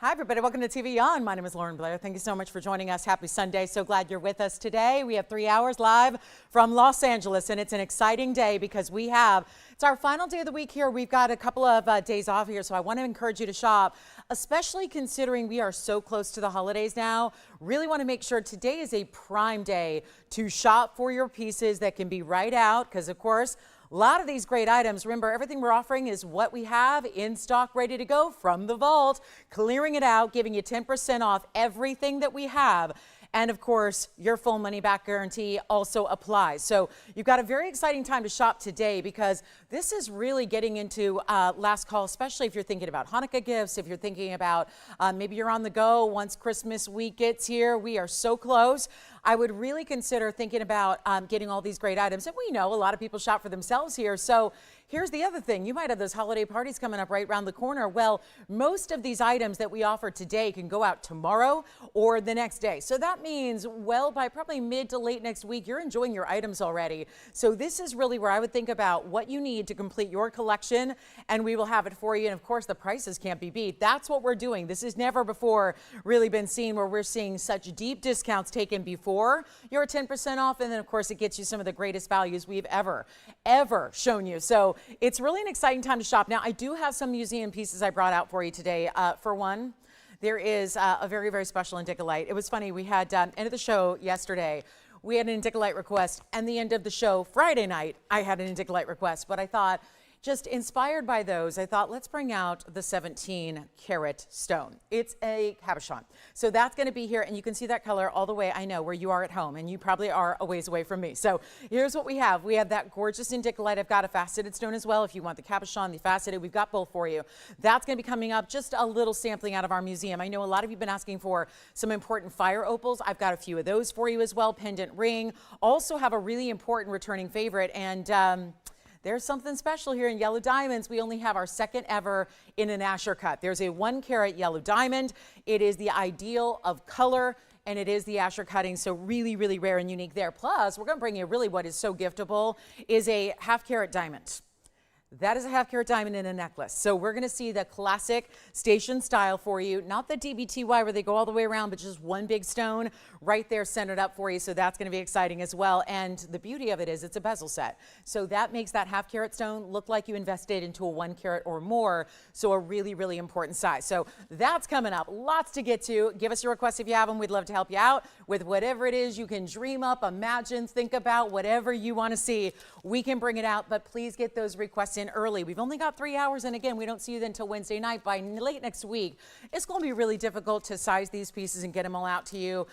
Hi, everybody. Welcome to TVON. My name is Blair. Thank you so much for joining us. Happy Sunday. So glad you're with us today. We have 3 hours live from Los Angeles, and it's an exciting day because it's our final day of the week here. We've got a couple of days off here, so I want to encourage you to shop, especially considering we are so close to the holidays now. Really want to make sure today is a prime day to shop for your pieces that can be right out because, of course, a lot of these great items. Remember, everything we're offering is what we have in stock, ready to go from the vault, clearing it out, giving you 10% off everything that we have. And of course, your full money back guarantee also applies. So you've got a very exciting time to shop today because this is really getting into last call, especially if you're thinking about Hanukkah gifts, if you're thinking about maybe you're on the go once Christmas week gets here. We are so close. I would really consider thinking about getting all these great items. And we know a lot of people shop for themselves here. So here's the other thing. You might have those holiday parties coming up right around the corner. Well, most of these items that we offer today can go out tomorrow or the next day. So that means, well, by probably mid to late next week, you're enjoying your items already. So this is really where I would think about what you need to complete your collection, and we will have it for you. And of course, the prices can't be beat. That's what we're doing. This has never before really been seen where we're seeing such deep discounts taken before you're 10% off. And then, of course, it gets you some of the greatest values we've ever shown you. So it's really an exciting time to shop. Now, I do have some museum pieces I brought out for you today. For one, there is a very, very special indicolite. It was funny. We had end of the show yesterday. We had an indicolite request, and the end of the show Friday night, I had an indicolite request. But I thought, just inspired by those, I thought, let's bring out the 17-karat stone. It's a cabochon. So that's going to be here, and you can see that color all the way, I know, where you are at home, and you probably are a ways away from me. So here's what we have. We have that gorgeous indicolite. I've got a faceted stone as well. If you want the cabochon, the faceted, we've got both for you. That's going to be coming up, just a little sampling out of our museum. I know a lot of you have been asking for some important fire opals. I've got a few of those for you as well. Pendant ring. Also have a really important returning favorite, and there's something special here in yellow diamonds. We only have our second ever in an Asher cut. There's a 1-carat yellow diamond. It is the ideal of color, and it is the Asher cutting, so really, really rare and unique there. Plus, we're going to bring you really what is so giftable is a 1/2-carat diamond. That is a 1/2-carat diamond in a necklace. So we're going to see the classic station style for you, not the DBTY where they go all the way around, but just one big stone right there centered up for you. So that's going to be exciting as well. And the beauty of it is it's a bezel set. So that makes that 1/2-carat stone look like you invested into a 1-carat or more. So a really, really important size. So that's coming up. Lots to get to. Give us your requests if you have them. We'd love to help you out with whatever it is you can dream up, imagine, think about, whatever you want to see. We can bring it out, but please get those requests in early. We've only got 3 hours, and again, we don't see you until Wednesday night. By late next week, it's going to be really difficult to size these pieces and get them all out to you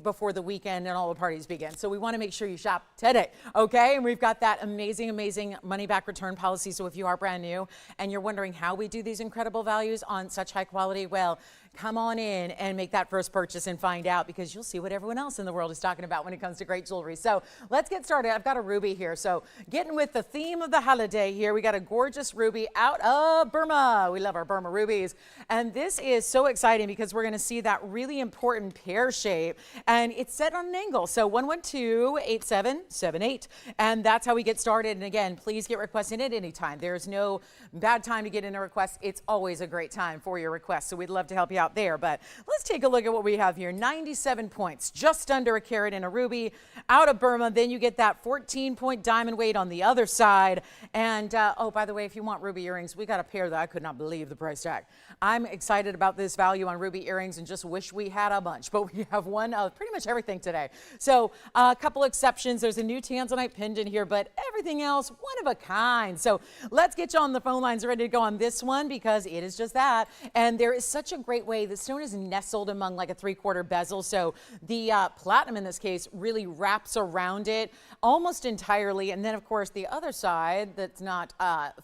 before the weekend and all the parties begin. So we want to make sure you shop today, okay? And we've got that amazing, amazing money back return policy. So if you are brand new and you're wondering how we do these incredible values on such high quality, well, come on in and make that first purchase and find out, because you'll see what everyone else in the world is talking about when it comes to great jewelry. So let's get started. I've got a ruby here. So getting with the theme of the holiday here, we got a gorgeous ruby out of Burma. We love our Burma rubies. And this is so exciting because we're going to see that really important pear shape, and it's set on an angle. So 112-8778. And that's how we get started. And again, please get requests in at any time. There's no bad time to get in a request. It's always a great time for your request. So we'd love to help you out there. But let's take a look at what we have here. 97 points, just under a carat in a ruby out of Burma. Then you get that 14-point diamond weight on the other side. And oh, by the way, if you want ruby earrings, we got a pair that I could not believe the price tag. I'm excited about this value on ruby earrings and just wish we had a bunch, but we have one of pretty much everything today. So a couple exceptions. There's a new Tanzanite pendant here, but everything else one of a kind. So let's get you on the phone lines ready to go on this one, because it is just that. And there is such a great way. The stone is nestled among like a 3/4 bezel. So the platinum in this case really wraps around it almost entirely. And then of course the other side that's not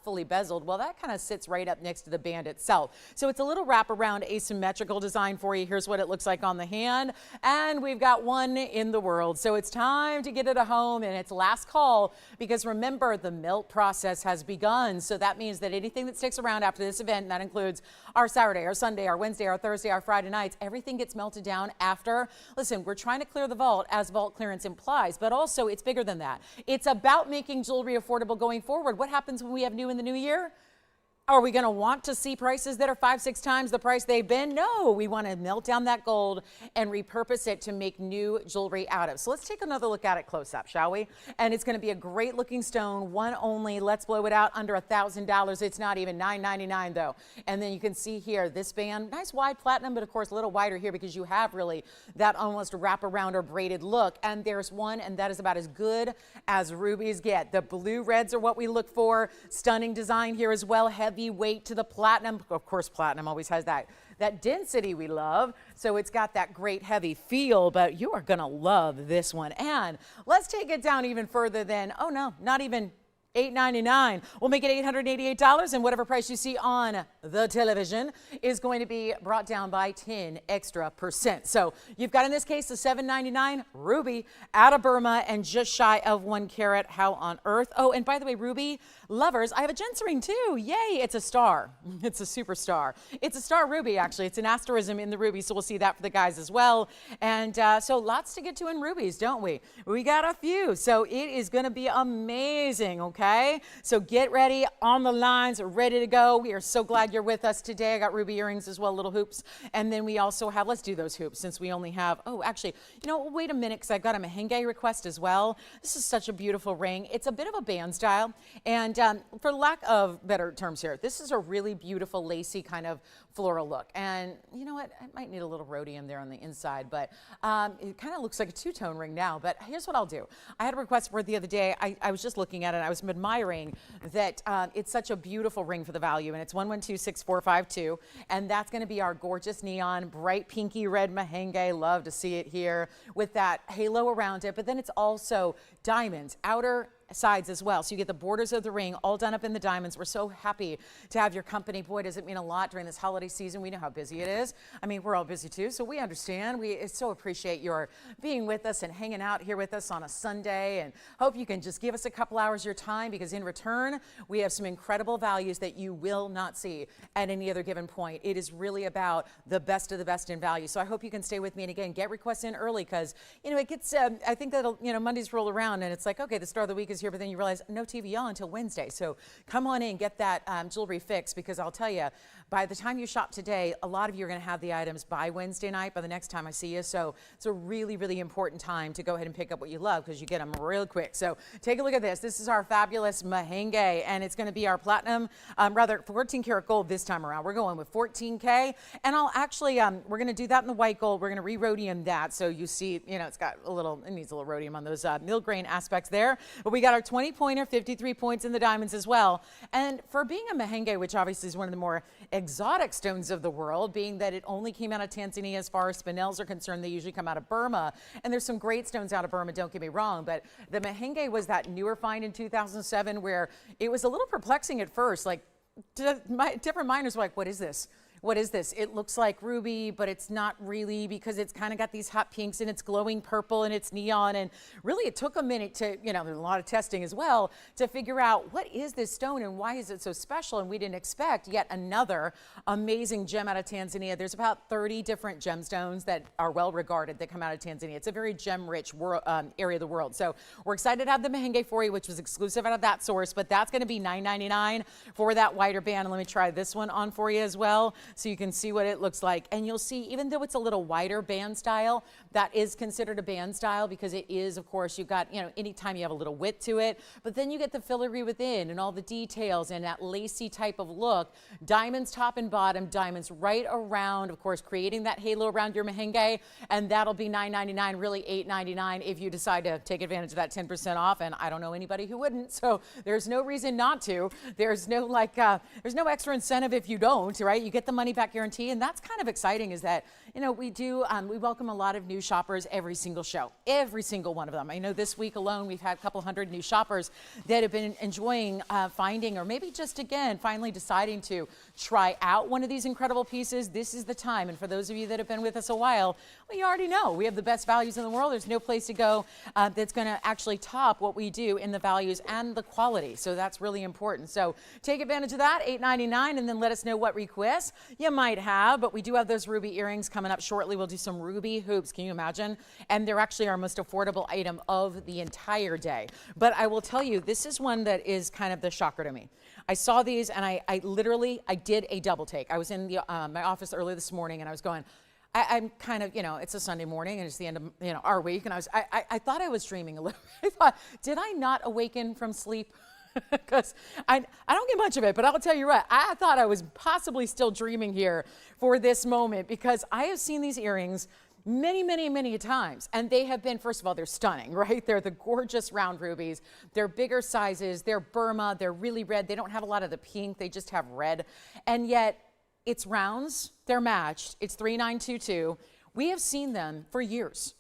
fully bezeled, well, that kind of sits right up next to the band itself. So it's a little wraparound asymmetrical design for you. Here's what it looks like on the hand. And we've got one in the world. So it's time to get it a home, and it's last call, because remember, the melt process has begun. So that means that anything that sticks around after this event, and that includes our Saturday, our Sunday, our Wednesday, our Thursday, our Friday nights, everything gets melted down after. Listen, we're trying to clear the vault as vault clearance implies, but also it's bigger than that. It's about making jewelry affordable going forward. What happens when we have new in the new year? Are we going to want to see prices that are 5-6 times the price they've been? No, we want to melt down that gold and repurpose it to make new jewelry out of. So let's take another look at it close up, shall we? And it's going to be a great looking stone, one only. Let's blow it out under $1,000. It's not even $9.99 though. And then you can see here this band, nice wide platinum, but of course a little wider here because you have really that almost wraparound or braided look. And there's one, and that is about as good as rubies get. The blue reds are what we look for. Stunning design here as well. Heavy weight to the platinum. Of course, platinum always has that density we love. So it's got that great heavy feel, but you are going to love this one. And let's take it down even further than, oh no, not even $8.99. We'll make it $888, and whatever price you see on the television is going to be brought down by 10 extra %. So you've got in this case a $7.99 ruby out of Burma and just shy of 1 carat. How on earth? Oh, and by the way, ruby lovers, I have a gents ring too. Yay, it's a star. It's a superstar. It's a star ruby, actually. It's an asterism in the ruby, so we'll see that for the guys as well. And so lots to get to in rubies, don't we? We got a few, so it is going to be amazing, okay? So get ready, on the lines, ready to go. We are so glad you're with us today. I got ruby earrings as well, little hoops. And then we also have, let's do those hoops since we only have, oh, actually, you know, wait a minute, because I've got a Mahenge request as well. This is such a beautiful ring. It's a bit of a band style. And for lack of better terms here, this is a really beautiful, lacy kind of floral look. And you know what? It might need a little rhodium there on the inside, but it kind of looks like a two-tone ring now. But here's what I'll do. I had a request for it the other day. I was just looking at it. I was admiring that it's such a beautiful ring for the value, and it's 1126452, and that's going to be our gorgeous neon bright pinky red Mahenge. Love to see it here with that halo around it, but then it's also diamonds, outer sides as well. So you get the borders of the ring all done up in the diamonds. We're so happy to have your company. Boy, does it mean a lot during this holiday season. We know how busy it is. I mean, we're all busy too, so we understand. We so appreciate your being with us and hanging out here with us on a Sunday, and hope you can just give us a couple hours of your time, because in return, we have some incredible values that you will not see at any other given point. It is really about the best of the best in value. So I hope you can stay with me, and again, get requests in early, because, you know, it gets, I think that, you know, Mondays roll around and it's like, okay, the star of the week is here, but then you realize no TVON until Wednesday. So come on in, get that jewelry fixed, because I'll tell you, by the time you shop today, a lot of you are going to have the items by Wednesday night, by the next time I see you. So it's a really, really important time to go ahead and pick up what you love, because you get them real quick. So take a look at this. This is our fabulous Mahenge, and it's going to be our platinum, rather 14 karat gold this time around. We're going with 14K, and I'll actually, we're going to do that in the white gold. We're going to re-rhodium that. So you see, you know, it's got a little, it needs a little rhodium on those mill grain aspects there. But we got our 20-pointer, 53 points in the diamonds as well. And for being a Mahenge, which obviously is one of the more exotic stones of the world, being that it only came out of Tanzania as far as spinels are concerned, they usually come out of Burma. And there's some great stones out of Burma, don't get me wrong, but the Mahenge was that newer find in 2007 where it was a little perplexing at first. Like, different miners were like, what is this? What is this? It looks like ruby, but it's not really, because it's kind of got these hot pinks and it's glowing purple and it's neon. And really it took a minute to, you know, there's a lot of testing as well to figure out what is this stone and why is it so special. And we didn't expect yet another amazing gem out of Tanzania. There's about 30 different gemstones that are well regarded that come out of Tanzania. It's a very gem-rich area of the world. So we're excited to have the Mahenge for you, which was exclusive out of that source, but that's going to be $9.99 for that wider band. And let me try this one on for you as well, so you can see what it looks like. And you'll see, even though it's a little wider band style, that is considered a band style, because it is, of course, you've got, you know, anytime you have a little width to it, but then you get the filigree within and all the details and that lacy type of look. Diamonds top and bottom, diamonds right around, of course, creating that halo around your Mahenge, and that'll be $9.99, really $8.99 if you decide to take advantage of that 10% off, and I don't know anybody who wouldn't, so there's no reason not to. There's no there's no extra incentive if you don't, right? You get the money back guarantee, and that's kind of exciting, is that, you know, we welcome a lot of new shoppers every single show, every single one of them. I know this week alone we've had a couple hundred new shoppers that have been enjoying finding, or maybe just again finally deciding to try out one of these incredible pieces. This is the time, and for those of you that have been with us a while, well, you already know we have the best values in the world. There's no place to go that's going to actually top what we do in the values and the quality, so that's really important. So take advantage of that, $8.99, and then let us know what requests you might have. But we do have those ruby earrings coming coming up shortly. We'll do some ruby hoops. Can you imagine? And they're actually our most affordable item of the entire day. But I will tell you, this is one that is kind of the shocker to me. I saw these and I did a double take. I was in the, my office early this morning and I was going, I'm kind of, it's a Sunday morning and it's the end of, our week. And I thought I was dreaming a little. I thought, did I not awaken from sleep? Because I don't get much of it, but I'll tell you what, I thought I was possibly still dreaming here for this moment, because I have seen these earrings many, many, many times. And they have been, first of all, they're stunning, right? They're the gorgeous round rubies. They're bigger sizes. They're Burma. They're really red. They don't have a lot of the pink. They just have red. And yet it's rounds. They're matched. It's 3922. We have seen them for years.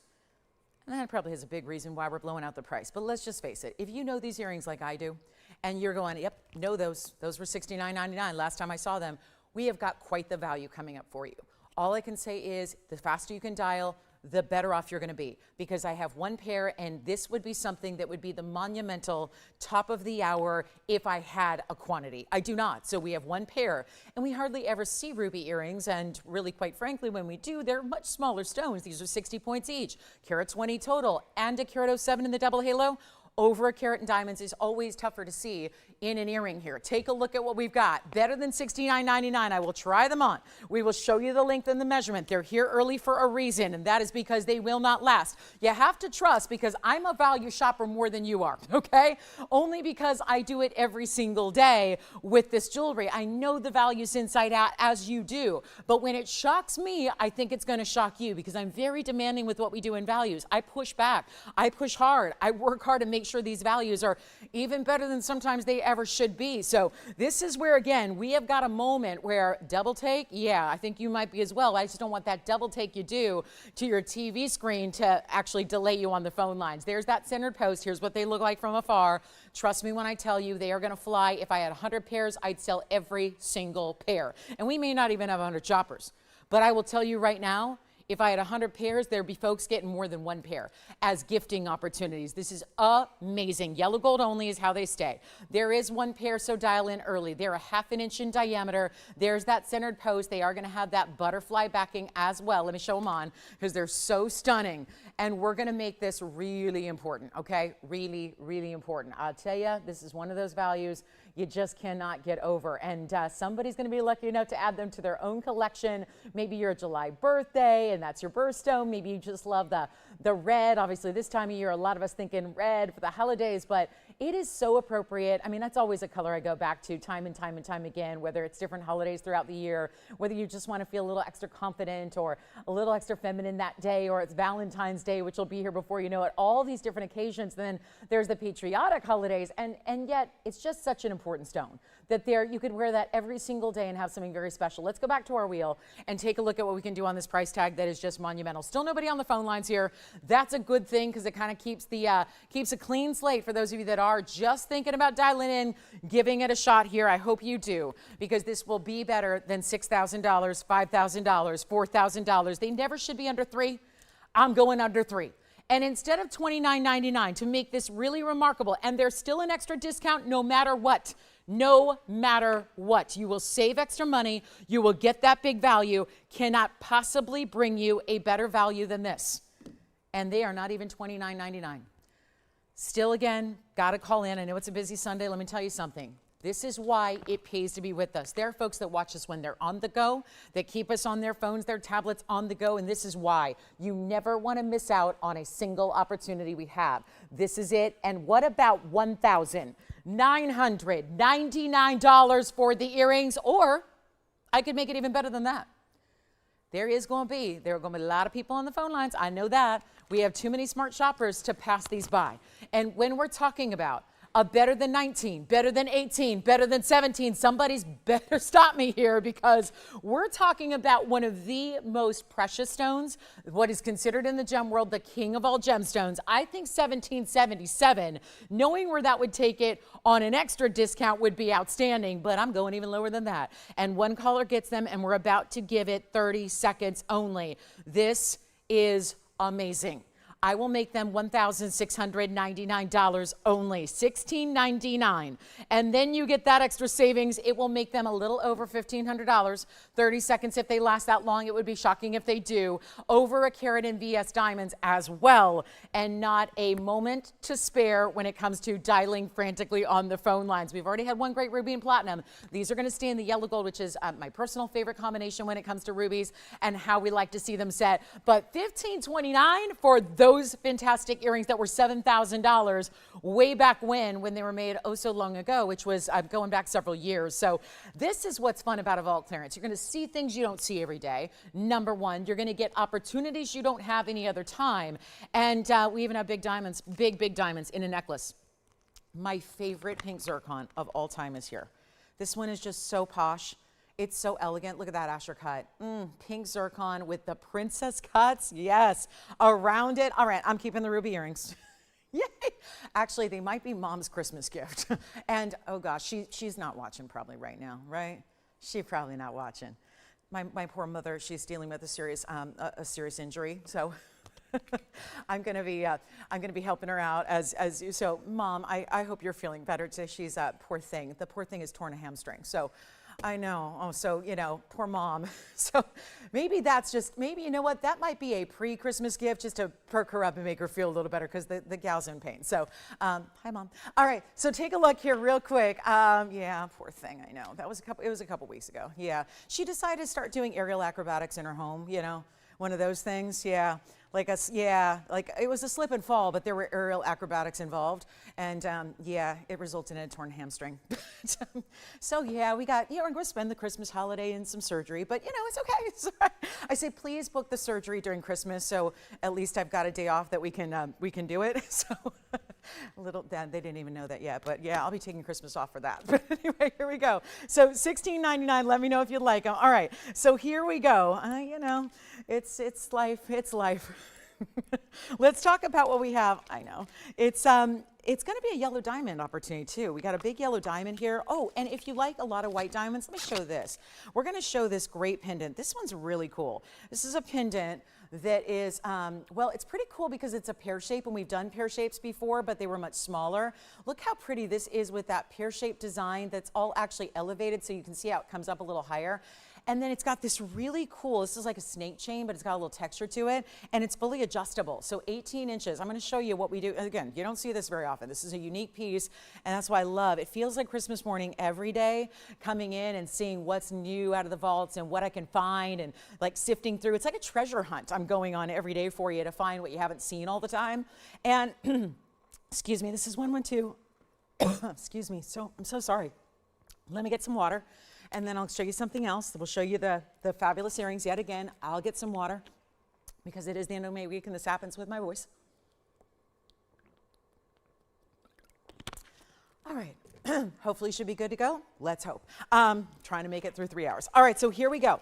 And that probably is a big reason why we're blowing out the price. But let's just face it. If you know these earrings like I do, and you're going, yep, know those were $69.99 last time I saw them, we have got quite the value coming up for you. All I can say is the faster you can dial, the better off you're going to be, because I have one pair, and this would be something that would be the monumental top of the hour if I had a quantity. I do not. So we have one pair, and we hardly ever see ruby earrings, and really, quite frankly, when we do, they're much smaller stones. These are 60 points each, carat 20 total, and a carat 07 in the double halo. Over a carat in diamonds is always tougher to see in an earring here. Take a look at what we've got. Better than $69.99. I will try them on. We will show you the length and the measurement. They're here early for a reason, and that is because they will not last. You have to trust, because I'm a value shopper more than you are, okay? Only because I do it every single day with this jewelry. I know the values inside out, as you do. But when it shocks me, I think it's going to shock you, because I'm very demanding with what we do in values. I push back. I push hard. I work hard to make sure these values are even better than sometimes they ever should be. So this is where, again, we have got a moment where double take, yeah, I think you might be as well. I just don't want that double take you do to your TV screen to actually delay you on the phone lines. There's that centered post. Here's what they look like from afar. Trust me when I tell you, they are going to fly. If I had 100 pairs, I'd sell every single pair. And we may not even have 100 shoppers. But I will tell you right now, if I had 100 pairs, there'd be folks getting more than one pair as gifting opportunities. This is amazing. Yellow gold only is how they stay. There is one pair, so dial in early. They're a ½ inch in diameter. There's that centered post. They are going to have that butterfly backing as well. Let me show them on, because they're so stunning. And we're going to make this really important, okay? Really, really important. I'll tell you, this is one of those values you just cannot get over. And somebody's going to be lucky enough to add them to their own collection. Maybe you're a July birthday and that's your birthstone. Maybe you just love the red. Obviously, this time of year, a lot of us thinking red for the holidays, but it is so appropriate. I mean, that's always a color I go back to time and time and time again, whether it's different holidays throughout the year, whether you just want to feel a little extra confident or a little extra feminine that day, or it's Valentine's Day, which will be here before you know it. All these different occasions. Then there's the patriotic holidays, and yet it's just such an important stone that you could wear that every single day and have something very special. Let's go back to our wheel and take a look at what we can do on this price tag that is just monumental. Still nobody on the phone lines here. That's a good thing, because it kind of keeps a clean slate for those of you that are just thinking about dialing in, giving it a shot here. I hope you do, because this will be better than $6,000, $5,000, $4,000. They never should be under $3,000. I'm going under $3,000. And instead of $29.99, to make this really remarkable, and there's still an extra discount no matter what. No matter what. You will save extra money. You will get that big value. Cannot possibly bring you a better value than this. And they are not even $29.99. Still, again, got to call in. I know it's a busy Sunday. Let me tell you something. This is why it pays to be with us. There are folks that watch us when they're on the go, that keep us on their phones, their tablets on the go, and this is why. You never want to miss out on a single opportunity we have. This is it. And what about $1,999 for the earrings? Or I could make it even better than that. There are going to be a lot of people on the phone lines. I know that. We have too many smart shoppers to pass these by. And when we're talking about a better than 19, better than 18, better than 17, somebody's better stop me here, because we're talking about one of the most precious stones, what is considered in the gem world the king of all gemstones. I think 1777, knowing where that would take it on an extra discount would be outstanding, but I'm going even lower than that. And one caller gets them, and we're about to give it 30 seconds only. This is amazing. I will make them $1,699 only, $1,699. And then you get that extra savings. It will make them a little over $1,500. 30 seconds if they last that long. It would be shocking if they do. Over a carat in VS diamonds as well. And not a moment to spare when it comes to dialing frantically on the phone lines. We've already had one great ruby and platinum. These are going to stay in the yellow gold, which is my personal favorite combination when it comes to rubies and how we like to see them set. But $1,529 for those fantastic earrings that were $7,000 way back when they were made oh so long ago, which was going back several years. So this is what's fun about a vault clearance. You're going to see things you don't see every day. Number one, you're going to get opportunities you don't have any other time. And we even have big diamonds, big diamonds in a necklace. My favorite pink zircon of all time is here. This one is just so posh. It's so elegant. Look at that Asher cut. Pink zircon with the princess cuts. Yes, around it. All right, I'm keeping the ruby earrings. Yay. Actually, they might be mom's Christmas gift. And oh gosh, she's not watching probably right now, right? She's probably not watching. My poor mother, she's dealing with a serious injury. So I'm gonna be helping her out as you. So Mom, I hope you're feeling better today. She's poor thing. The poor thing has torn a hamstring. So I know. Oh, so, you know, poor mom. So maybe you know what? That might be a pre-Christmas gift just to perk her up and make her feel a little better because the gal's in pain. So, hi, Mom. All right. So take a look here real quick. Yeah, poor thing. I know. It was a couple weeks ago. Yeah. She decided to start doing aerial acrobatics in her home, you know, one of those things. Yeah. Like it was a slip and fall, but there were aerial acrobatics involved. And yeah, it resulted in a torn hamstring. So yeah, we're going to spend the Christmas holiday in some surgery, but you know, it's okay. It's all right. I say, please book the surgery during Christmas. So at least I've got a day off that we can do it. So they didn't even know that yet, but yeah, I'll be taking Christmas off for that. But anyway, here we go. So $16.99, let me know if you'd like them. All right, so here we go. You know, it's life, it's life. Let's talk about what we have. I know. It's going to be a yellow diamond opportunity too. We got a big yellow diamond here. Oh, and if you like a lot of white diamonds, let me show this. We're going to show this great pendant. This one's really cool. This is a pendant that is, well, it's pretty cool because it's a pear shape, and we've done pear shapes before, but they were much smaller. Look how pretty this is with that pear shape design that's all actually elevated, so you can see how it comes up a little higher. And then it's got this really cool, this is like a snake chain, but it's got a little texture to it, and it's fully adjustable. So 18 inches. I'm going to show you what we do. Again, you don't see this very often. This is a unique piece, and that's why I love it. It feels like Christmas morning every day, coming in and seeing what's new out of the vaults and what I can find, and like sifting through. It's like a treasure hunt I'm going on every day for you to find what you haven't seen all the time. And excuse me, this is 112. Excuse me, I'm so sorry. Let me get some water. And then I'll show you something else. We'll show you the fabulous earrings yet again. I'll get some water because it is the end of May week and this happens with my voice. All right, hopefully should be good to go. Let's hope. Trying to make it through 3 hours. All right, so here we go.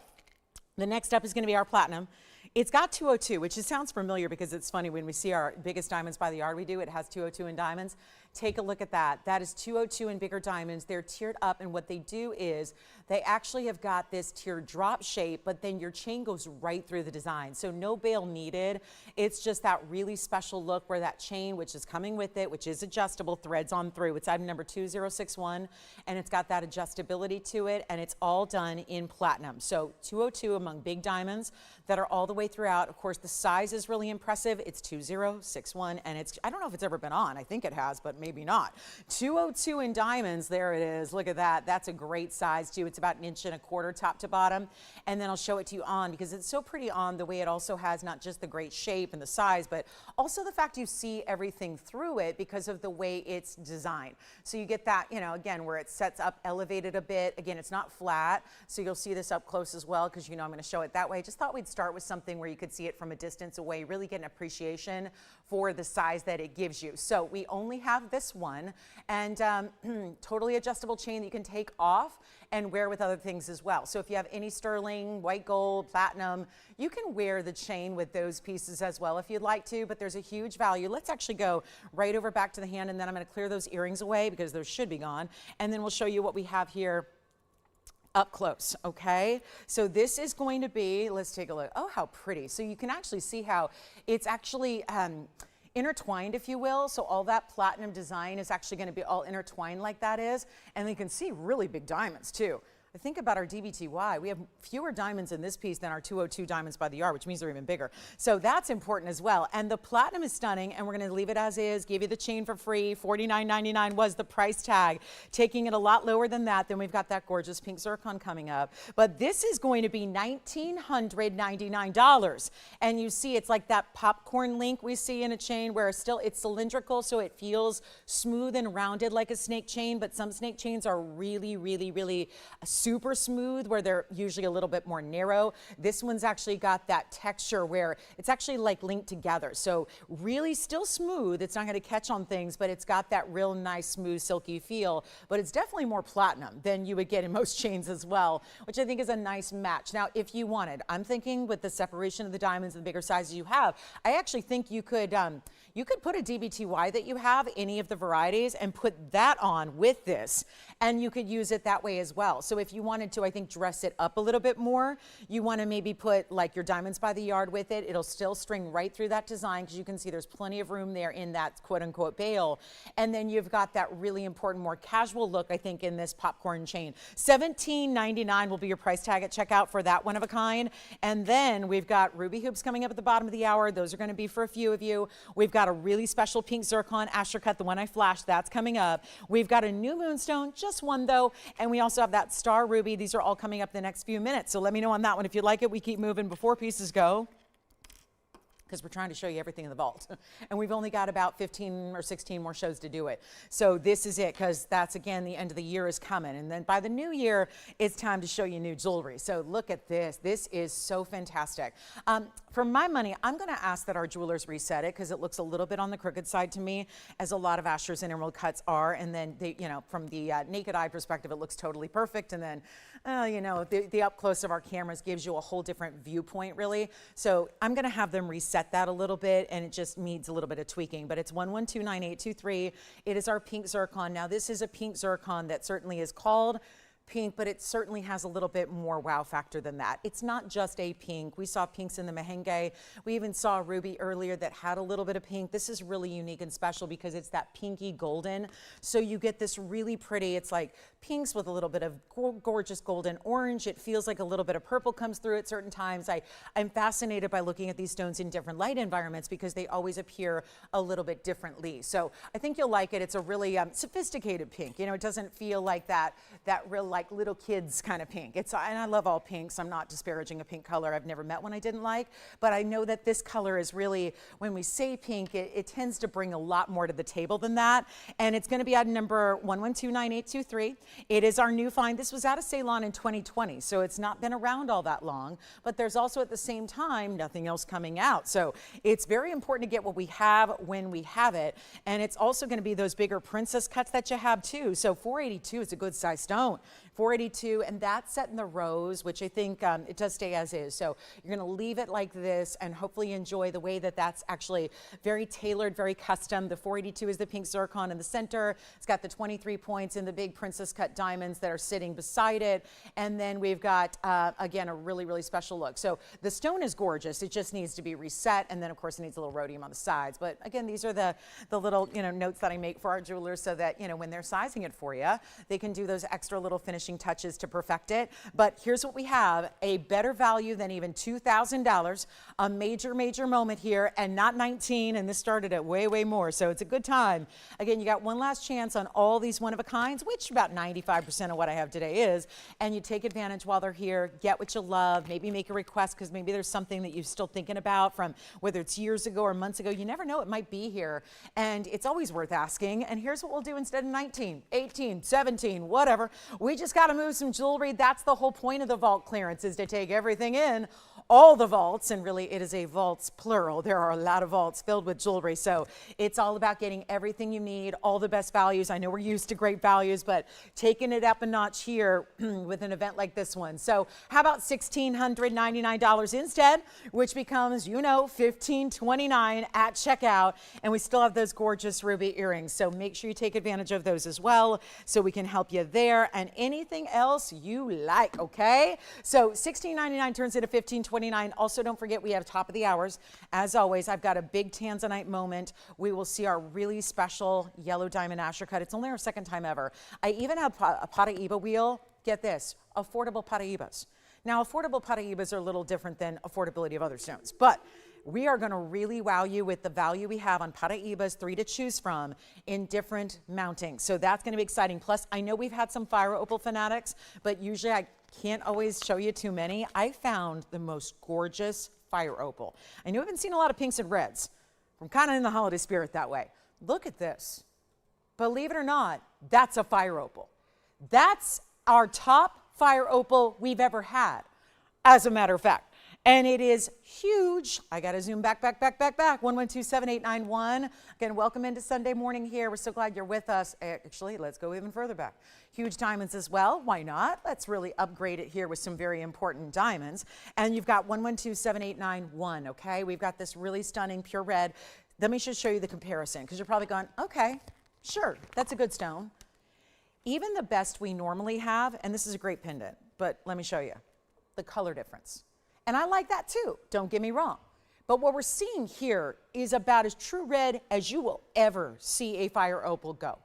The next up is going to be our platinum. It's got 202, which sounds familiar because it's funny when we see our biggest diamonds by the yard we do, it has 202 in diamonds. Take a look at that. That is 202 in bigger diamonds. They're tiered up, and what they do is they actually have got this tiered drop shape, but then your chain goes right through the design. So no bail needed. It's just that really special look where that chain, which is coming with it, which is adjustable, threads on through. It's item number 2061, and it's got that adjustability to it, and it's all done in platinum. So 202 among big diamonds that are all the way throughout. Of course, the size is really impressive. It's 2061, and it's, I don't know if it's ever been on. I think it has, but maybe not. 202 in diamonds, there it is. Look at that. That's a great size too. It's about 1.25 inches top to bottom. And then I'll show it to you on because it's so pretty on the way it also has not just the great shape and the size, but also the fact you see everything through it because of the way it's designed. So you get that, you know, again, where it sets up elevated a bit. Again, it's not flat. So you'll see this up close as well because you know I'm going to show it that way. Just thought we'd start with something where you could see it from a distance away, really get an appreciation for the size that it gives you. So we only have this one, and totally adjustable chain that you can take off and wear with other things as well. So if you have any sterling, white gold, platinum, you can wear the chain with those pieces as well if you'd like to, but there's a huge value. Let's actually go right over back to the hand, and then I'm going to clear those earrings away because those should be gone, and then we'll show you what we have here up close, okay? So this is going to be, let's take a look. Oh, how pretty. So you can actually see how it's actually intertwined, if you will. So all that platinum design is actually going to be all intertwined like that is. And you can see really big diamonds too. I think about our DBTY, we have fewer diamonds in this piece than our 202 diamonds by the yard, which means they're even bigger. So that's important as well. And the platinum is stunning, and we're gonna leave it as is, give you the chain for free. $49.99 was the price tag. Taking it a lot lower than that, then we've got that gorgeous pink zircon coming up. But this is going to be $1,999. And you see it's like that popcorn link we see in a chain where it's cylindrical, so it feels smooth and rounded like a snake chain, but some snake chains are really, really, really super smooth where they're usually a little bit more narrow. This one's actually got that texture where it's actually like linked together. So really still smooth. It's not going to catch on things, but it's got that real nice, smooth, silky feel. But it's definitely more platinum than you would get in most chains as well, which I think is a nice match. Now, if you wanted, I'm thinking with the separation of the diamonds and the bigger sizes you have, I actually think you could put a DBTY that you have, any of the varieties, and put that on with this, and you could use it that way as well. So if you wanted to, I think, dress it up a little bit more, you want to maybe put like your diamonds by the yard with it. It'll still string right through that design because you can see there's plenty of room there in that quote-unquote bail. And then you've got that really important, more casual look, I think, in this popcorn chain. $17.99 will be your price tag at checkout for that one of a kind. And then we've got ruby hoops coming up at the bottom of the hour. Those are going to be for a few of you. We've got a really special pink zircon Asher cut, the one I flashed, that's coming up. We've got a new moonstone, just one though, and we also have that star ruby. These are all coming up in the next few minutes, so let me know on that one if you like it. We keep moving before pieces go, because we're trying to show you everything in the vault. And we've only got about 15 or 16 more shows to do it. So this is it, because that's, again, the end of the year is coming. And then by the new year, it's time to show you new jewelry. So look at this. This is so fantastic. For my money, I'm going to ask that our jewelers reset it, because it looks a little bit on the crooked side to me, as a lot of Asher's and emerald cuts are. And then, from the naked eye perspective, it looks totally perfect. And then, the up close of our cameras gives you a whole different viewpoint, really. So I'm going to have them reset that a little bit, and it just needs a little bit of tweaking. But it's 11298823. It is our pink zircon. Now, this is a pink zircon that certainly is called pink, but it certainly has a little bit more wow factor than that. It's not just a pink. We saw pinks in the Mahenge. We even saw a ruby earlier that had a little bit of pink. This is really unique and special because it's that pinky golden. So you get this really pretty, it's like pinks with a little bit of gorgeous golden orange. It feels like a little bit of purple comes through at certain times. I'm fascinated by looking at these stones in different light environments because they always appear a little bit differently. So I think you'll like it. It's a really sophisticated pink. It doesn't feel like that real like little kids kind of pink. And I love all pinks. I'm not disparaging a pink color. I've never met one I didn't like, but I know that this color is really, when we say pink, it tends to bring a lot more to the table than that. And it's going to be item number 11298823. It is our new find. This was out of Ceylon in 2020, so it's not been around all that long, but there's also at the same time nothing else coming out. So it's very important to get what we have when we have it. And it's also going to be those bigger princess cuts that you have too. So 482 is a good size stone. 482, and that's set in the rose, which I think it does stay as is. So you're going to leave it like this and hopefully enjoy the way that that's actually very tailored, very custom. The 482 is the pink zircon in the center. It's got the 23 points and the big princess cut diamonds that are sitting beside it. And then we've got, again, a really, really special look. So the stone is gorgeous. It just needs to be reset. And then, of course, it needs a little rhodium on the sides. But again, these are the little, notes that I make for our jewelers so that, when they're sizing it for you, they can do those extra little finishing touches to perfect it. But here's what we have, a better value than even $2,000, a major, major moment here, and not 19, and this started at way, way more. So it's a good time. Again, you got one last chance on all these one-of-a-kinds, which about 95% of what I have today is, and you take advantage while they're here, get what you love, maybe make a request because maybe there's something that you're still thinking about from whether it's years ago or months ago. You never know, it might be here, and it's always worth asking. And here's what we'll do instead of 19, 18, 17, whatever. We just got to move some jewelry. That's the whole point of the vault clearance, is to take everything in all the vaults, and really it is a vaults plural. There are a lot of vaults filled with jewelry. So it's all about getting everything you need, all the best values. I know we're used to great values, but taking it up a notch here with an event like this one. So how about $1,699 instead, which becomes, you know, $1,529 at checkout. And we still have those gorgeous ruby earrings. So make sure you take advantage of those as well so we can help you there, and anything else you like, okay? So $16.99 turns into $15.29. Also, don't forget we have top of the hours. As always, I've got a big Tanzanite moment. We will see our really special yellow diamond asher cut. It's only our second time ever. I even have a Paraiba wheel. Get this, affordable Paraibas. Now, affordable Paraibas are a little different than affordability of other stones, but we are going to really wow you with the value we have on Paraibas, 3 to choose from in different mountings. So that's going to be exciting. Plus, I know we've had some fire opal fanatics, but usually I can't always show you too many. I found the most gorgeous fire opal. I know we haven't seen a lot of pinks and reds. I'm kind of in the holiday spirit that way. Look at this. Believe it or not, that's a fire opal. That's our top fire opal we've ever had, as a matter of fact. And it is huge. I got to zoom back. 112-7891. Again, welcome into Sunday morning here. We're so glad you're with us. Actually, let's go even further back. Huge diamonds as well. Why not? Let's really upgrade it here with some very important diamonds. And you've got 112-7891, okay? We've got this really stunning pure red. Let me just show you the comparison, because you're probably going, okay, sure, that's a good stone. Even the best we normally have, and this is a great pendant, but let me show you the color difference. And I like that too, don't get me wrong. But what we're seeing here is about as true red as you will ever see a fire opal go.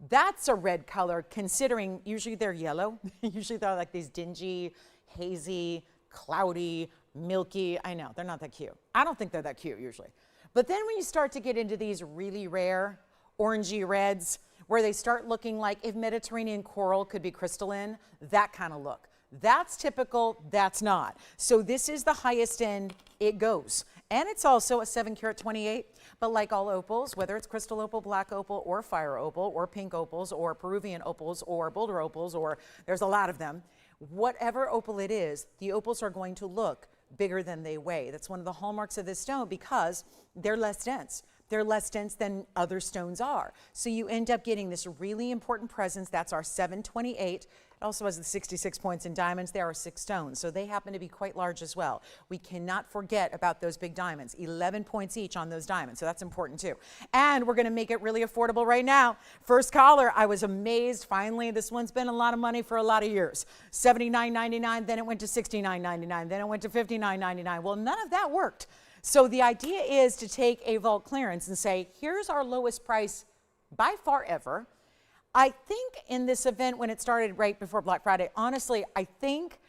That's a red color, considering usually they're yellow. Usually they're like these dingy, hazy, cloudy, milky. I know, they're not that cute. I don't think they're that cute usually. But then when you start to get into these really rare orangey reds, where they start looking like if Mediterranean coral could be crystalline, that kind of look. That's typical, that's not. So this is the highest end it goes. And it's also a 7-carat 28, but like all opals, whether it's crystal opal, black opal, or fire opal, or pink opals, or Peruvian opals, or boulder opals, or there's a lot of them, whatever opal it is, the opals are going to look bigger than they weigh. That's one of the hallmarks of this stone because they're less dense. They're less dense than other stones are. So you end up getting this really important presence. That's our 728. It also has the 66 points in diamonds. There are 6 stones, so they happen to be quite large as well. We cannot forget about those big diamonds. 11 points each on those diamonds, so that's important too. And we're gonna make it really affordable right now. First caller, I was amazed. Finally, this one's been a lot of money for a lot of years. $79.99, then it went to $69.99, then it went to $59.99. Well, none of that worked. So the idea is to take a vault clearance and say, here's our lowest price by far ever. I think in this event, when it started right before Black Friday, honestly, I think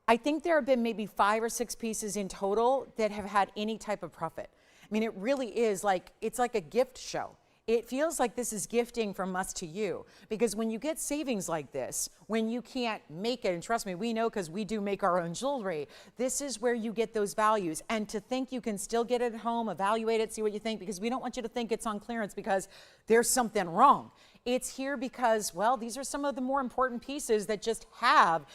there have been maybe 5 or 6 pieces in total that have had any type of profit. I mean, it really is like, it's like a gift show. It feels like this is gifting from us to you, because when you get savings like this, when you can't make it, and trust me, we know because we do make our own jewelry, this is where you get those values. And to think you can still get it at home, evaluate it, see what you think, because we don't want you to think it's on clearance because there's something wrong. It's here because, well, these are some of the more important pieces that just have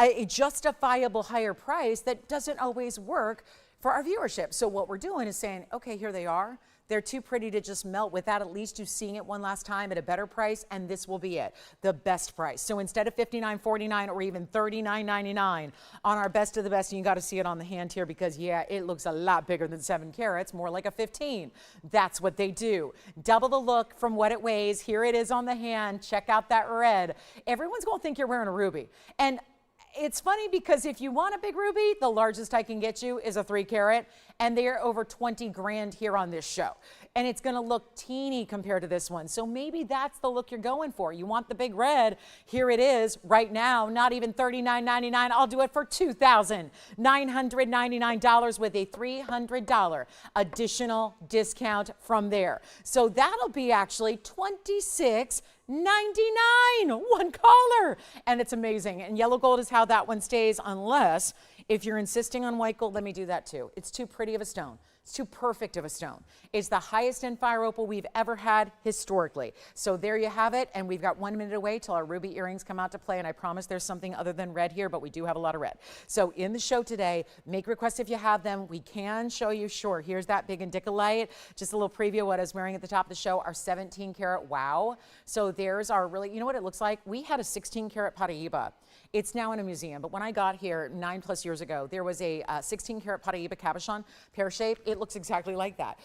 a justifiable higher price that doesn't always work for our viewership. So what we're doing is saying, okay, here they are. They're too pretty to just melt without at least you seeing it one last time at a better price, and this will be it, the best price. So instead of $59.49 or even $39.99 on our best of the best, and you got to see it on the hand here because, yeah, it looks a lot bigger than 7 carats, more like a 15. That's what they do. Double the look from what it weighs. Here it is on the hand. Check out that red. Everyone's going to think you're wearing a ruby. And it's funny because if you want a big ruby, the largest I can get you is a 3 carat, and they're over 20 grand here on this show. And it's gonna look teeny compared to this one. So maybe that's the look you're going for. You want the big red, here it is right now, not even $39.99. I'll do it for $2,999 with a $300 additional discount from there. So that'll be actually $26.99, one caller. And it's amazing. And yellow gold is how that one stays, unless if you're insisting on white gold, let me do that too. It's too pretty of a stone It's too perfect of a stone. It's the highest end fire opal we've ever had historically. So there you have it, and we've got 1 minute away till our ruby earrings come out to play, and I promise there's something other than red here, but we do have a lot of red. So in the show today, make requests if you have them. We can show you, sure, here's that big indicolite. Just a little preview of what I was wearing at the top of the show, our 17 karat wow. So there's our really, you know what it looks like? We had a 16 karat Paraiba. It's now in a museum, but when I got here 9+ years ago, there was a 16 karat Paraiba cabochon, pear shape. It looks exactly like that.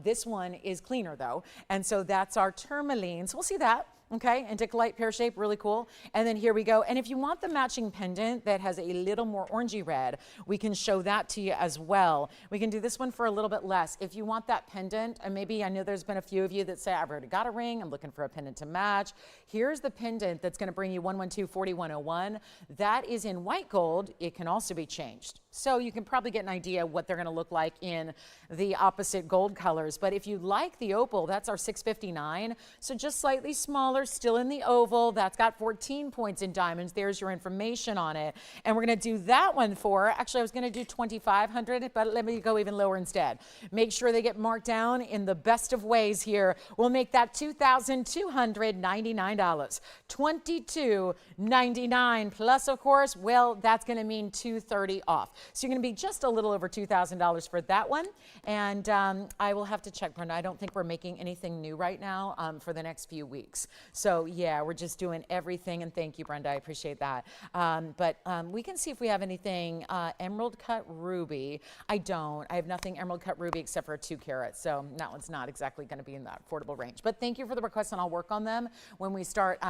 This one is cleaner though, and so that's our tourmaline. So we'll see that. Okay, indicolite pear shape, really cool. And then here we go. And if you want the matching pendant that has a little more orangey red, we can show that to you as well. We can do this one for a little bit less. If you want that pendant, and maybe I know there's been a few of you that say, I've already got a ring, I'm looking for a pendant to match. Here's the pendant that's gonna bring you 112-4101. That is in white gold. It can also be changed. So you can probably get an idea what they're gonna look like in the opposite gold colors. But if you like the opal, that's our 659. So just slightly smaller, still in the oval. That's got 14 points in diamonds. There's your information on it. And we're gonna do that one for, actually I was gonna do 2,500, but let me go even lower instead. Make sure they get marked down in the best of ways here. We'll make that $2,299. $2,299 plus, of course, well, that's gonna mean $230 off. So you're gonna be just a little over $2,000 for that one. And I will have to check, Brenda. I don't think we're making anything new right now for the next few weeks. So yeah, we're just doing everything, and thank you, Brenda, I appreciate that. But we can see if we have anything emerald cut ruby. I have nothing emerald cut ruby except for a 2 carat, so that one's not exactly gonna be in that affordable range. But thank you for the requests, and I'll work on them when we start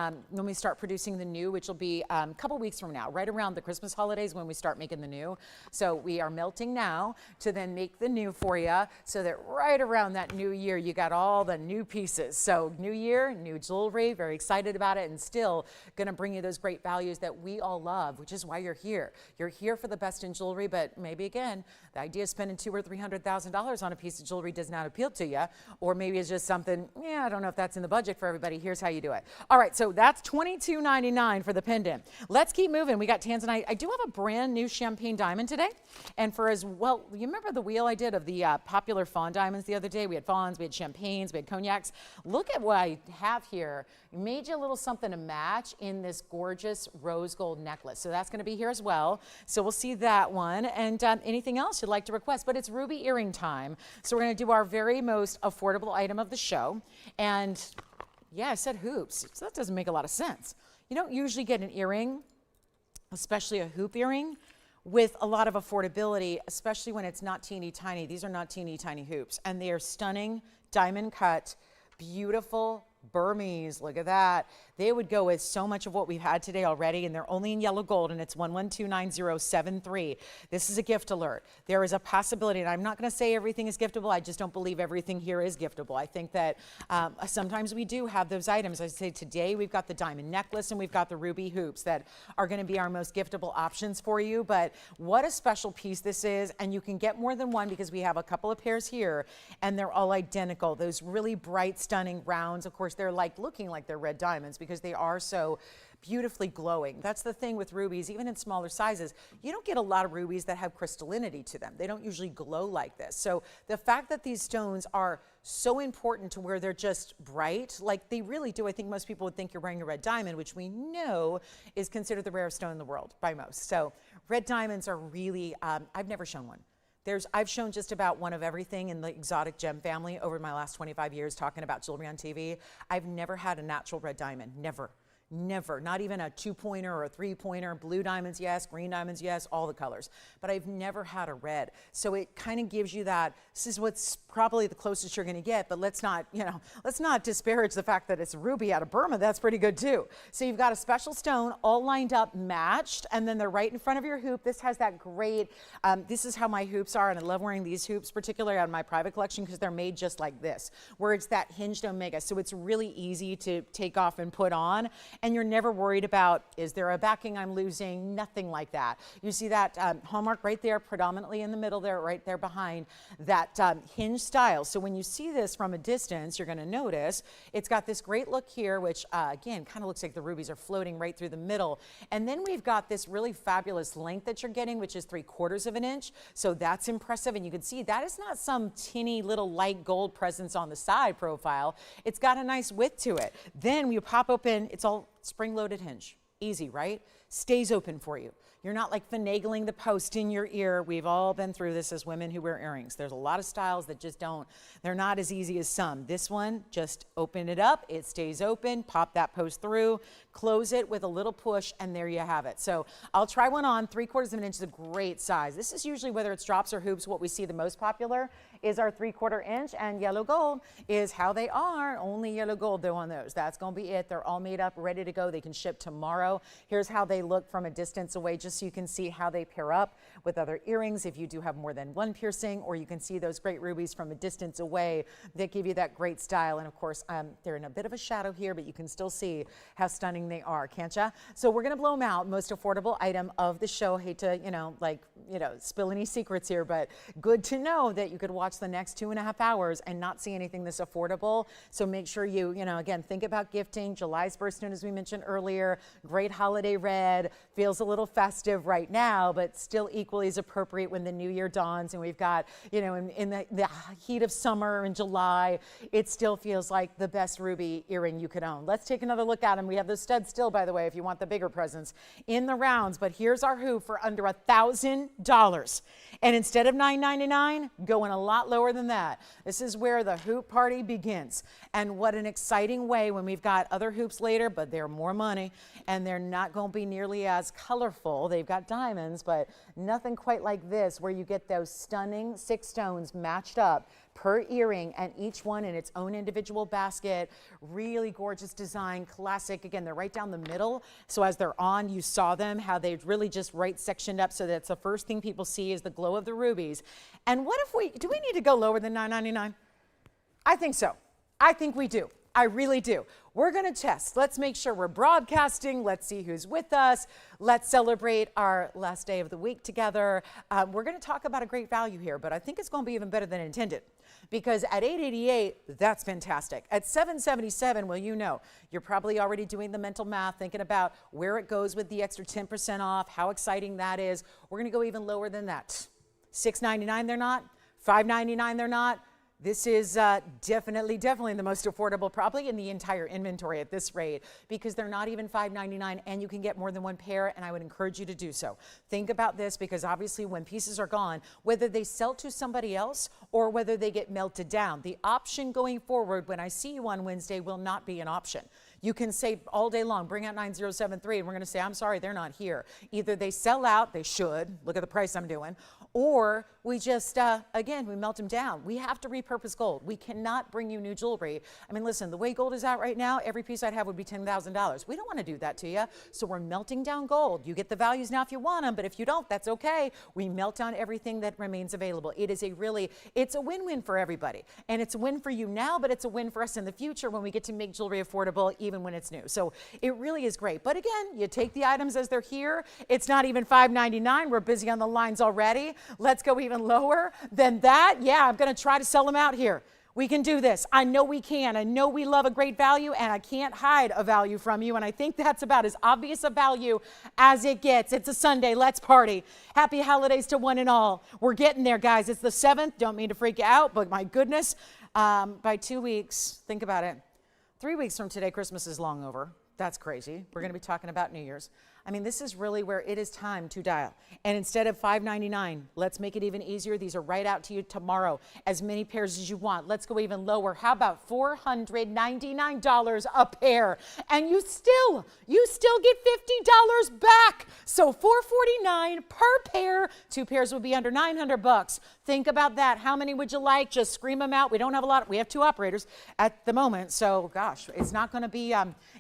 producing the new, which will be a couple weeks from now, right around the Christmas holidays when we start making the new. So we are melting now to then make the new for you, so that right around that new year, you got all the new pieces. So new year, new jewelry, very excited about it, and still gonna bring you those great values that we all love, which is why you're here. You're here for the best in jewelry, but maybe again, the idea of spending $200,000 or $300,000 on a piece of jewelry does not appeal to you, or maybe it's just something, yeah, I don't know if that's in the budget for everybody. Here's how you do it. All right, so that's $22.99 for the pendant. Let's keep moving. We got Tanzanite. I do have a brand new champagne diamond today, and for as well, you remember the wheel I did of the popular fawn diamonds the other day? We had fawns, we had champagnes, we had cognacs. Look at what I have here. Made you a little something to match in this gorgeous rose gold necklace. So that's going to be here as well. So we'll see that one, and anything else you'd like to request. But it's ruby earring time. So we're going to do our very most affordable item of the show. And yeah, I said hoops. So that doesn't make a lot of sense. You don't usually get an earring, especially a hoop earring, with a lot of affordability, especially when it's not teeny tiny. These are not teeny tiny hoops, and they are stunning, diamond cut, beautiful Burmese. Look at that. They would go with so much of what we've had today already, and they're only in yellow gold, and it's 1129-073. This is a gift alert. There is a possibility, and I'm not going to say everything is giftable. I just don't believe everything here is giftable. I think that sometimes we do have those items. I say today we've got the diamond necklace and we've got the ruby hoops that are going to be our most giftable options for you. But what a special piece this is, and you can get more than one because we have a couple of pairs here, and they're all identical. Those really bright, stunning rounds. Of course, they're like looking like they're red diamonds because they are so beautifully glowing. That's the thing with rubies, even in smaller sizes. You don't get a lot of rubies that have crystallinity to them. They don't usually glow like this. So the fact that these stones are so important to where they're just bright, like they really do. I think most people would think you're wearing a red diamond, which we know is considered the rarest stone in the world by most. So red diamonds are really, I've never shown one. I've shown just about one of everything in the exotic gem family over my last 25 years talking about jewelry on TV. I've never had a natural red diamond, never. Never, not even a 2-pointer or a 3-pointer. Blue diamonds, yes. Green diamonds, yes. All the colors. But I've never had a red. So it kind of gives you that, this is what's probably the closest you're going to get, but let's not disparage the fact that it's a ruby out of Burma. That's pretty good too. So you've got a special stone all lined up, matched, and then they're right in front of your hoop. This has that great, this is how my hoops are, and I love wearing these hoops, particularly on my private collection, because they're made just like this, where it's that hinged omega. So it's really easy to take off and put on. and you're never worried about, is there a backing I'm losing? Nothing like that. You see that hallmark right there, predominantly in the middle there, right there behind that hinge style. So when you see this from a distance, you're going to notice it's got this great look here, which again, kind of looks like the rubies are floating right through the middle. And then we've got this really fabulous length that you're getting, which is 3/4 of an inch. So that's impressive. And you can see that is not some tinny little light gold presence on the side profile. It's got a nice width to it. Then you pop open, it's all spring-loaded hinge. Easy, right? Stays open for you. You're not like finagling the post in your ear. We've all been through this as women who wear earrings. There's a lot of styles that just don't, they're not as easy as some. This one, just open it up, it stays open, pop that post through, close it with a little push, and there you have it. So I'll try one on. 3/4 of an inch is a great size. This is usually, whether it's drops or hoops, what we see the most popular is our 3/4 inch, and yellow gold is how they are. Only yellow gold though on those. That's gonna be it. They're all made up, ready to go. They can ship tomorrow. Here's how they look from a distance away, just so you can see how they pair up with other earrings if you do have more than one piercing, or you can see those great rubies from a distance away that give you that great style. And of course, they're in a bit of a shadow here, but you can still see how stunning they are, can't ya? So we're gonna blow them out. Most affordable item of the show. Hate to, spill any secrets here, but good to know that you could watch the next 2.5 hours and not see anything this affordable. So make sure you again, think about gifting. July's birthstone, as we mentioned earlier, great holiday red, feels a little festive right now, but still equally as appropriate when the new year dawns and we've got, in the heat of summer in July, it still feels like the best ruby earring you could own. Let's take another look at them. We have the studs still, by the way, if you want the bigger presents in the rounds, but here's our hoop for under $1,000. And instead of $9.99, going a lot lower than that. This is where the hoop party begins. And what an exciting way when we've got other hoops later, but they're more money and they're not going to be nearly as colorful. They've got diamonds, but nothing quite like this, where you get those stunning 6 stones matched up per earring, and each one in its own individual basket. Really gorgeous design, classic. Again, they're right down the middle. So as they're on, you saw them, how they've really just right sectioned up, so that's the first thing people see is the glow of the rubies. And what if do we need to go lower than $9.99? I think so. I think we do. I really do. We're going to test. Let's make sure we're broadcasting. Let's see who's with us. Let's celebrate our last day of the week together. We're going to talk about a great value here, but I think it's going to be even better than intended, because at $888, that's fantastic. At $777, well, you're probably already doing the mental math, thinking about where it goes with the extra 10% off, how exciting that is. We're going to go even lower than that. $699 they're not. $599 they're not. This is definitely the most affordable probably in the entire inventory at this rate, because they're not even $599 and you can get more than one pair, and I would encourage you to do so. Think about this, because obviously when pieces are gone, whether they sell to somebody else or whether they get melted down, the option going forward when I see you on Wednesday will not be an option. You can say all day long, bring out 9073, and we're going to say, I'm sorry, they're not here. Either they sell out, they should, look at the price I'm doing, or we just, again, we melt them down. We have to repurpose gold. We cannot bring you new jewelry. I mean, listen, the way gold is out right now, every piece I'd have would be $10,000. We don't want to do that to you. So we're melting down gold. You get the values now if you want them, but if you don't, that's okay. We melt down everything that remains available. It is it's a win-win for everybody. And it's a win for you now, but it's a win for us in the future when we get to make jewelry affordable, even when it's new. So it really is great. But again, you take the items as they're here. It's not even $5.99. We're busy on the lines already. Let's go even lower than that. Yeah, I'm going to try to sell them out here. We can do this. I know we can. I know we love a great value, and I can't hide a value from you. And I think that's about as obvious a value as it gets. It's a Sunday. Let's party. Happy holidays to one and all. We're getting there, guys. It's the 7th. Don't mean to freak you out, but my goodness, by 2 weeks, think about it. 3 weeks from today, Christmas is long over. That's crazy. We're going to be talking about New Year's. I mean, this is really where it is time to dial. And instead of $5.99, let's make it even easier. These are right out to you tomorrow. As many pairs as you want. Let's go even lower. How about $499 a pair? And you still get $50 back. So $449 per pair. 2 pairs would be under $900. Think about that. How many would you like? Just scream them out. We don't have a lot. We have 2 operators at the moment. So gosh, it's not going to be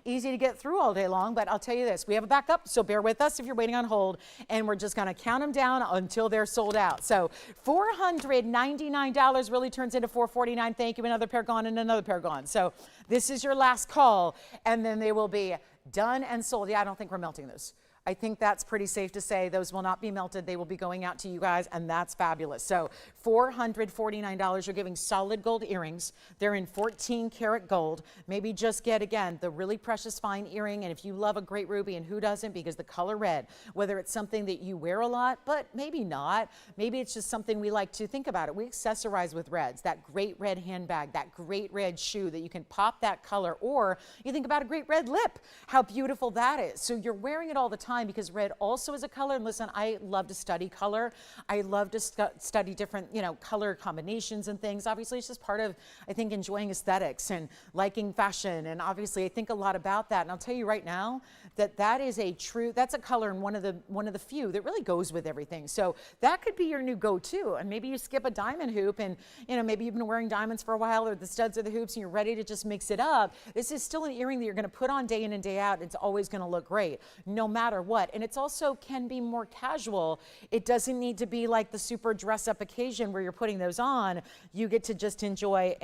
easy to get through all day long, but I'll tell you this. We have a backup. So bear with us if you're waiting on hold, and we're just going to count them down until they're sold out. So $499 really turns into $449. Thank you. Another pair gone and another pair gone. So this is your last call, and then they will be Done and sold. Yeah, I don't think we're melting those. I think that's pretty safe to say those will not be melted. They will be going out to you guys, and that's fabulous. So $449, you're giving solid gold earrings. They're in 14 karat gold. Maybe just get, again, the really precious fine earring. And if you love a great ruby, and who doesn't, because the color red, whether it's something that you wear a lot, but maybe not. Maybe it's just something we like to think about it. We accessorize with reds, that great red handbag, that great red shoe that you can pop that color, or you think about a great red lip, how beautiful that is. So you're wearing it all the time, because red also is a color. And listen, I love to study color. I love to study different, color combinations and things. Obviously, it's just part of, I think, enjoying aesthetics and liking fashion. And obviously, I think a lot about that. And I'll tell you right now that is that's a color and one of the few that really goes with everything. So that could be your new go-to. And maybe you skip a diamond hoop, and maybe you've been wearing diamonds for a while, or the studs or the hoops, and you're ready to just mix it up. This is still an earring that you're going to put on day in and day out. It's always going to look great, no matter what. And it's also can be more casual. It doesn't need to be like the super dress up occasion where you're putting those on. You get to just enjoy.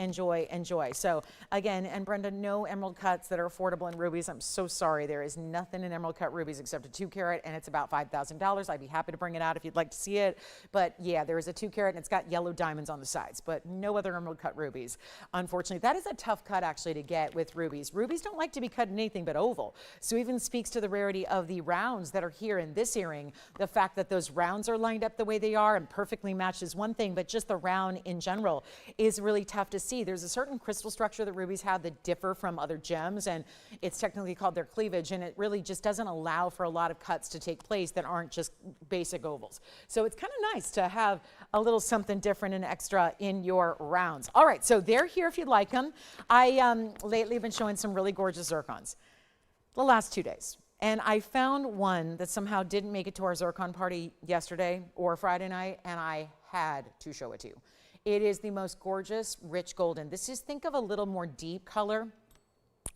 So again, and Brenda, no emerald cuts that are affordable in rubies. I'm so sorry. There is nothing in emerald cut rubies except a 2 carat, and it's about $5,000. I'd be happy to bring it out if you'd like to see it. But yeah, there is a 2 carat, and it's got yellow diamonds on the sides, but no other emerald cut rubies. Unfortunately, that is a tough cut actually to get with rubies. Rubies don't like to be cut in anything but oval. So even speaks to the rarity of the rounds that are here in this earring. The fact that those rounds are lined up the way they are and perfectly matched is one thing, but just the round in general is really tough to see. There's a certain crystal structure that rubies have that differ from other gems, and it's technically called their cleavage, and it really just doesn't allow for a lot of cuts to take place that aren't just basic ovals. So it's kind of nice to have a little something different and extra in your rounds. All right, so they're here if you'd like them. I lately have been showing some really gorgeous zircons the last 2 days. And I found one that somehow didn't make it to our zircon party yesterday or Friday night, and I had to show it to you. It is the most gorgeous, rich golden. This is, think of a little more deep color,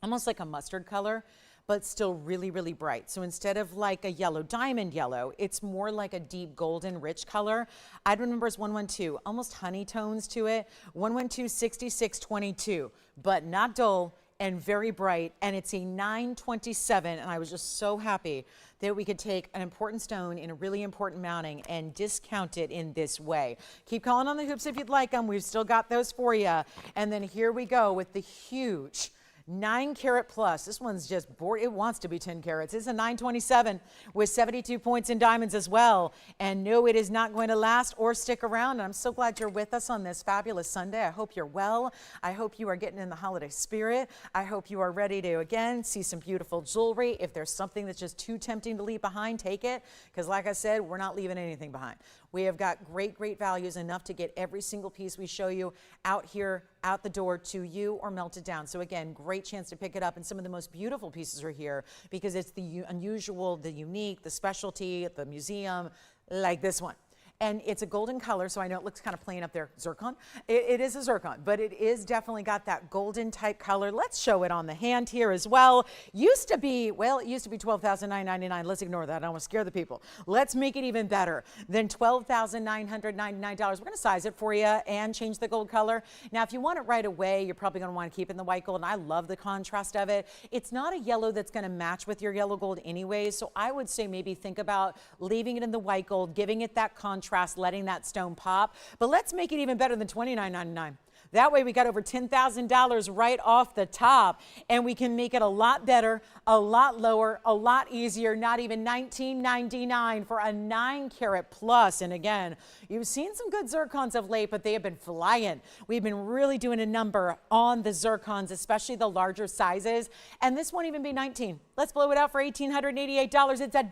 almost like a mustard color, but still really, really bright. So instead of like a yellow diamond yellow, it's more like a deep golden rich color. I'd remember it's 112, almost honey tones to it. 112, 6622, but not dull and very bright, and it's a 927, and I was just so happy that we could take an important stone in a really important mounting and discount it in this way. Keep calling on the hoops if you'd like them. We've still got those for you. And then here we go with the huge 9 carat plus. This one's just bored. It wants to be 10 carats. It's a 927 with 72 points in diamonds as well. And no, it is not going to last or stick around. And I'm so glad you're with us on this fabulous Sunday. I hope you're well. I hope you are getting in the holiday spirit. I hope you are ready to, again, see some beautiful jewelry. If there's something that's just too tempting to leave behind, take it. Because like I said, we're not leaving anything behind. We have got great, great values, enough to get every single piece we show you out here, out the door to you, or melted down. So again, great chance to pick it up. And some of the most beautiful pieces are here because it's the unusual, the unique, the specialty, the museum, like this one. And it's a golden color, so I know it looks kind of plain up there. Zircon? It is a zircon, but it is definitely got that golden type color. Let's show it on the hand here as well. Used to be, well, it used to be $12,999. Let's ignore that. I don't want to scare the people. Let's make it even better than $12,999. We're going to size it for you and change the gold color. Now, if you want it right away, you're probably going to want to keep it in the white gold, and I love the contrast of it. It's not a yellow that's going to match with your yellow gold anyways, so I would say maybe think about leaving it in the white gold, giving it that contrast, letting that stone pop. But let's make it even better than $29.99. That way we got over $10,000 right off the top, and we can make it a lot better, a lot lower, a lot easier, not even $19.99 for a 9 carat plus. And again, you've seen some good zircons of late, but they have been flying. We've been really doing a number on the zircons, especially the larger sizes, and this won't even be 19. Let's blow it out for $1,888. It's a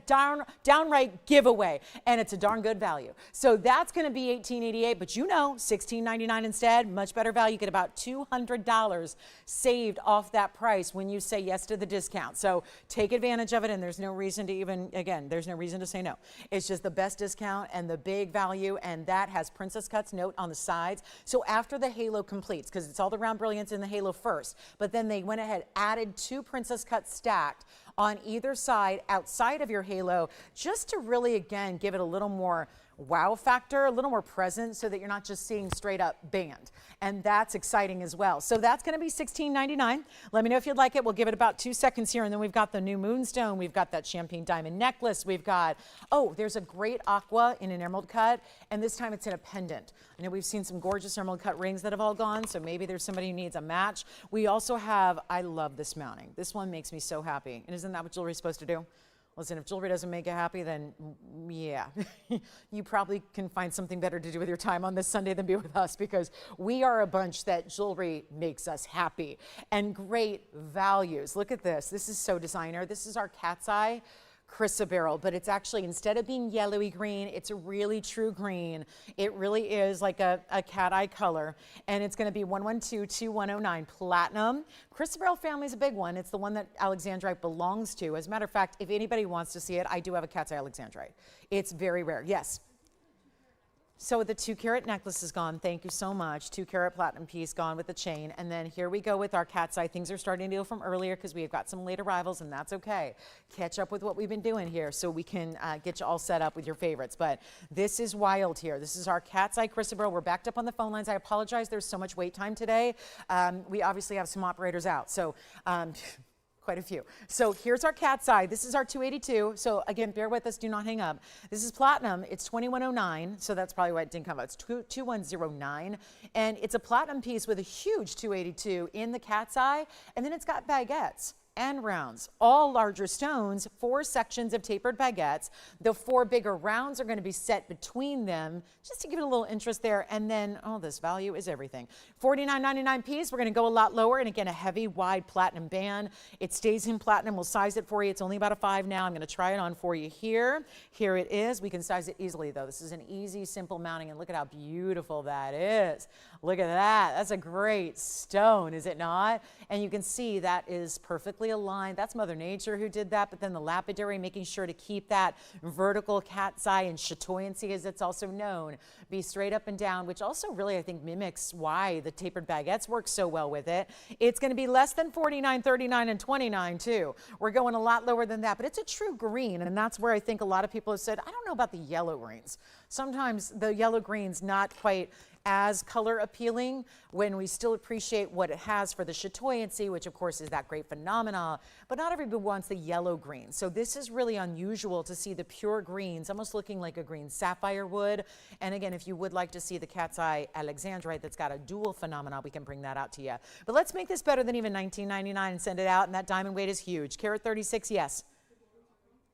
downright giveaway, and it's a darn good value. So that's going to be $1,888, but you know, $16.99 instead, much better value. You get about $200 saved off that price when you say yes to the discount. So take advantage of it, and there's no reason to even, again, there's no reason to say no. It's just the best discount and the big value, and that has Princess Cuts note on the sides. So after the halo completes, because it's all the round brilliance in the halo first, but then they went ahead, added 2 Princess Cuts stacked on either side outside of your halo, just to really, again, give it a little more wow factor, a little more present, so that you're not just seeing straight up band. And that's exciting as well. So that's going to be $16.99. Let me know if you'd like it. We'll give it about 2 seconds here. And then we've got the new Moonstone. We've got that champagne diamond necklace. We've got, oh, there's a great aqua in an emerald cut. And this time it's in a pendant. I know we've seen some gorgeous emerald cut rings that have all gone. So maybe there's somebody who needs a match. We also have, I love this mounting. This one makes me so happy. And isn't that what jewelry is supposed to do? Listen, if jewelry doesn't make you happy, then yeah, you probably can find something better to do with your time on this Sunday than be with us, because we are a bunch that jewelry makes us happy and great values. Look at this. This is so designer. This is our cat's eye Chrysoberyl, but it's actually, instead of being yellowy green, it's a really true green. It really is like a cat eye color, and it's going to be 112-2109 platinum. Chrysoberyl family is a big one. It's the one that Alexandrite belongs to. As a matter of fact, if anybody wants to see it, I do have a cat's eye Alexandrite. It's very rare. Yes. So the 2-carat necklace is gone. Thank you so much. 2-carat platinum piece gone with the chain. And then here we go with our cat's eye. Things are starting to go from earlier because we've got some late arrivals, and that's okay. Catch up with what we've been doing here so we can get you all set up with your favorites. But this is wild here. This is our cat's eye Chrysoberyl. We're backed up on the phone lines. I apologize. There's so much wait time today. We obviously have some operators out. So quite a few. So here's our cat's eye. This is our 282. So again, bear with us. Do not hang up. This is platinum. It's 2109. So that's probably why it didn't come out. It's 2109. And it's a platinum piece with a huge 282 in the cat's eye. And then it's got baguettes and rounds, all larger stones, 4 sections of tapered baguettes. The 4 bigger rounds are going to be set between them, just to give it a little interest there. And then, oh, this value is everything. $49.99 piece. We're going to go a lot lower, and again, a heavy, wide platinum band. It stays in platinum. We'll size it for you. It's only about a 5 now. I'm going to try it on for you here. Here it is. We can size it easily, though. This is an easy, simple mounting, and look at how beautiful that is. Look at that. That's a great stone, is it not? And you can see that is perfectly aligned. That's Mother Nature who did that, but then the lapidary making sure to keep that vertical cat's eye and chatoyancy, as it's also known, be straight up and down, which also really, I think, mimics why the tapered baguettes work so well with it. It's going to be less than $49, $39, and $29 too. We're going a lot lower than that, but it's a true green, and that's where I think a lot of people have said, I don't know about the yellow greens. Sometimes the yellow green's not quite as color appealing, when we still appreciate what it has for the chatoyancy, which of course is that great phenomena, but not everybody wants the yellow green. So this is really unusual to see the pure greens, almost looking like a green sapphire would. And again, if you would like to see the cat's eye Alexandrite that's got a dual phenomena, we can bring that out to you. But let's make this better than even $19.99 and send it out, and that diamond weight is huge. Carat 36, yes.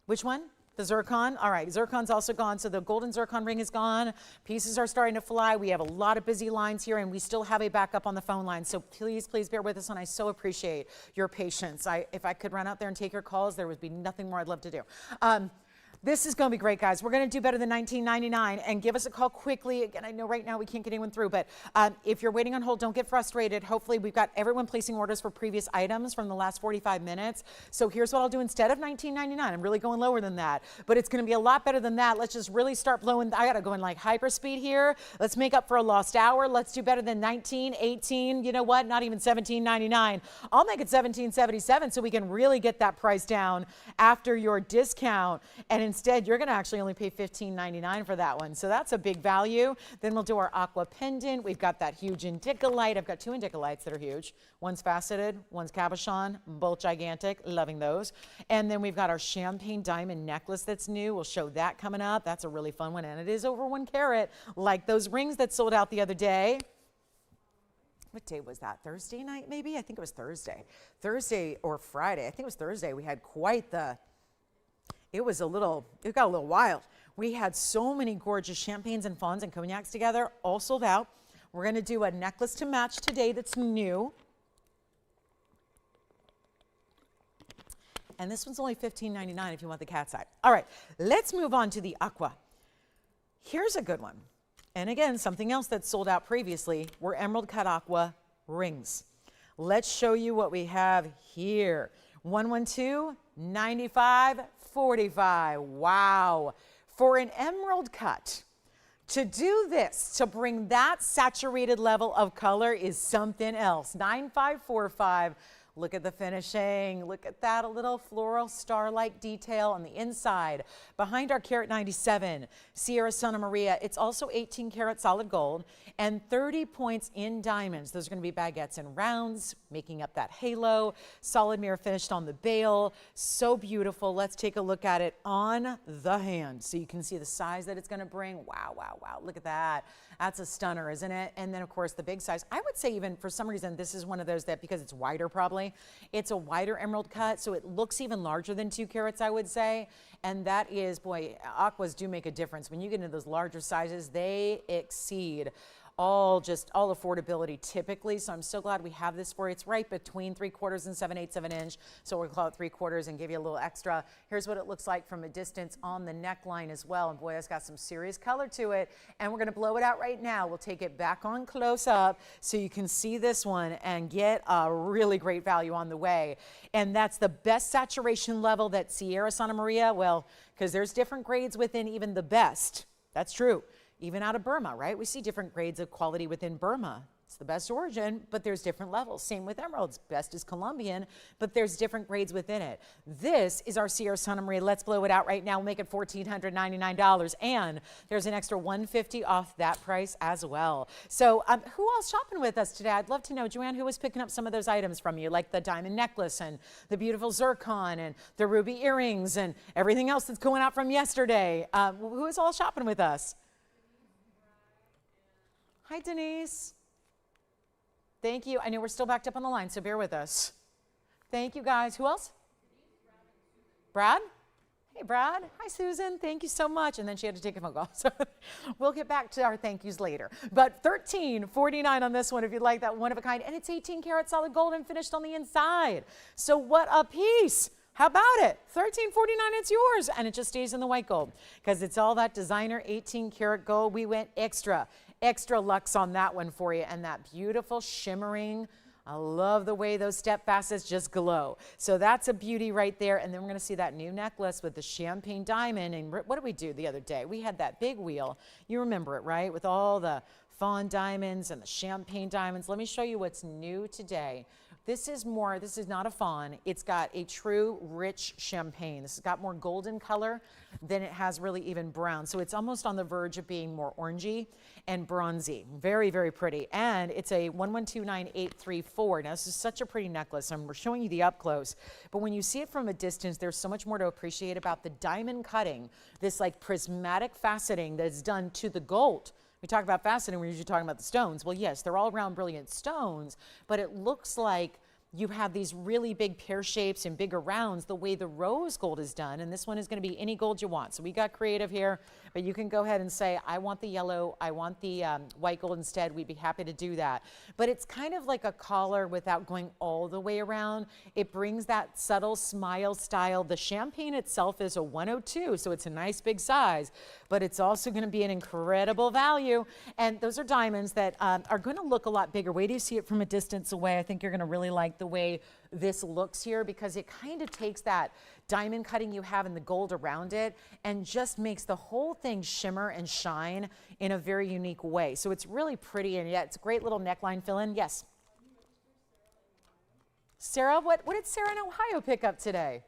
Which one? The zircon. All right, zircon's also gone. So the golden zircon ring is gone. Pieces are starting to fly. We have a lot of busy lines here, and we still have a backup on the phone line. So please, please bear with us, and I so appreciate your patience. If I could run out there and take your calls, there would be nothing more I'd love to do. This is going to be great, guys. We're going to do better than $19.99, and give us a call quickly. Again, I know right now we can't get anyone through, but if you're waiting on hold, don't get frustrated. Hopefully, we've got everyone placing orders for previous items from the last 45 minutes. So here's what I'll do instead of $19.99. I'm really going lower than that, but it's going to be a lot better than that. Let's just really start blowing. I got to go in like hyper speed here. Let's make up for a lost hour. Let's do better than $19, $18. You know what? Not even $17.99. I'll make it $17.77 so we can really get that price down after your discount. And instead, you're going to actually only pay $15.99 for that one. So that's a big value. Then we'll do our aqua pendant. We've got that huge indicolite. I've got 2 indicolites that are huge. One's faceted, one's cabochon, both gigantic. Loving those. And then we've got our champagne diamond necklace that's new. We'll show that coming up. That's a really fun one, and it is over 1 carat, like those rings that sold out the other day. What day was that? Thursday night, maybe? I think it was Thursday. Thursday or Friday. I think it was Thursday. We had quite the... It got a little wild. We had so many gorgeous champagnes and fawns and cognacs together, all sold out. We're going to do a necklace to match today that's new. And this one's only $15.99 if you want the cat's eye. All right, let's move on to the aqua. Here's a good one. And again, something else that's sold out previously were emerald cut aqua rings. Let's show you what we have here. 112-95. 45. Wow. For an emerald cut, to do this, to bring that saturated level of color is something else. 9545. Look at the finishing. Look at that, a little floral star-like detail on the inside. Behind our carat 97, Sierra Santa Maria, it's also 18 karat solid gold and 30 points in diamonds. Those are going to be baguettes and rounds, making up that halo. Solid mirror finished on the bail. So beautiful. Let's take a look at it on the hand so you can see the size that it's going to bring. Wow, wow, wow. Look at that. That's a stunner, isn't it? And then, of course, the big size. I would say even for some reason, this is one of those that, because it's wider probably, it's a wider emerald cut, so it looks even larger than 2 carats, I would say. And that is, boy, aquas do make a difference. When you get into those larger sizes, they exceed all affordability typically. So I'm so glad we have this for you. It's right between 3/4 and 7/8 of an inch. So we'll call it 3/4 and give you a little extra. Here's what it looks like from a distance on the neckline as well. And boy, it's got some serious color to it. And we're going to blow it out right now. We'll take it back on close up so you can see this one and get a really great value on the way. And that's the best saturation level that Sierra Santa Maria, well, because there's different grades within even the best. That's true. Even out of Burma, right? We see different grades of quality within Burma. It's the best origin, but there's different levels. Same with emeralds. Best is Colombian, but there's different grades within it. This is our Sierra Santa Maria. Let's blow it out right now. We'll make it $1,499, and there's an extra $150 off that price as well. So who else shopping with us today? I'd love to know, Joanne, who was picking up some of those items from you, like the diamond necklace and the beautiful zircon and the ruby earrings and everything else that's going out from yesterday. Who is all shopping with us? Hi, Denise. Thank you. I know we're still backed up on the line, so bear with us. Thank you, guys. Who else? Brad? Hey, Brad. Hi, Susan. Thank you so much. And then she had to take a phone call. So we'll get back to our thank yous later. But $13.49 on this one if you'd like that one of a kind. And it's 18 karat solid gold and finished on the inside. So what a piece. How about it? $13.49, it's yours. And it just stays in the white gold because it's all that designer 18 karat gold. We went extra luxe on that one for you. And that beautiful shimmering, I love the way those step facets just glow. So that's a beauty right there. And then we're going to see that new necklace with the champagne diamond. And what did we do the other day? We had that big wheel. You remember it, right? With all the fawn diamonds and the champagne diamonds. Let me show you what's new today. This is not a fawn. It's got a true rich champagne. This has got more golden color than it has really even brown. So it's almost on the verge of being more orangey and bronzy. Very, very pretty. And it's a 1129834. Now this is such a pretty necklace, and we're showing you the up close. But when you see it from a distance, there's so much more to appreciate about the diamond cutting, this like prismatic faceting that's done to the gold. We talk about faceting, we're usually talking about the stones. Well, yes, they're all round brilliant stones, but it looks like you have these really big pear shapes and bigger rounds the way the rose gold is done. And this one is going to be any gold you want. So we got creative here, but you can go ahead and say, I want the yellow, I want the white gold instead. We'd be happy to do that. But it's kind of like a collar without going all the way around. It brings that subtle smile style. The champagne itself is a 102, so it's a nice big size, but it's also going to be an incredible value. And those are diamonds that are going to look a lot bigger. Wait till you see it from a distance away. I think you're going to really like the way this looks here, because it kind of takes that diamond cutting you have in the gold around it and just makes the whole thing shimmer and shine in a very unique way. So it's really pretty, and yeah, it's a great little neckline fill-in. Yes. Sarah, what did Sarah in Ohio pick up today?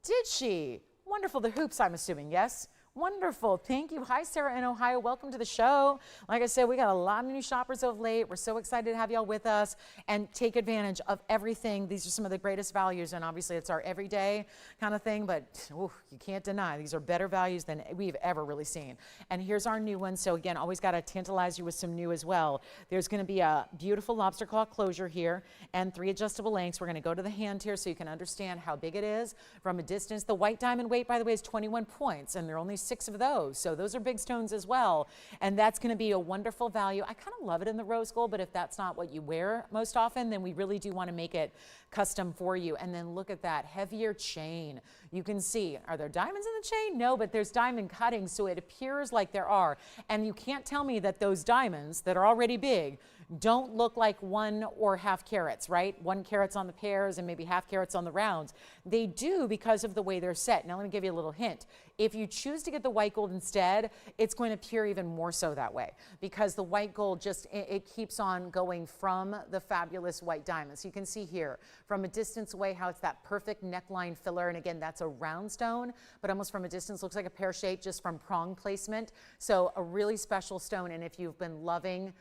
Did she? Wonderful. The hoops, I'm assuming, yes? Wonderful. Thank you. Hi, Sarah in Ohio. Welcome to the show. Like I said, we got a lot of new shoppers of late. We're so excited to have y'all with us and take advantage of everything. These are some of the greatest values, and obviously it's our everyday kind of thing, but you can't deny these are better values than we've ever really seen. And here's our new one. So again, always got to tantalize you with some new as well. There's going to be a beautiful lobster claw closure here and 3 adjustable lengths. We're going to go to the hand here so you can understand how big it is from a distance. The white diamond weight, by the way, is 21 points, and there are only 6 of those. So those are big stones as well. And that's going to be a wonderful value. I kind of love it in the rose gold, but if that's not what you wear most often, then we really do want to make it custom for you. And then look at that heavier chain. You can see, are there diamonds in the chain? No, but there's diamond cutting, so it appears like there are. And you can't tell me that those diamonds that are already big don't look like 1 or half carats, right? 1 carats on the pairs and maybe half carats on the rounds. They do because of the way they're set. Now let me give you a little hint. If you choose to get the white gold instead, it's going to appear even more so that way, because the white gold just, it keeps on going from the fabulous white diamonds. You can see here, from a distance away how it's that perfect neckline filler. And again, that's a round stone, but almost from a distance looks like a pear shape just from prong placement. So a really special stone. And if you've been loving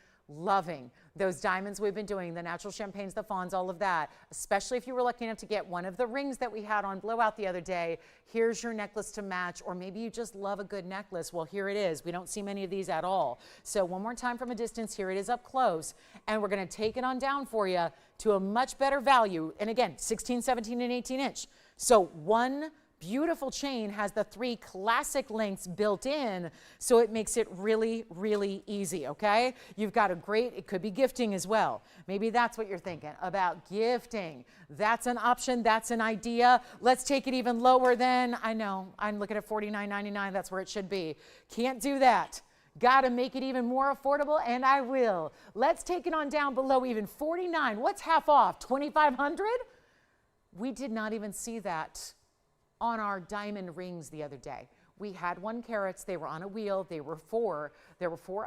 those diamonds we've been doing, the natural champagnes, the fawns, all of that, especially if you were lucky enough to get one of the rings that we had on blowout the other day, here's your necklace to match. Or maybe you just love a good necklace. Well, here it is. We don't see many of these at all. So one more time from a distance, here it is up close, and we're going to take it on down for you to a much better value. And again, 16, 17, and 18 inch. So one beautiful chain has the 3 classic lengths built in, so it makes it really, really easy, okay? You've got a great, it could be gifting as well. Maybe that's what you're thinking about, gifting. That's an option, that's an idea. Let's take it even lower then. I know, I'm looking at $49.99, that's where it should be. Can't do that. Got to make it even more affordable, and I will. Let's take it on down below even $49. What's half off? $2,500? We did not even see that on our diamond rings the other day. We had 1 carats, they were on a wheel, there were 4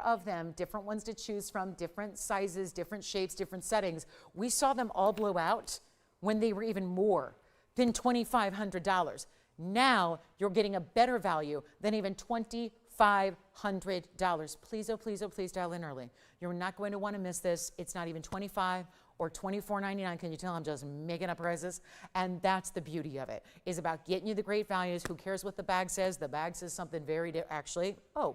of them, different ones to choose from, different sizes, different shapes, different settings. We saw them all blow out when they were even more than $2,500. Now you're getting a better value than even $2,500. Please, oh please, oh please dial in early. You're not going to want to miss this. It's not even $25 or $24.99. Can you tell I'm just making up prices? And that's the beauty of it, is about getting you the great values. Who cares what the bag says? The bag says something very actually, oh,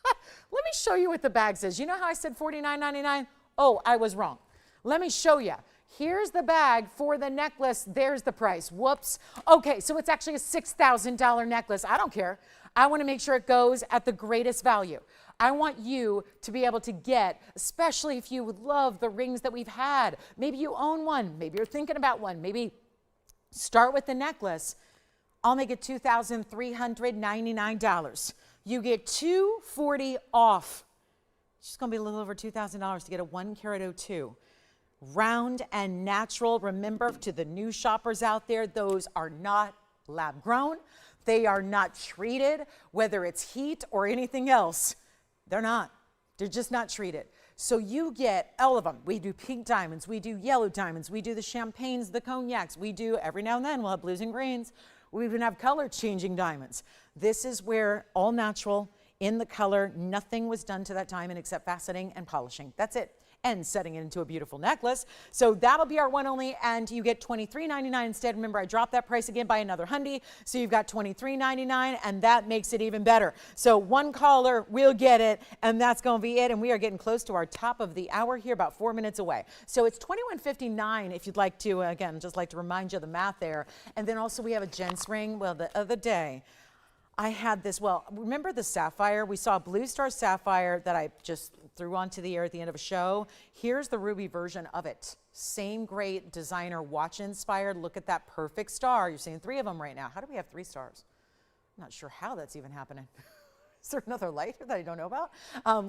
let me show you what the bag says. You know how I said $49.99? Oh, I was wrong. Let me show you. Here's the bag for the necklace. There's the price. Whoops. Okay, so it's actually a $6,000 necklace. I don't care. I want to make sure it goes at the greatest value. I want you to be able to get, especially if you love the rings that we've had. Maybe you own one. Maybe you're thinking about one. Maybe start with the necklace. I'll make it $2,399. You get $240 off. It's just going to be a little over $2,000 to get a 1 carat 02. Round and natural. Remember, to the new shoppers out there, those are not lab grown. They are not treated, whether it's heat or anything else. They're not. They're just not treated. So you get all of them. We do pink diamonds. We do yellow diamonds. We do the champagnes, the cognacs. We do, every now and then, we'll have blues and greens. We even have color changing diamonds. This is where all natural, in the color, nothing was done to that diamond except faceting and polishing. That's it. And setting it into a beautiful necklace. So that'll be our one only, and you get $23.99 instead. Remember, I dropped that price again by another $100, so you've got $23.99, and that makes it even better. So 1 caller will get it, and that's going to be it. And we are getting close to our top of the hour here, about 4 minutes away. So it's $21.59 if you'd like to, again, just like to remind you of the math there. And then also we have a gents ring. Well, the other day, I had this, well, remember the sapphire? We saw a blue star sapphire that I just threw onto the air at the end of a show. Here's the ruby version of it. Same great designer watch inspired. Look at that perfect star. You're seeing 3 of them right now. How do we have 3 stars? I'm not sure how that's even happening. Is there another light here that I don't know about?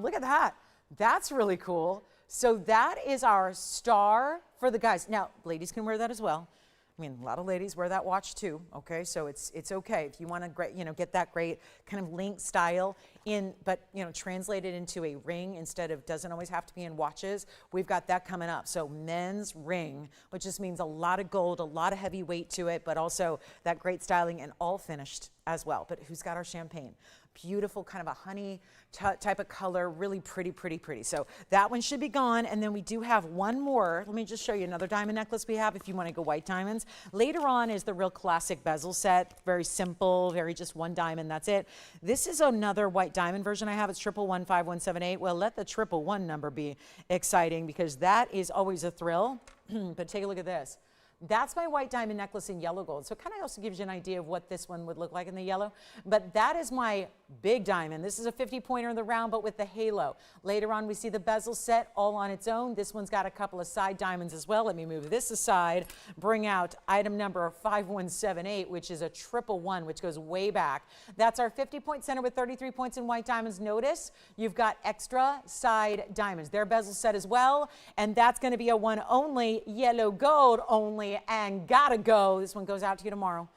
Look at that. That's really cool. So that is our star for the guys. Now, ladies can wear that as well. I mean, a lot of ladies wear that watch too, okay? So it's okay if you want to, get that great kind of link style in, but, translate it into a ring instead of, doesn't always have to be in watches. We've got that coming up. So men's ring, which just means a lot of gold, a lot of heavy weight to it, but also that great styling and all finished as well. But who's got our champagne? Beautiful kind of a honey type of color, really pretty, pretty, pretty. So that one should be gone. And then we do have one more. Let me just show you another diamond necklace we have if you want to go white diamonds. Later on is the real classic bezel set. Very simple, very just 1 diamond, that's it. This is another white diamond version I have. It's 1115178. Well, let the 111 number be exciting because that is always a thrill. But take a look at this. That's my white diamond necklace in yellow gold. So it kind of also gives you an idea of what this one would look like in the yellow. But that is my big diamond. This is a 50-pointer in the round, but with the halo. Later on, we see the bezel set all on its own. This one's got a couple of side diamonds as well. Let me move this aside, bring out item number 5178, which is a 111, which goes way back. That's our 50-point center with 33 points in white diamonds. Notice you've got extra side diamonds. Their bezel set as well, and that's going to be a 1 only, yellow gold only, and gotta go. This one goes out to you tomorrow.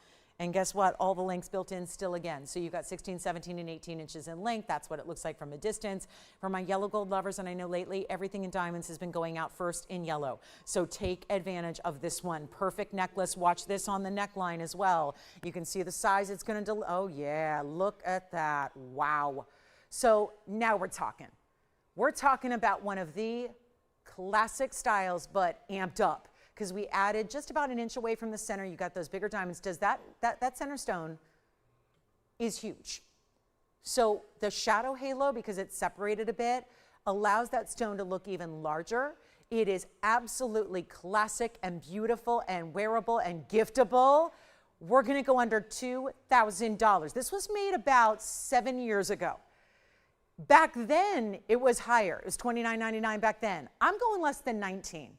And guess what? All the lengths built in still again. So you've got 16, 17, and 18 inches in length. That's what it looks like from a distance. For my yellow gold lovers, and I know lately everything in diamonds has been going out first in yellow. So take advantage of this one. Perfect necklace. Watch this on the neckline as well. You can see the size it's going to, oh yeah, look at that. Wow. So now we're talking. We're talking about one of the classic styles, but amped up, because we added just about an inch away from the center. You got those bigger diamonds. Does that center stone is huge. So the shadow halo, because it's separated a bit, allows that stone to look even larger. It is absolutely classic and beautiful and wearable and giftable. We're going to go under $2,000. This was made about 7 years ago. Back then, it was higher. It was $29.99 back then. I'm going less than 19,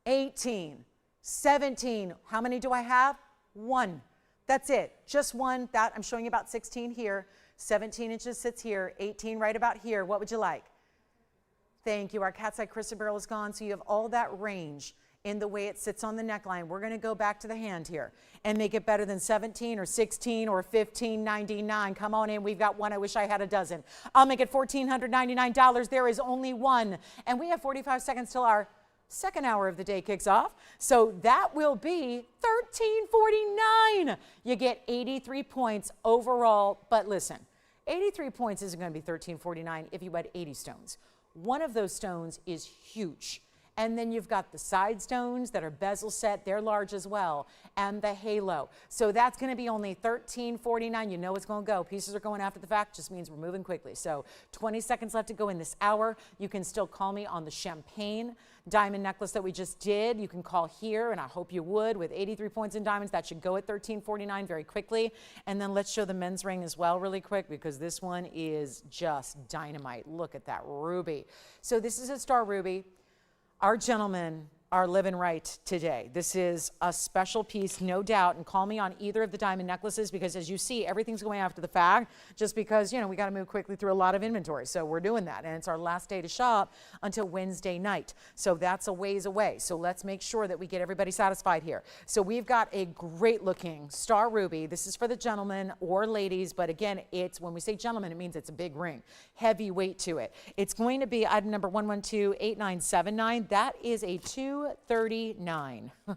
18, 17. How many do I have? One. That's it. Just one. That I'm showing you about 16 here. 17 inches sits here. 18 right about here. What would you like? Thank you. Our cat's eye Chrysoberyl is gone, so you have all that range in the way it sits on the neckline. We're going to go back to the hand here and make it better than 17 or 16 or $15.99. Come on in. We've got one. I wish I had a dozen. I'll make it $1,499. There is only one. And we have 45 seconds till our second hour of the day kicks off. So that will be $13.49. You get 83 points overall. But listen, 83 points isn't going to be $13.49 if you had 80 stones. One of those stones is huge. And then you've got the side stones that are bezel set. They're large as well. And the halo. So that's going to be only $13.49. You know it's going to go. Pieces are going after the fact. Just means we're moving quickly. So 20 seconds left to go in this hour. You can still call me on the champagne diamond necklace that we just did. You can call here, and I hope you would. With 83 points in diamonds, that should go at $13.49 very quickly. And then let's show the men's ring as well really quick, because this one is just dynamite. Look at that ruby. So this is a star ruby. Our gentlemen are living right today. This is a special piece, no doubt, and call me on either of the diamond necklaces, because as you see, everything's going after the fact, just because, you know, we got to move quickly through a lot of inventory. So we're doing that, and it's our last day to shop until Wednesday night. So that's a ways away. So let's make sure that we get everybody satisfied here. So we've got a great looking star ruby. This is for the gentlemen or ladies, but again, it's, when we say gentlemen, it means it's a big ring, heavy weight to it. It's going to be item number 1128979. That is a $239.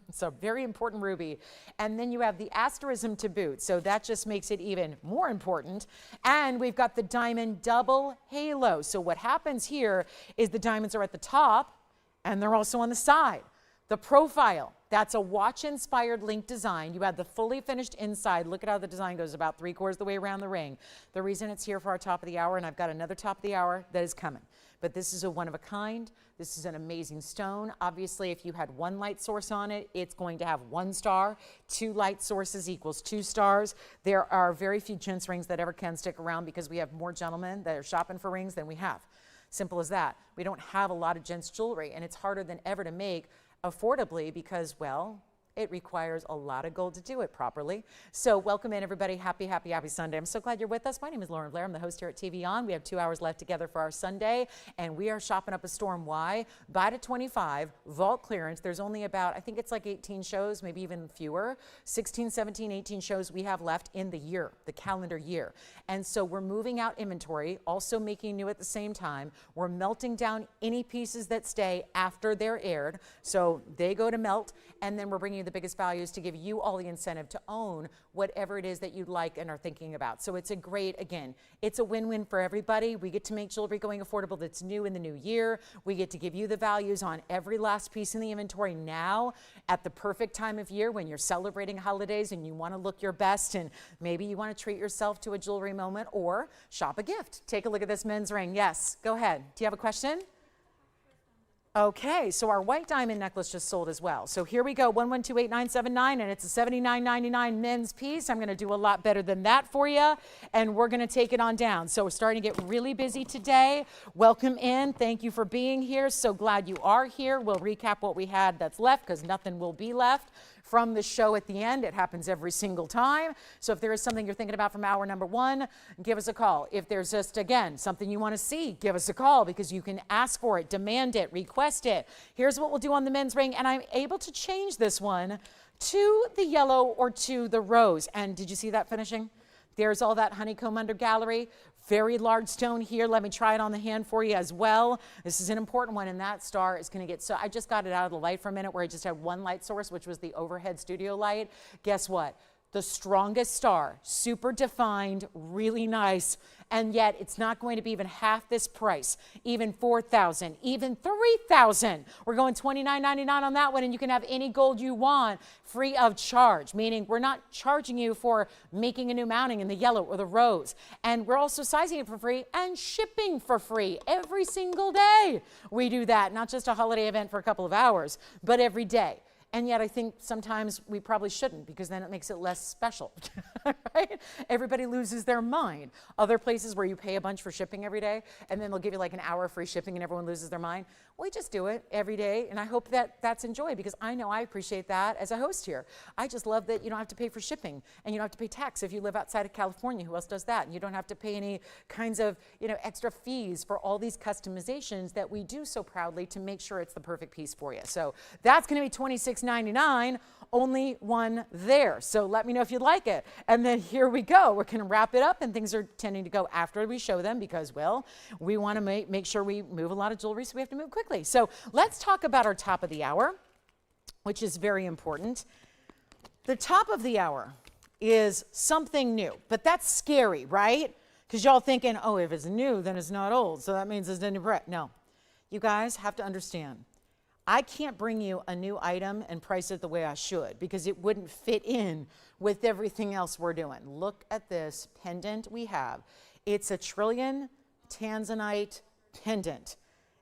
It's a very important ruby. And then you have the asterism to boot, so that just makes it even more important. And we've got the diamond double halo. So what happens here is the diamonds are at the top and they're also on the side. The profile, that's a watch-inspired link design. You have the fully finished inside. Look at how the design goes about 3/4 of the way around the ring. The reason it's here for our top of the hour, and I've got another top of the hour that is coming. But this is a one of a kind. This is an amazing stone. Obviously, if you had one light source on it, it's going to have 1 star. 2 light sources equals 2 stars. There are very few gents rings that ever can stick around, because we have more gentlemen that are shopping for rings than we have. Simple as that. We don't have a lot of gents jewelry, and it's harder than ever to make affordably, because, well, it requires a lot of gold to do it properly. So welcome in, everybody. Happy Sunday. I'm so glad you're with us. My name is Lauren Blair. I'm the host here at TVON. We have 2 hours left together for our Sunday, and we are shopping up a storm. Why? Buy to 25, vault clearance. There's only about, I think it's like 18 shows, maybe even fewer. 16, 17, 18 shows we have left in the year, the calendar year. And so we're moving out inventory, also making new at the same time. We're melting down any pieces that stay after they're aired. So they go to melt, and then we're bringing you the biggest values to give you all the incentive to own whatever it is that you'd like and are thinking about. So it's a great, again, it's a win-win for everybody. We get to make jewelry going affordable that's new in the new year. We get to give you the values on every last piece in the inventory now at the perfect time of year when you're celebrating holidays and you want to look your best, and maybe you want to treat yourself to a jewelry moment or shop a gift. Take a look at this men's ring. Yes, go ahead. Do you have a question? Okay, so our white diamond necklace just sold as well. So here we go, 1128979, and it's a $79.99 men's piece. I'm going to do a lot better than that for you, and we're going to take it on down. So we're starting to get really busy today. Welcome in. Thank you for being here. So glad you are here. We'll recap what we had that's left, because nothing will be left from the show at the end. It happens every single time. So if there is something you're thinking about from hour number 1, give us a call. If there's just, again, something you want to see, give us a call, because you can ask for it, demand it, request it. Here's what we'll do on the men's ring, and I'm able to change this one to the yellow or to the rose. And did you see that finishing? There's all that honeycomb under gallery. Very large stone here. Let me try it on the hand for you as well. This is an important one, and that star is going to get, so I just got it out of the light for a minute where I just had one light source, which was the overhead studio light. Guess what? The strongest star, super defined, really nice, and yet it's not going to be even half this price, even $4,000, even $3,000. We're going $29.99 on that one, and you can have any gold you want free of charge, meaning we're not charging you for making a new mounting in the yellow or the rose. And we're also sizing it for free and shipping for free every single day. We do that, not just a holiday event for a couple of hours, but every day. And yet I think sometimes we probably shouldn't, because then it makes it less special, right? Everybody loses their mind. Other places where you pay a bunch for shipping every day, and then they'll give you like an hour free shipping and everyone loses their mind. We just do it every day, and I hope that that's enjoyed, because I know I appreciate that as a host here. I just love that you don't have to pay for shipping, and you don't have to pay tax if you live outside of California. Who else does that? And you don't have to pay any kinds of, extra fees for all these customizations that we do so proudly to make sure it's the perfect piece for you. So that's going to be $26.99, only one there. So let me know if you'd like it. And then here we go. We're going to wrap it up, and things are tending to go after we show them, because, well, we want to make sure we move a lot of jewelry, so we have to move quickly. So let's talk about our top of the hour, which is very important. The top of the hour is something new, but that's scary, right? Because y'all thinking, oh, if it's new, then it's not old, so that means it's a new brand. No, you guys have to understand. I can't bring you a new item and price it the way I should, because it wouldn't fit in with everything else we're doing. Look at this pendant we have. It's a trillion Tanzanite pendant.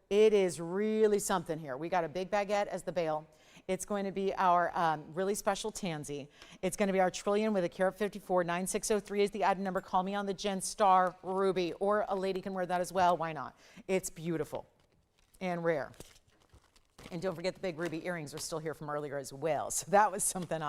It is really something here. We got a big baguette as the bail. It's going to be our really special tansy. It's going to be our trillion with a carat 54. 9603 is the item number. Call me on the Gen Star Ruby, or a lady can wear that as well. Why not? It's beautiful and rare. And don't forget the big ruby earrings are still here from earlier as well. So that was something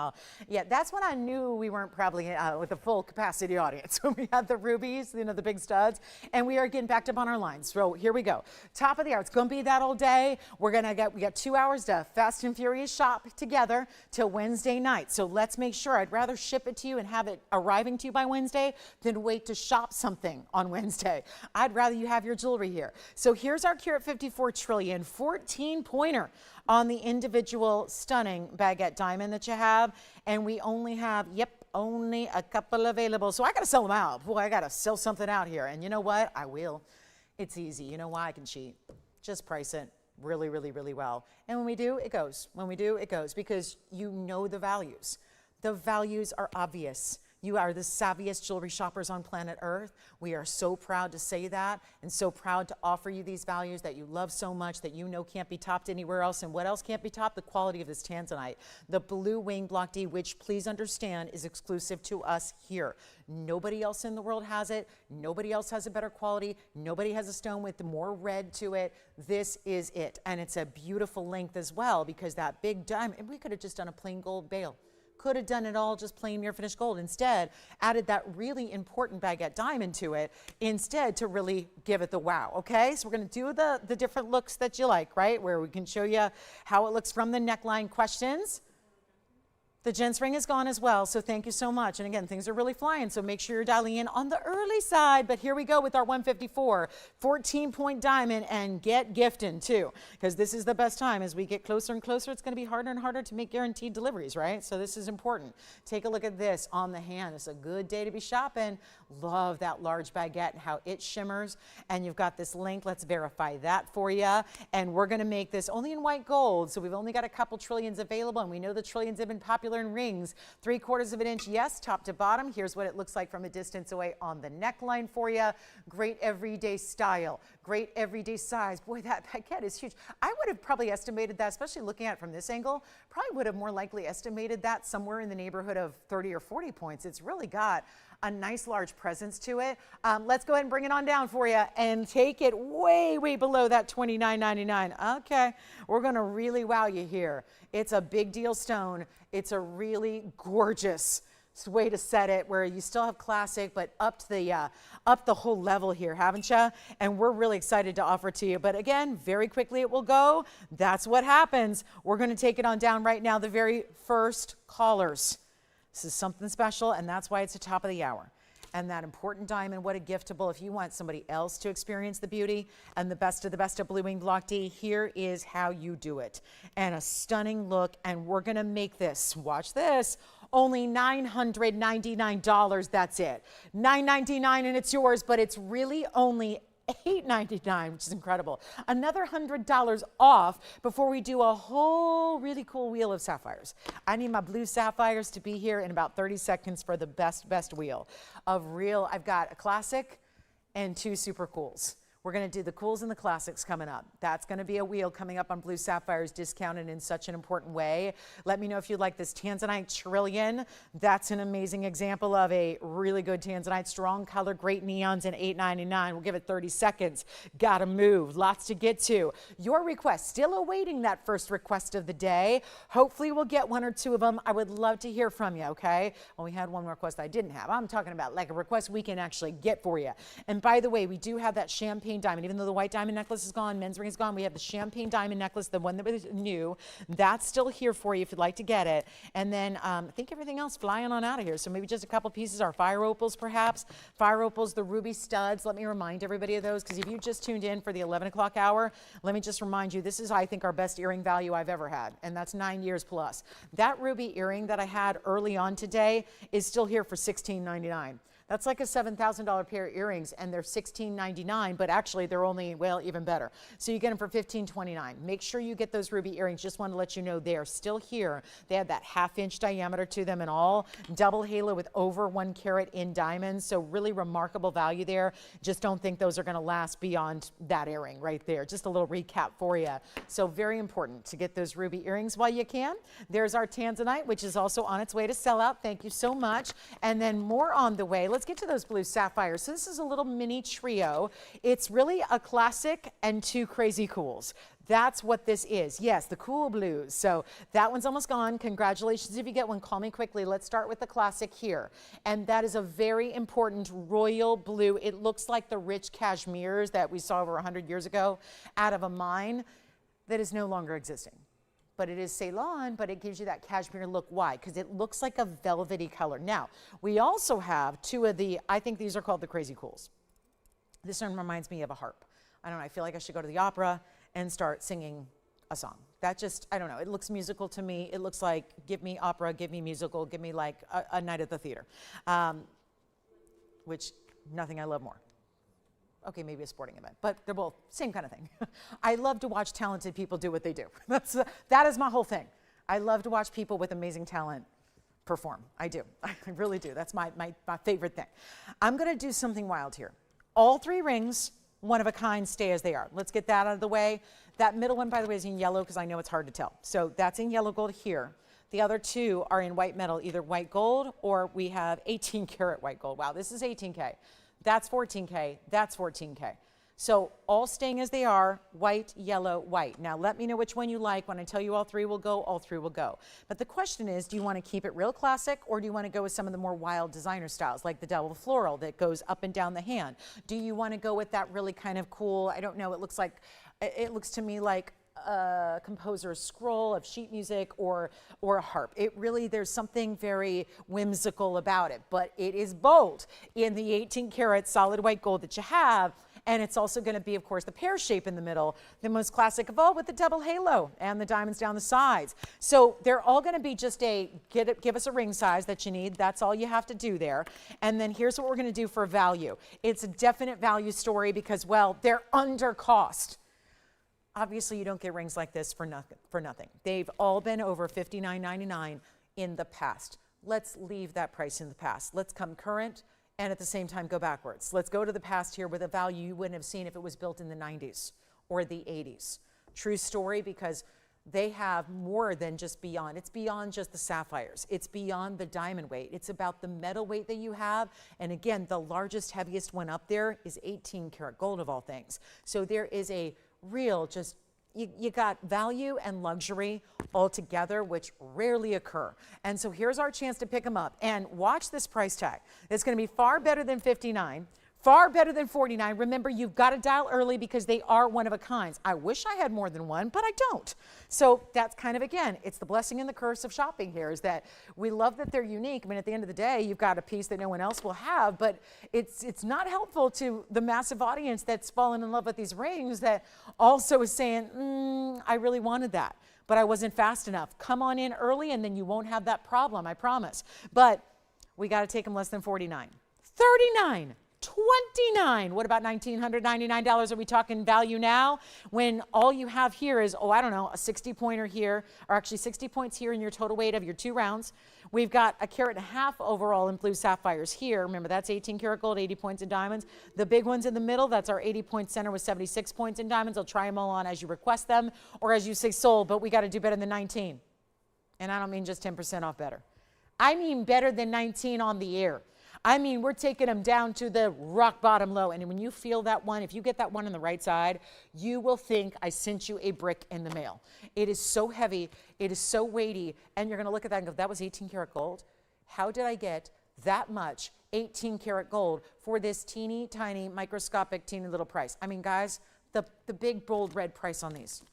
that's when I knew we weren't probably with a full capacity audience, when we had the rubies, the big studs, and we are getting backed up on our lines. So here we go. Top of the hour. It's going to be that all day. We got 2 hours to fast and furious shop together till Wednesday night. So let's make sure. I'd rather ship it to you and have it arriving to you by Wednesday than wait to shop something on Wednesday. I'd rather you have your jewelry here. So here's our carat 54 trillion 14 pointer on the individual stunning baguette diamond that you have, and we only have only a couple available, so I gotta sell them out. Boy, I gotta sell something out here, and you know what? I will. It's easy. You know why? I can cheat. Just price it really, really, really well, and when we do, it goes. When we do, it goes, because you know the values. The values are obvious. You are the savviest jewelry shoppers on planet Earth. We are so proud to say that, and so proud to offer you these values that you love so much, that you know can't be topped anywhere else. And what else can't be topped? The quality of this Tanzanite. The blue wing block D, which, please understand, is exclusive to us here. Nobody else in the world has it. Nobody else has a better quality. Nobody has a stone with more red to it. This is it. And it's a beautiful length as well, because that big diamond, and we could have just done a plain gold bail. Could have done it all just plain mirror finished gold. Instead, added that really important baguette diamond to it instead, to really give it the wow, okay? So we're gonna do the different looks that you like, right? Where we can show you how it looks from the neckline. Questions? The gents ring is gone as well, so thank you so much. And again, things are really flying, so make sure you're dialing in on the early side. But here we go with our 154 14-point diamond, and get gifting too, because this is the best time. As we get closer and closer, it's going to be harder and harder to make guaranteed deliveries, right? So this is important. Take a look at this on the hand. It's a good day to be shopping. Love that large baguette and how it shimmers. And you've got this link. Let's verify that for you. And we're going to make this only in white gold, so we've only got a couple trillions available, and we know the trillions have been popular in rings. 3/4 of an inch, yes, top to bottom. Here's what it looks like from a distance away on the neckline for you. Great everyday style, great everyday size. Boy, that baguette is huge. I would have probably estimated that, especially looking at it from this angle, probably would have more likely estimated that somewhere in the neighborhood of 30 or 40 points. It's really got a nice large presence to it. Let's go ahead and bring it on down for you and take it way, way below that $29.99. Okay, we're gonna really wow you here. It's a big deal stone. It's a really gorgeous way to set it where you still have classic, but up the whole level here, haven't you? And we're really excited to offer it to you. But again, very quickly it will go. That's what happens. We're going to take it on down right now, the very first callers. This is something special, and that's why it's the top of the hour. And that important diamond, what a giftable. If you want somebody else to experience the beauty and the best of Blue Wing Block D, here is how you do it. And a stunning look, and we're gonna make this, watch this, only $999, that's it. $999 and it's yours, but it's really only $899, which is incredible. Another $100 off before we do a whole really cool wheel of sapphires. I need my blue sapphires to be here in about 30 seconds for the best wheel of real. I've got a classic and two super cools. We're going to do the cools and the classics coming up. That's going to be a wheel coming up on Blue Sapphires, discounted in such an important way. Let me know if you like this Tanzanite Trillion. That's an amazing example of a really good Tanzanite. Strong color, great neons, and $899. We'll give it 30 seconds. Gotta move. Lots to get to. Your request, still awaiting that first request of the day. Hopefully we'll get one or two of them. I would love to hear from you, okay? Well, we had one request I didn't have. I'm talking about like a request we can actually get for you. And by the way, we do have that champagne diamond. Even though the white diamond necklace is gone, men's ring is gone, we have the champagne diamond necklace, the one that was new. That's still here for you if you'd like to get it. And then I think everything else flying on out of here. So maybe just a couple pieces, our fire opals perhaps. Fire opals, the ruby studs. Let me remind everybody of those, because if you just tuned in for the 11 o'clock hour, let me just remind you, this is, I think, our best earring value I've ever had. And that's 9 years plus. That ruby earring that I had early on today is still here for $16.99. That's like a $7,000 pair of earrings, and they're $16.99, but actually they're only, well, even better. So you get them for $15.29. Make sure you get those ruby earrings. Just want to let you know they are still here. They have that 1/2 inch diameter to them and all. Double halo with over 1 carat in diamonds. So really remarkable value there. Just don't think those are going to last beyond that earring right there. Just a little recap for you. So very important to get those ruby earrings while you can. There's our Tanzanite, which is also on its way to sell out. Thank you so much. And then more on the way. Let's get to those blue sapphires. So this is a little mini trio. It's really a classic and two crazy cools. That's what this is. Yes, the cool blues. So that one's almost gone. Congratulations if you get one. Call me quickly. Let's start with the classic here. And that is a very important royal blue. It looks like the rich cashmeres that we saw over 100 years ago out of a mine that is no longer existing. But it is Ceylon, but it gives you that cashmere look. Why? Because it looks like a velvety color. Now, we also have two of the, I think these are called the crazy cools. This one reminds me of a harp. I don't know, I feel like I should go to the opera and start singing a song. That just, I don't know, it looks musical to me. It looks like, give me opera, give me musical, give me like a night at the theater, which nothing I love more. Okay, maybe a sporting event, but they're both same kind of thing. I love to watch talented people do what they do. That is my whole thing. I love to watch people with amazing talent perform. I do. I really do. That's my favorite thing. I'm going to do something wild here. All three rings, one of a kind, stay as they are. Let's get that out of the way. That middle one, by the way, is in yellow because I know it's hard to tell. So that's in yellow gold here. The other two are in white metal, either white gold or we have 18 karat white gold. Wow, this is 18K. That's 14K, that's 14K. So all staying as they are, white, yellow, white. Now let me know which one you like. When I tell you all three will go, all three will go. But the question is, do you want to keep it real classic or do you want to go with some of the more wild designer styles like the double floral that goes up and down the hand? Do you want to go with that really kind of cool, I don't know, it looks to me like a composer's scroll of sheet music or a harp. It really, there's something very whimsical about it, but it is bold in the 18 karat solid white gold that you have. And it's also going to be, of course, the pear shape in the middle, the most classic of all with the double halo and the diamonds down the sides. So they're all going to be just give us a ring size that you need. That's all you have to do there. And then here's what we're going to do for value. It's a definite value story because, well, they're under cost. Obviously, you don't get rings like this for nothing. They've all been over $59.99 in the past. Let's leave that price in the past. Let's come current and at the same time go backwards. Let's go to the past here with a value you wouldn't have seen if it was built in the 90s or the 80s. True story, because they have more than just beyond. It's beyond just the sapphires. It's beyond the diamond weight. It's about the metal weight that you have. And again, the largest, heaviest one up there is 18 karat gold of all things. So there is a real just you got value and luxury all together, which rarely occur. And so here's our chance to pick them up. And watch this price tag. It's going to be far better than 59. Far better than 49. Remember, you've got to dial early because they are one of a kinds. I wish I had more than one, but I don't. So that's kind of, again, it's the blessing and the curse of shopping here, is that we love that they're unique. I mean, at the end of the day, you've got a piece that no one else will have, but it's not helpful to the massive audience that's fallen in love with these rings that also is saying, I really wanted that, but I wasn't fast enough. Come on in early and then you won't have that problem, I promise. But we got to take them less than 49. 39. 29. What about $1,999? Are we talking value now? When all you have here is, I don't know, a 60 pointer here, or actually 60 points here in your total weight of your 2 rounds. We've got 1.5 carats overall in blue sapphires here. Remember, that's 18 karat gold, 80 points in diamonds. The big ones in the middle, that's our 80 point center with 76 points in diamonds. I'll try them all on as you request them or as you say sold, but we got to do better than 19. And I don't mean just 10% off better. I mean better than 19 on the air. I mean, we're taking them down to the rock bottom low. And when you feel that one, if you get that one on the right side, you will think I sent you a brick in the mail. It is so heavy. It is so weighty. And you're going to look at that and go, that was 18 karat gold. How did I get that much 18 karat gold for this teeny tiny microscopic teeny little price? I mean, guys, the big bold red price on these.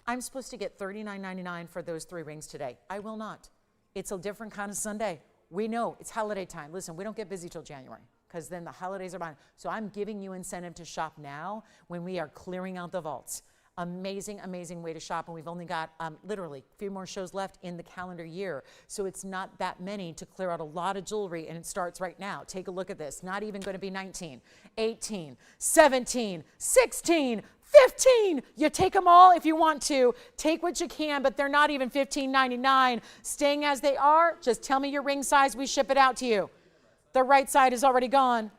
I'm supposed to get $39.99 for those 3 rings today. I will not. It's a different kind of Sunday. We know it's holiday time. Listen, we don't get busy till January because then the holidays are behind. So I'm giving you incentive to shop now when we are clearing out the vaults. Amazing, amazing way to shop. And we've only got literally a few more shows left in the calendar year. So it's not that many to clear out a lot of jewelry, and it starts right now. Take a look at this. Not even going to be 19, 18, 17, 16, 15. You take them all if you want to. Take what you can, but they're not even $15.99. Staying as they are, just tell me your ring size. We ship it out to you. The right side is already gone.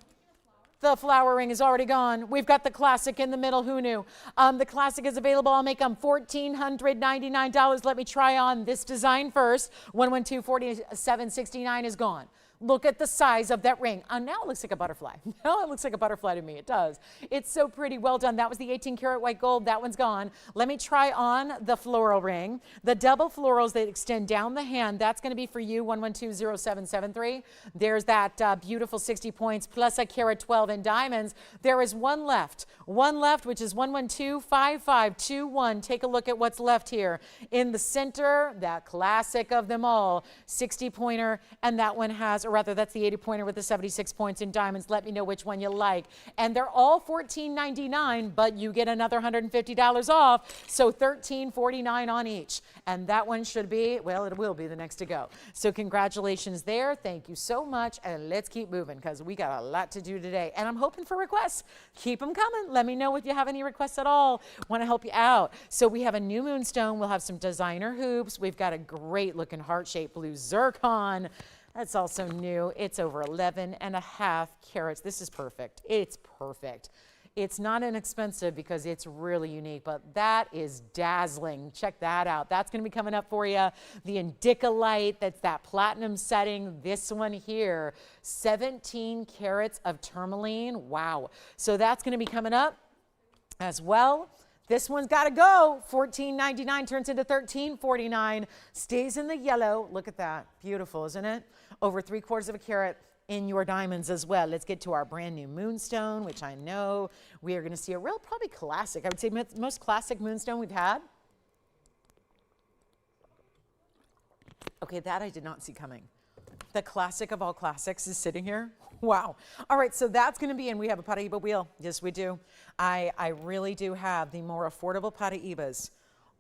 The flower ring is already gone. We've got the classic in the middle. Who knew? The classic is available. I'll make them $1,499. Let me try on this design first. 11247.69 is gone. Look at the size of that ring. Now it looks like a butterfly. Now it looks like a butterfly to me. It does. It's so pretty. Well done. That was the 18 karat white gold. That one's gone. Let me try on the floral ring. The double florals that extend down the hand, that's going to be for you, 1120773. There's that beautiful 60 points plus 1 carat 12 in diamonds. There is one left, which is 1125521. Take a look at what's left here. In the center, that classic of them all, 60 pointer, and that one has, or rather that's the 80 pointer with the 76 points in diamonds. Let me know which one you like. And they're all $14.99, but you get another $150 off, so $13.49 on each. And that one should be, well, it will be the next to go. So congratulations there. Thank you so much, and let's keep moving because we got a lot to do today. And I'm hoping for requests. Keep them coming. Let me know if you have any requests at all. Want to help you out. So we have a new Moonstone. We'll have some designer hoops. We've got a great looking heart-shaped blue zircon. That's also new. It's over 11.5 carats. This is perfect. It's perfect. It's not inexpensive because it's really unique, but that is dazzling. Check that out. That's going to be coming up for you. The indicolite, that's that platinum setting. This one here, 17 carats of tourmaline. Wow. So that's going to be coming up as well. This one's got to go. $14.99 turns into $13.49. Stays in the yellow. Look at that. Beautiful, isn't it? Over 3/4 carat in your diamonds as well. Let's get to our brand new Moonstone, which I know we are going to see a real probably classic. I would say most classic Moonstone we've had. Okay, that I did not see coming. The classic of all classics is sitting here. Wow. All right, so that's going to be, and we have a Paraiba wheel. Yes, we do. I really do have the more affordable Paraibas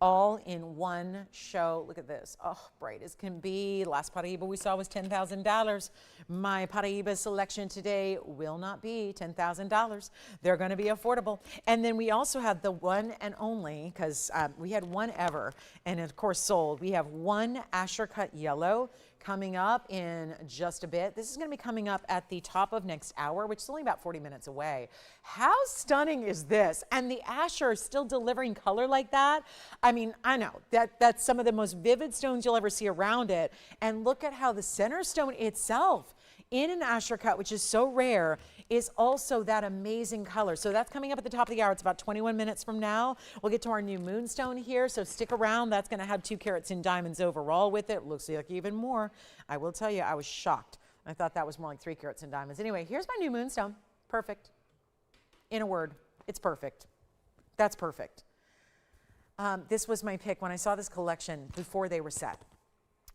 all in one show. Look at this. Oh, bright as can be. Last Paraiba we saw was $10,000. My Paraiba selection today will not be $10,000. They're going to be affordable. And then we also have the one and only, because we had one ever, and of course sold. We have one Asher cut yellow coming up in just a bit. This is going to be coming up at the top of next hour, which is only about 40 minutes away. How stunning is this? And the Asher is still delivering color like that. I mean, I know that's some of the most vivid stones you'll ever see around it. And look at how the center stone itself in an Asher cut, which is so rare, is also that amazing color. So that's coming up at the top of the hour. It's about 21 minutes from now. We'll get to our new Moonstone here, so stick around. That's going to have 2 carats in diamonds overall with it. Looks like even more. I will tell you, I was shocked. I thought that was more like 3 carats in diamonds. Anyway, here's my new Moonstone. Perfect. In a word, it's perfect. That's perfect. This was my pick when I saw this collection before they were set.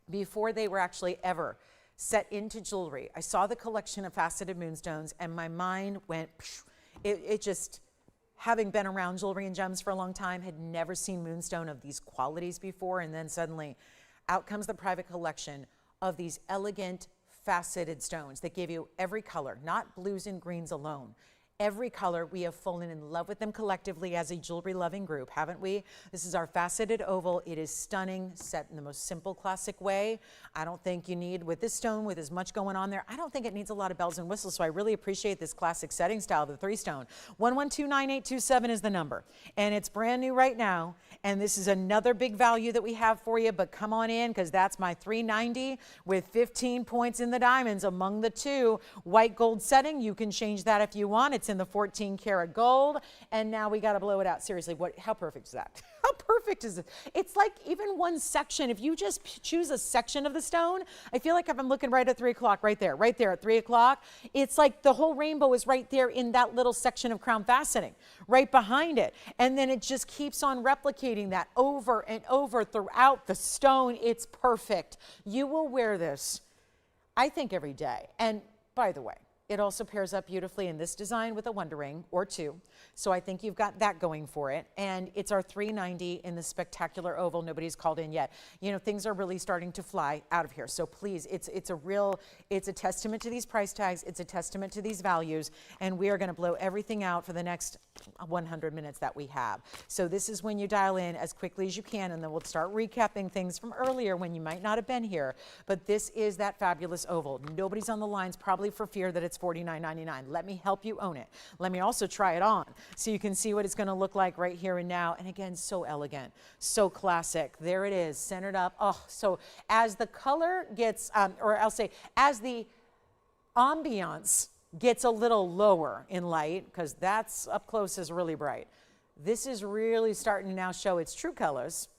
Before they were actually ever set into jewelry. I saw the collection of faceted moonstones and my mind went, it just, having been around jewelry and gems for a long time, had never seen moonstone of these qualities before. And then suddenly out comes the private collection of these elegant faceted stones that give you every color, not blues and greens alone. Every color. We have fallen in love with them collectively as a jewelry loving group, haven't we? This is our faceted oval. It is stunning, set in the most simple classic way. I don't think you need, with this stone, with as much going on there, I don't think it needs a lot of bells and whistles. So I really appreciate this classic setting style, the 3 stone. 1129-827 is the number. And it's brand new right now. And this is another big value that we have for you, but come on in because that's my 390 with 15 points in the diamonds among the 2. White gold setting, you can change that if you want. It's in the 14 karat gold, and now we got to blow it out. Seriously, how perfect is that? How perfect is it? It's like even one section, if you just choose a section of the stone, I feel like if I'm looking right at 3 o'clock, right there at 3 o'clock, it's like the whole rainbow is right there in that little section of crown faceting, right behind it. And then it just keeps on replicating that over and over throughout the stone. It's perfect. You will wear this, I think, every day. And by the way, it also pairs up beautifully in this design with a Wonder Ring or 2. So I think you've got that going for it. And it's our 390 in the spectacular oval. Nobody's called in yet. You know, things are really starting to fly out of here. So please, it's a testament to these price tags. It's a testament to these values. And we are going to blow everything out for the next 100 minutes that we have. So this is when you dial in as quickly as you can, and then we'll start recapping things from earlier when you might not have been here. But this is that fabulous oval. Nobody's on the lines, probably for fear that it's $49.99. Let me help you own it. Let me also try it on so you can see what it's going to look like right here and now. And again, so elegant, so classic. There it is, centered up. Oh, so as the color gets, or I'll say, as the ambiance gets a little lower in light, because that's up close is really bright, this is really starting to now show its true colors,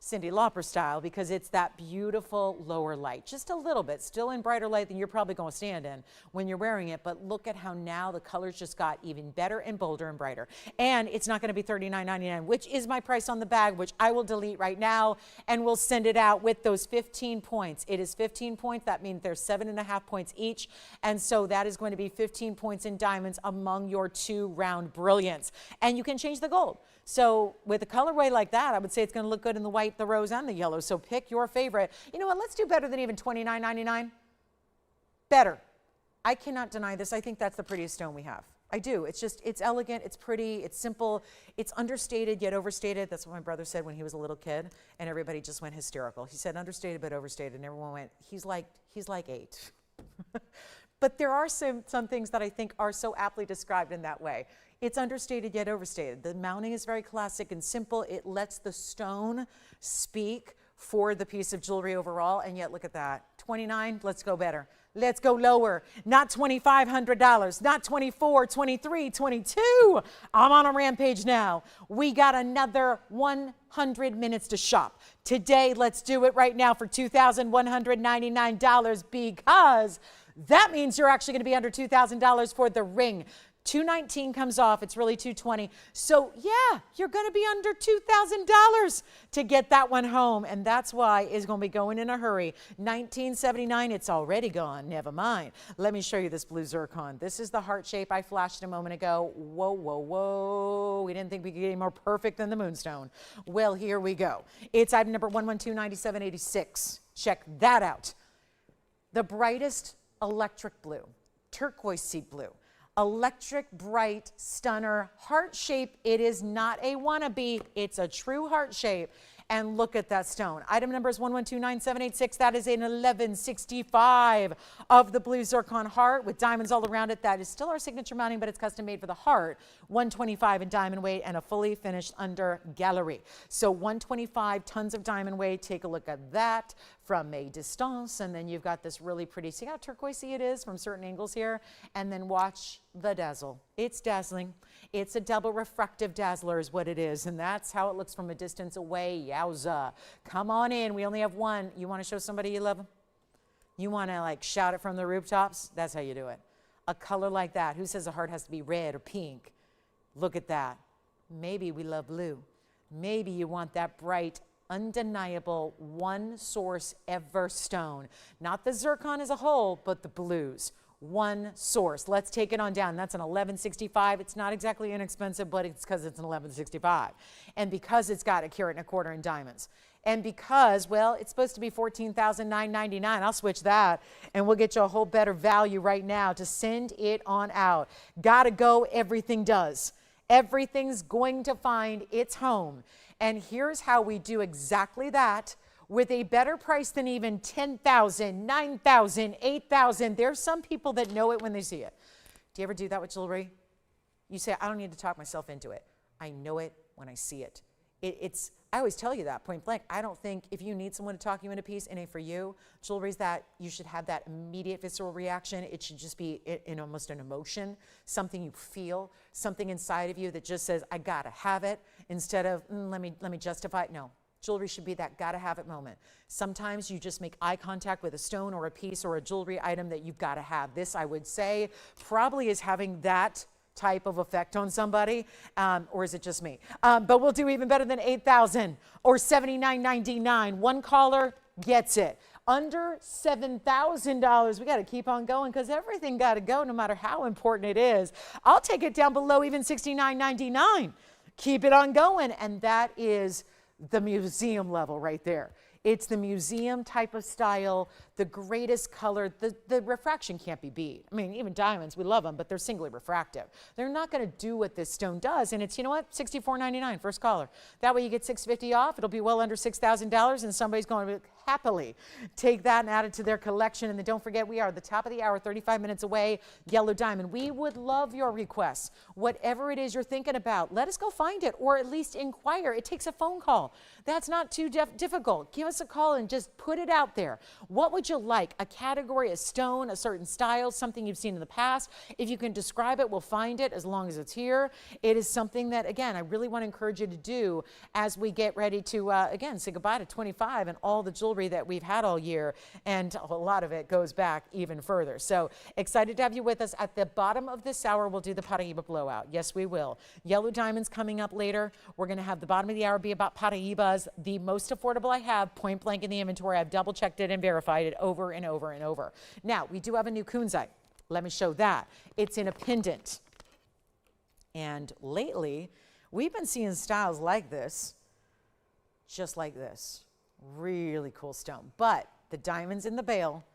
Cyndi Lauper style, because it's that beautiful lower light, just a little bit, still in brighter light than you're probably going to stand in when you're wearing it. But look at how now the colors just got even better and bolder and brighter. And it's not going to be $39.99, which is my price on the bag, which I will delete right now, and we'll send it out with those 15 points. It is 15 points. That means there's 7.5 points each. And so that is going to be 15 points in diamonds among your 2 round brilliants. And you can change the gold. So with a colorway like that, I would say it's going to look good in the white, the rose, and the yellow. So pick your favorite. You know what? Let's do better than even $29.99. Better. I cannot deny this. I think that's the prettiest stone we have. I do. It's just, it's elegant, it's pretty, it's simple, it's understated yet overstated. That's what my brother said when he was a little kid, and everybody just went hysterical. He said understated but overstated, and everyone went, he's like 8. But there are some things that I think are so aptly described in that way. It's understated yet overstated. The mounting is very classic and simple. It lets the stone speak for the piece of jewelry overall, and yet look at that. 29, let's go better. Let's go lower. Not $2,500, not 24, 23, 22. I'm on a rampage now. We got another 100 minutes to shop. Today, let's do it right now for $2,199 because that means you're actually going to be under $2,000 for the ring. $219 comes off, it's really $220. So yeah, you're going to be under $2,000 to get that one home, and that's why it's going to be going in a hurry. $19.79, it's already gone. Never mind. Let me show you this blue zircon. This is the heart shape I flashed a moment ago. Whoa, whoa, whoa. We didn't think we could get any more perfect than the Moonstone. Well, here we go. It's item number 1129786. Check that out. The brightest electric blue, turquoise sea blue. Electric, bright, stunner, heart shape. It is not a wannabe. It's a true heart shape. And look at that stone. Item number is 1129786. That is an 1165 of the blue zircon heart with diamonds all around it. That is still our signature mounting, but it's custom made for the heart. 125 in diamond weight and a fully finished under gallery. So 125 tons of diamond weight. Take a look at that. from a distance, and then you've got this really pretty, see how turquoisey it is from certain angles here, and then watch the dazzle. It's dazzling. It's a double refractive dazzler is what it is, and that's how it looks from a distance away. Yowza. Come on in. We only have one. You want to show somebody you love them? You want to like shout it from the rooftops? That's how you do it. A color like that. Who says a heart has to be red or pink? Look at that. Maybe we love blue. Maybe you want that bright, undeniable, one source ever stone. Not the zircon as a whole, but the blues. One source. Let's take it on down. That's an 1165. It's not exactly inexpensive, but it's because it's an 1165. And because it's got 1.25 carats in diamonds. And because, well, it's supposed to be $14,999. I'll switch that, and we'll get you a whole better value right now to send it on out. Gotta go, everything does. Everything's going to find its home. And here's how we do exactly that with a better price than even $10,000, $9,000, $8,000. There's some people that know it when they see it. Do you ever do that with jewelry? You say, I don't need to talk myself into it. I know it when I see it. I always tell you that point blank. I don't think if you need someone to talk you into peace, it ain't for you. Jewelry's that you should have that immediate visceral reaction. It should just be in almost an emotion, something you feel, something inside of you that just says, I gotta have it, instead of let me justify it. No, jewelry should be that gotta have it moment. Sometimes you just make eye contact with a stone or a piece or a jewelry item that you've gotta have. This, I would say, probably is having that type of effect on somebody, or is it just me? But we'll do even better than $8,000 or $79.99. One caller gets it. Under $7,000, we got to keep on going because everything got to go no matter how important it is. I'll take it down below even $69.99. Keep it on going, and that is the museum level right there. It's the museum type of style, the greatest color. The refraction can't be beat. I mean, even diamonds, we love them, but they're singly refractive. They're not going to do what this stone does. And it's, you know what, $64.99, first caller. That way you get $650 off. It'll be well under $6,000, and somebody's going to happily take that and add it to their collection. And then don't forget, we are the top of the hour, 35 minutes away, yellow diamond. We would love your requests. Whatever it is you're thinking about, let us go find it, or at least inquire. It takes a phone call. That's not too difficult. Give us a call and just put it out there. What would you like? A category, a stone, a certain style, something you've seen in the past. If you can describe it, we'll find it as long as it's here. It is something that, again, I really want to encourage you to do as we get ready to, again, say goodbye to 25 and all the jewelry that we've had all year. And a lot of it goes back even further. So excited to have you with us. At the bottom of this hour, we'll do the Paraiba blowout. Yes, we will. Yellow diamonds coming up later. We're going to have the bottom of the hour be about Paraibas, the most affordable I have, point blank in the inventory. I've double checked it and verified it over and over and over. Now, we do have a new kunzite. Let me show that. It's in a pendant. And lately, we've been seeing styles like this, just like this. Really cool stone. But the diamonds in the bail,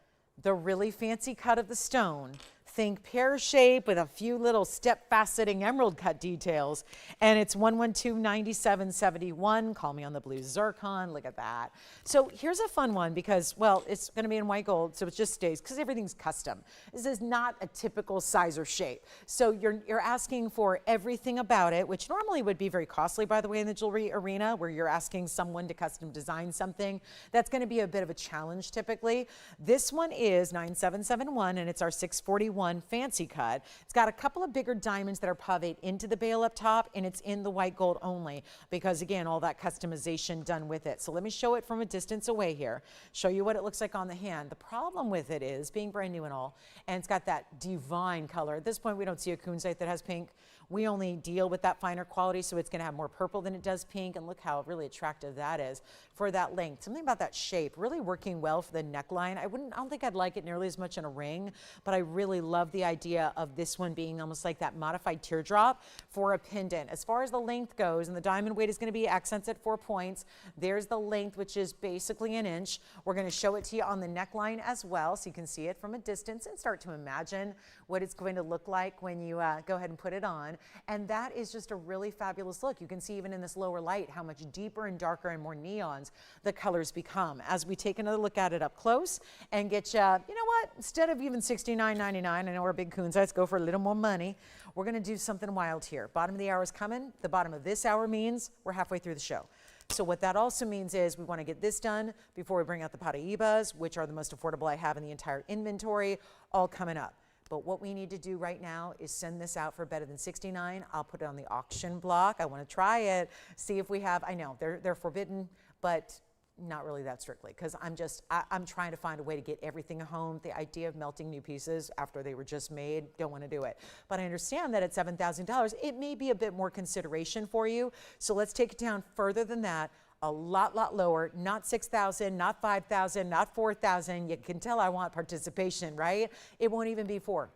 the really fancy cut of the stone, think pear shape with a few little step faceting emerald cut details, and it's 112-9771. Call me on the blue zircon. Look at that. So here's a fun one because, well, it's going to be in white gold, so it just stays because everything's custom. This is not a typical size or shape. So you're asking for everything about it, which normally would be very costly, by the way, in the jewelry arena, where you're asking someone to custom design something. That's going to be a bit of a challenge typically. This one is 9771, and it's our 641 fancy cut. It's got a couple of bigger diamonds that are paved into the bail up top, and it's in the white gold only because, again, all that customization done with it. So let me show it from a distance away here, show you what it looks like on the hand. The problem with it is being brand new and all, and it's got that divine color. At this point, we don't see a kunzite that has pink. We only deal with that finer quality, so it's going to have more purple than it does pink, and look how really attractive that is for that length. Something about that shape really working well for the neckline. I don't think I'd like it nearly as much in a ring, but I really love the idea of this one being almost like that modified teardrop for a pendant. As far as the length goes, and the diamond weight is going to be accents at 4 points, there's the length, which is basically an inch. We're going to show it to you on the neckline as well, so you can see it from a distance and start to imagine what it's going to look like when you go ahead and put it on. And that is just a really fabulous look. You can see even in this lower light how much deeper and darker and more neons the colors become. As we take another look at it up close and get you, you know what, instead of even $69.99, I know we're big kunzites, go for a little more money. We're going to do something wild here. Bottom of the hour is coming. The bottom of this hour means we're halfway through the show. So what that also means is we want to get this done before we bring out the Paraibas, which are the most affordable I have in the entire inventory, all coming up. But what we need to do right now is send this out for better than 69. I'll put it on the auction block. I want to try it, see if we have, I know they're forbidden, but not really that strictly, because I'm trying to find a way to get everything home. The idea of melting new pieces after they were just made, don't want to do it. But I understand that at $7,000, it may be a bit more consideration for you. So let's take it down further than that, a lot lower, not 6,000, not 5,000, not 4,000. You can tell I want participation, right? It won't even be 4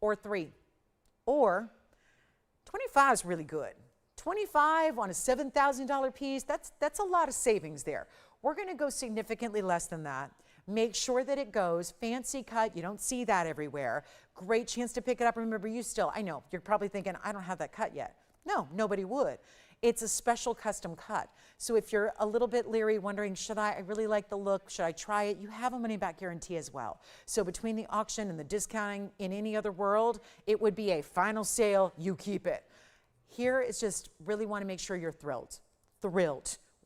or 3 or 25 is really good. 25 on a $7,000 piece, that's a lot of savings there. We're going to go significantly less than that. Make sure that it goes fancy cut. You don't see that everywhere. Great chance to pick it up. Remember, I know, you're probably thinking, I don't have that cut yet. No, nobody would. It's a special custom cut. So if you're a little bit leery, wondering, I really like the look, should I try it? You have a money back guarantee as well. So between the auction and the discounting in any other world, it would be a final sale, you keep it. Here it's just really want to make sure you're thrilled.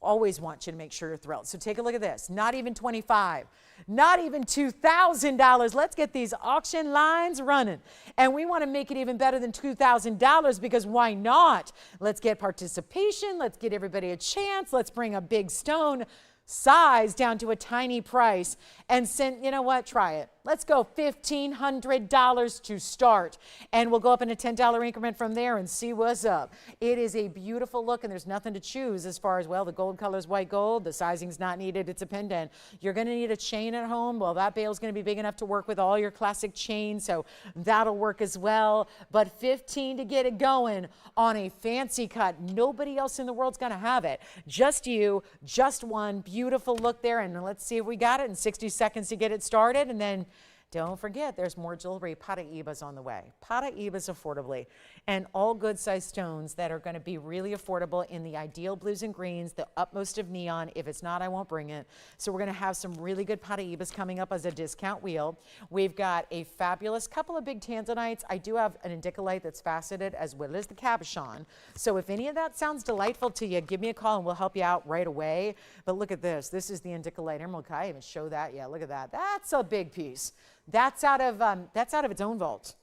Always want you to make sure you're thrilled. So take a look at this. Not even $25, not even $2,000. Let's get these auction lines running. And we want to make it even better than $2,000 because why not? Let's get participation. Let's get everybody a chance. Let's bring a big stone size down to a tiny price and send, you know what, try it. Let's go $1,500 to start, and we'll go up in a $10 increment from there and see what's up. It is a beautiful look, and there's nothing to choose as far as, well, the gold color is white gold, the sizing's not needed, it's a pendant. You're going to need a chain at home. Well, that bale's going to be big enough to work with all your classic chains, so that'll work as well. But $15 to get it going on a fancy cut. Nobody else in the world's going to have it. Just you, just one. Beautiful look there, and let's see if we got it in 60 seconds to get it started, and then don't forget, there's more jewelry. Paraibas on the way. Paraibas affordably. And all good size stones that are going to be really affordable in the ideal blues and greens, the utmost of neon. If it's not, I won't bring it. So we're going to have some really good Paraibas coming up as a discount wheel. We've got a fabulous couple of big Tanzanites. I do have an indicolite that's faceted as well as the cabochon. So if any of that sounds delightful to you, give me a call and we'll help you out right away. But look at this. This is the indicolite emerald. Can I even show that? Yeah, look at that. That's a big piece. That's out of its own vault.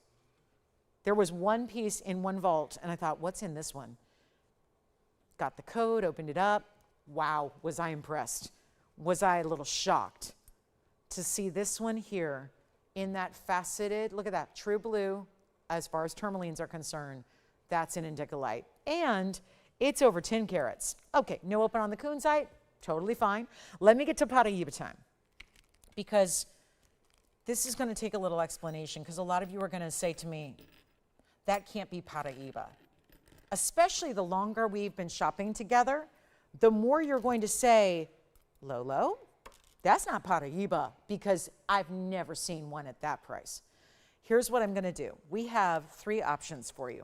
There was one piece in one vault, and I thought, what's in this one? Got the code, opened it up. Wow, was I impressed. Was I a little shocked to see this one here in that faceted, look at that, true blue, as far as tourmalines are concerned. That's an indicolite. And it's over 10 carats. Okay, no open on the kunzite, totally fine. Let me get to Paraiba time, because this is going to take a little explanation, because a lot of you are going to say to me, that can't be Paraiba. Especially the longer we've been shopping together, the more you're going to say, Lolo, that's not Paraiba, because I've never seen one at that price. Here's what I'm going to do. We have 3 options for you.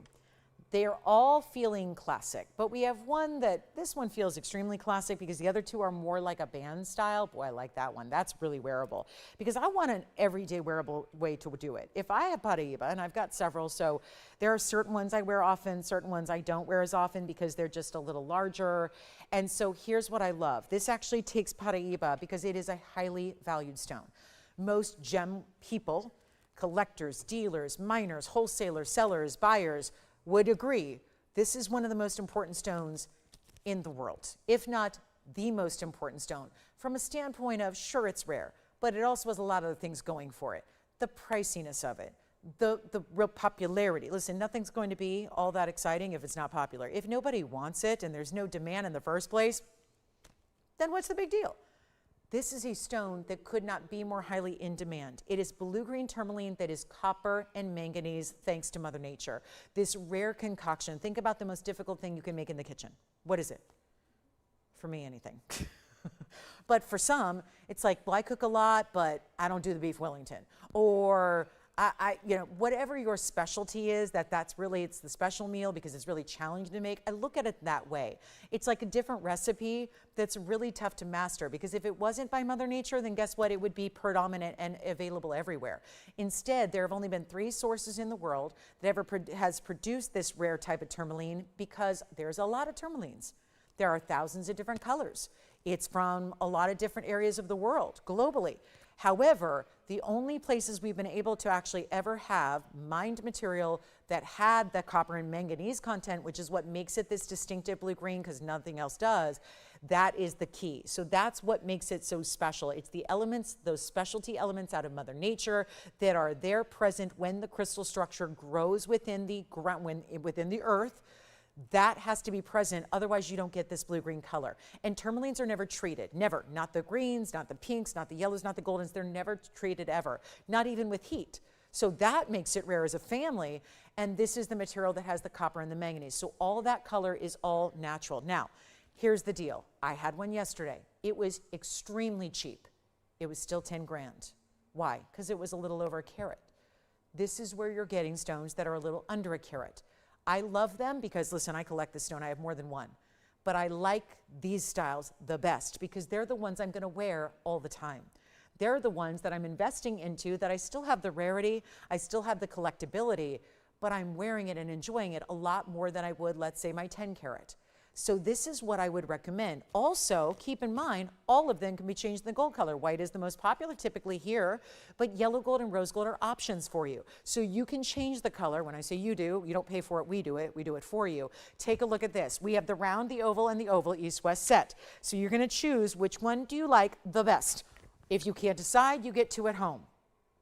They're all feeling classic, but we have one this one feels extremely classic because the other 2 are more like a band style. Boy, I like that one. That's really wearable because I want an everyday wearable way to do it. If I have Paraiba, and I've got several, so there are certain ones I wear often, certain ones I don't wear as often because they're just a little larger. And so here's what I love. This actually takes Paraiba because it is a highly valued stone. Most gem people, collectors, dealers, miners, wholesalers, sellers, buyers, would agree this is one of the most important stones in the world, if not the most important stone. From a standpoint of, sure, it's rare, but it also has a lot of other things going for it. The priciness of it, the real popularity. Listen, nothing's going to be all that exciting if it's not popular. If nobody wants it and there's no demand in the first place, then what's the big deal? This is a stone that could not be more highly in demand. It is blue-green tourmaline that is copper and manganese thanks to Mother Nature. This rare concoction, think about the most difficult thing you can make in the kitchen. What is it? For me, anything. But for some, it's like, well, I cook a lot, but I don't do the beef Wellington. Or whatever your specialty is, it's the special meal because it's really challenging to make. I look at it that way. It's like a different recipe that's really tough to master because if it wasn't by Mother Nature, then guess what? It would be predominant and available everywhere. Instead, there have only been 3 sources in the world that has produced this rare type of tourmaline because there's a lot of tourmalines. There are thousands of different colors. It's from a lot of different areas of the world, globally. However, the only places we've been able to actually ever have mined material that had the copper and manganese content, which is what makes it this distinctive blue-green because nothing else does, that is the key. So that's what makes it so special. It's the elements, those specialty elements out of Mother Nature that are there present when the crystal structure grows within the ground, within the earth. That has to be present, otherwise you don't get this blue-green color. And tourmalines are never treated, never. Not the greens, not the pinks, not the yellows, not the goldens. They're never treated ever, not even with heat. So that makes it rare as a family, and this is the material that has the copper and the manganese. So all that color is all natural. Now, here's the deal. I had one yesterday. It was extremely cheap. It was still 10 grand. Why? Because it was a little over a carat. This is where you're getting stones that are a little under a carat. I love them because, listen, I collect the stone. I have more than one. But I like these styles the best because they're the ones I'm going to wear all the time. They're the ones that I'm investing into that I still have the rarity, I still have the collectability, but I'm wearing it and enjoying it a lot more than I would, let's say, my 10 carat. So this is what I would recommend. Also, keep in mind, all of them can be changed in the gold color. White is the most popular typically here, but yellow gold and rose gold are options for you. So you can change the color. When I say you do, you don't pay for it, we do it for you. Take a look at this. We have the round, the oval, and the oval east-west set. So you're gonna choose which one do you like the best. If you can't decide, you get two at home.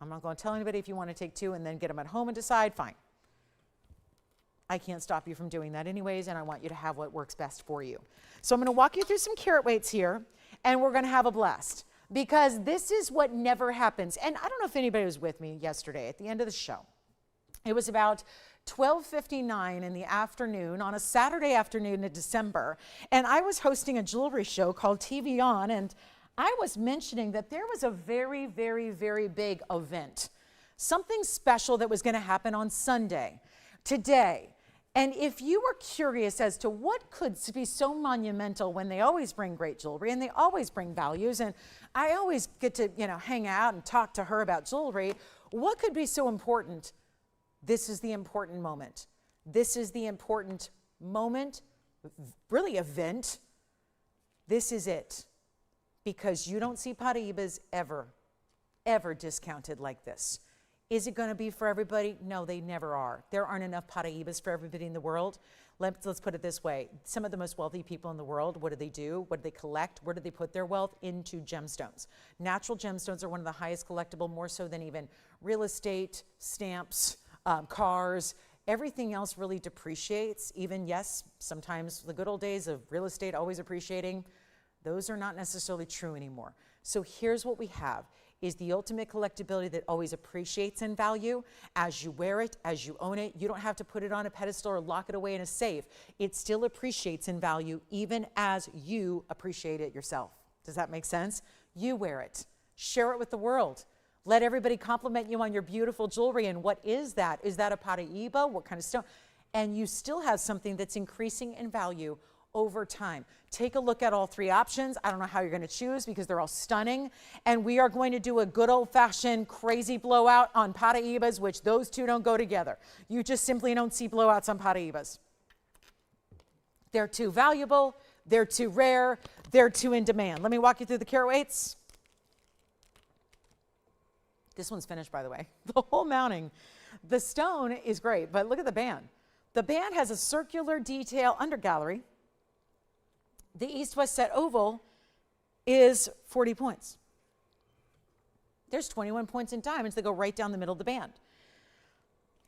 I'm not gonna tell anybody if you wanna take two and then get them at home and decide, fine. I can't stop you from doing that anyways, and I want you to have what works best for you. So I'm going to walk you through some carat weights here, and we're going to have a blast, because this is what never happens. And I don't know if anybody was with me yesterday at the end of the show. It was about 12:59 in the afternoon on a Saturday afternoon in December, and I was hosting a jewelry show called TVON, and I was mentioning that there was a very, very, very big event, something special that was going to happen on Sunday, today. And if you were curious as to what could be so monumental when they always bring great jewelry and they always bring values, and I always get to, hang out and talk to her about jewelry, what could be so important? This is the important moment. This is the important moment, really event. This is it. Because you don't see Paraibas ever discounted like this. Is it going to be for everybody? No, they never are. There aren't enough Paraibas for everybody in the world. Let's put it this way. Some of the most wealthy people in the world, what do? What do they collect? Where do they put their wealth? Into gemstones. Natural gemstones are one of the highest collectible, more so than even real estate, stamps, cars. Everything else really depreciates. Even, yes, sometimes the good old days of real estate always appreciating, those are not necessarily true anymore. So here's what we have. Is the ultimate collectability that always appreciates in value as you wear it, as you own it. You don't have to put it on a pedestal or lock it away in a safe. It still appreciates in value even as you appreciate it yourself. Does that make sense? You wear it. Share it with the world. Let everybody compliment you on your beautiful jewelry. And what is that? Is that a Paraiba? What kind of stone? And you still have something that's increasing in value over time. Take a look at all three options. I don't know how you're going to choose because they're all stunning. And we are going to do a good old-fashioned crazy blowout on Paraibas, which those two don't go together. You just simply don't see blowouts on Paraibas. They're too valuable, they're too rare, they're too in demand. Let me walk you through the carat weights. This one's finished, by the way. The whole mounting. The stone is great, but look at the band. The band has a circular detail under gallery. The east-west set oval is 40 points. There's 21 points in diamonds that go right down the middle of the band.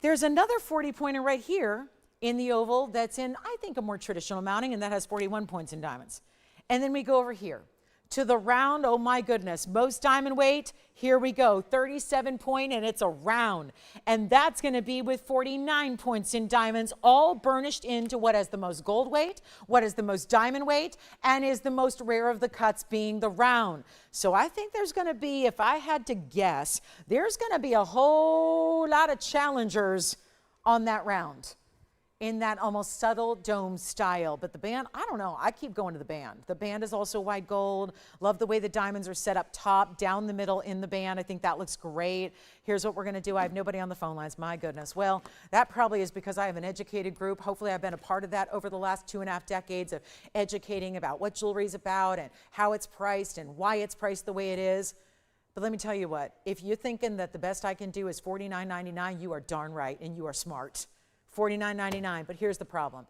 There's another 40-pointer right here in the oval that's in, I think, a more traditional mounting, and that has 41 points in diamonds. And then we go over here to the round. Oh my goodness, most diamond weight, here we go, 37 point, and it's a round. And that's gonna be with 49 points in diamonds, all burnished into what has the most gold weight, what is the most diamond weight, and is the most rare of the cuts being the round. So I think there's gonna be, if I had to guess, there's gonna be a whole lot of challengers on that round. in that almost subtle dome style. But the band, I don't know, I keep going to the band. The band is also white gold. Love the way the diamonds are set up top, down the middle in the band. I think that looks great. Here's what we're gonna do. I have nobody on the phone lines, my goodness. Well, that probably is because I have an educated group. Hopefully I've been a part of that over the last 2.5 decades of educating about what jewelry is about and how it's priced and why it's priced the way it is. But let me tell you what, if you're thinking that the best I can do is $49.99, you are darn right and you are smart. $49.99, but here's the problem.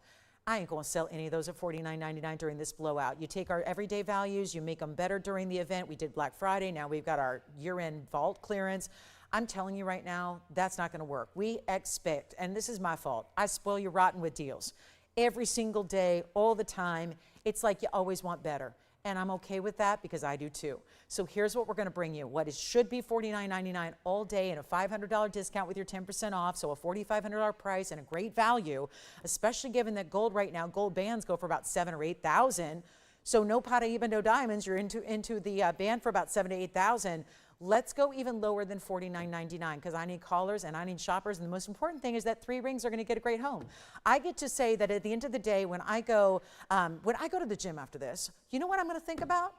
I ain't gonna sell any of those at $49.99 during this blowout. You take our everyday values, you make them better during the event. We did Black Friday, now we've got our year-end vault clearance. I'm telling you right now, that's not gonna work. We expect, and this is my fault, I spoil you rotten with deals. Every single day, all the time, it's like you always want better. And I'm okay with that because I do too. So here's what we're gonna bring you. What it should be $49.99 all day and a $500 discount with your 10% off, so a $4,500 price and a great value, especially given that gold right now, gold bands go for about $7,000 or $8,000. So no Paraiba, no diamonds, you're into the band for about $7,000 to $8,000. Let's go even lower than $49.99 because I need callers and I need shoppers. And the most important thing is that 3 rings are going to get a great home. I get to say that at the end of the day, when I go to the gym after this, you know what I'm going to think about?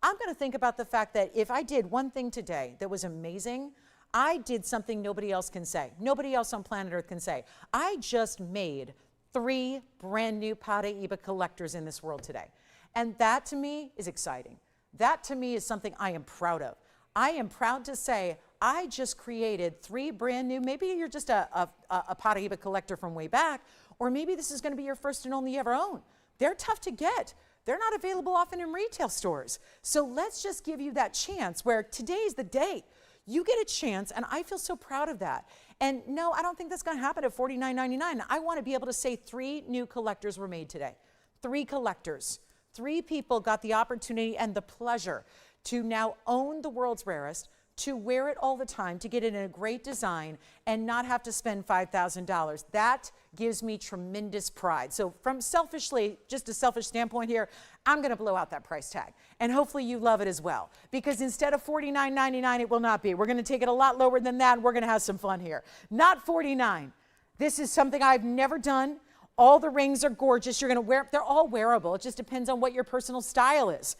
I'm going to think about the fact that if I did one thing today that was amazing, I did something nobody else can say. Nobody else on planet Earth can say. I just made 3 brand new Paraiba collectors in this world today. And that to me is exciting. That to me is something I am proud of. I am proud to say I just created 3 brand new, maybe you're just a Paraiba collector from way back, or maybe this is gonna be your first and only ever own. They're tough to get. They're not available often in retail stores. So let's just give you that chance where today's the day. You get a chance, and I feel so proud of that. And no, I don't think that's gonna happen at $49.99. I wanna be able to say 3 new collectors were made today. 3 collectors. 3 people got the opportunity and the pleasure to now own the world's rarest, to wear it all the time, to get it in a great design and not have to spend $5,000. That gives me tremendous pride. So from selfishly, just a selfish standpoint here, I'm gonna blow out that price tag. And hopefully you love it as well. Because instead of $49.99, it will not be. We're gonna take it a lot lower than that and we're gonna have some fun here. Not $49. This is something I've never done. All the rings are gorgeous. You're gonna wear, they're all wearable. It just depends on what your personal style is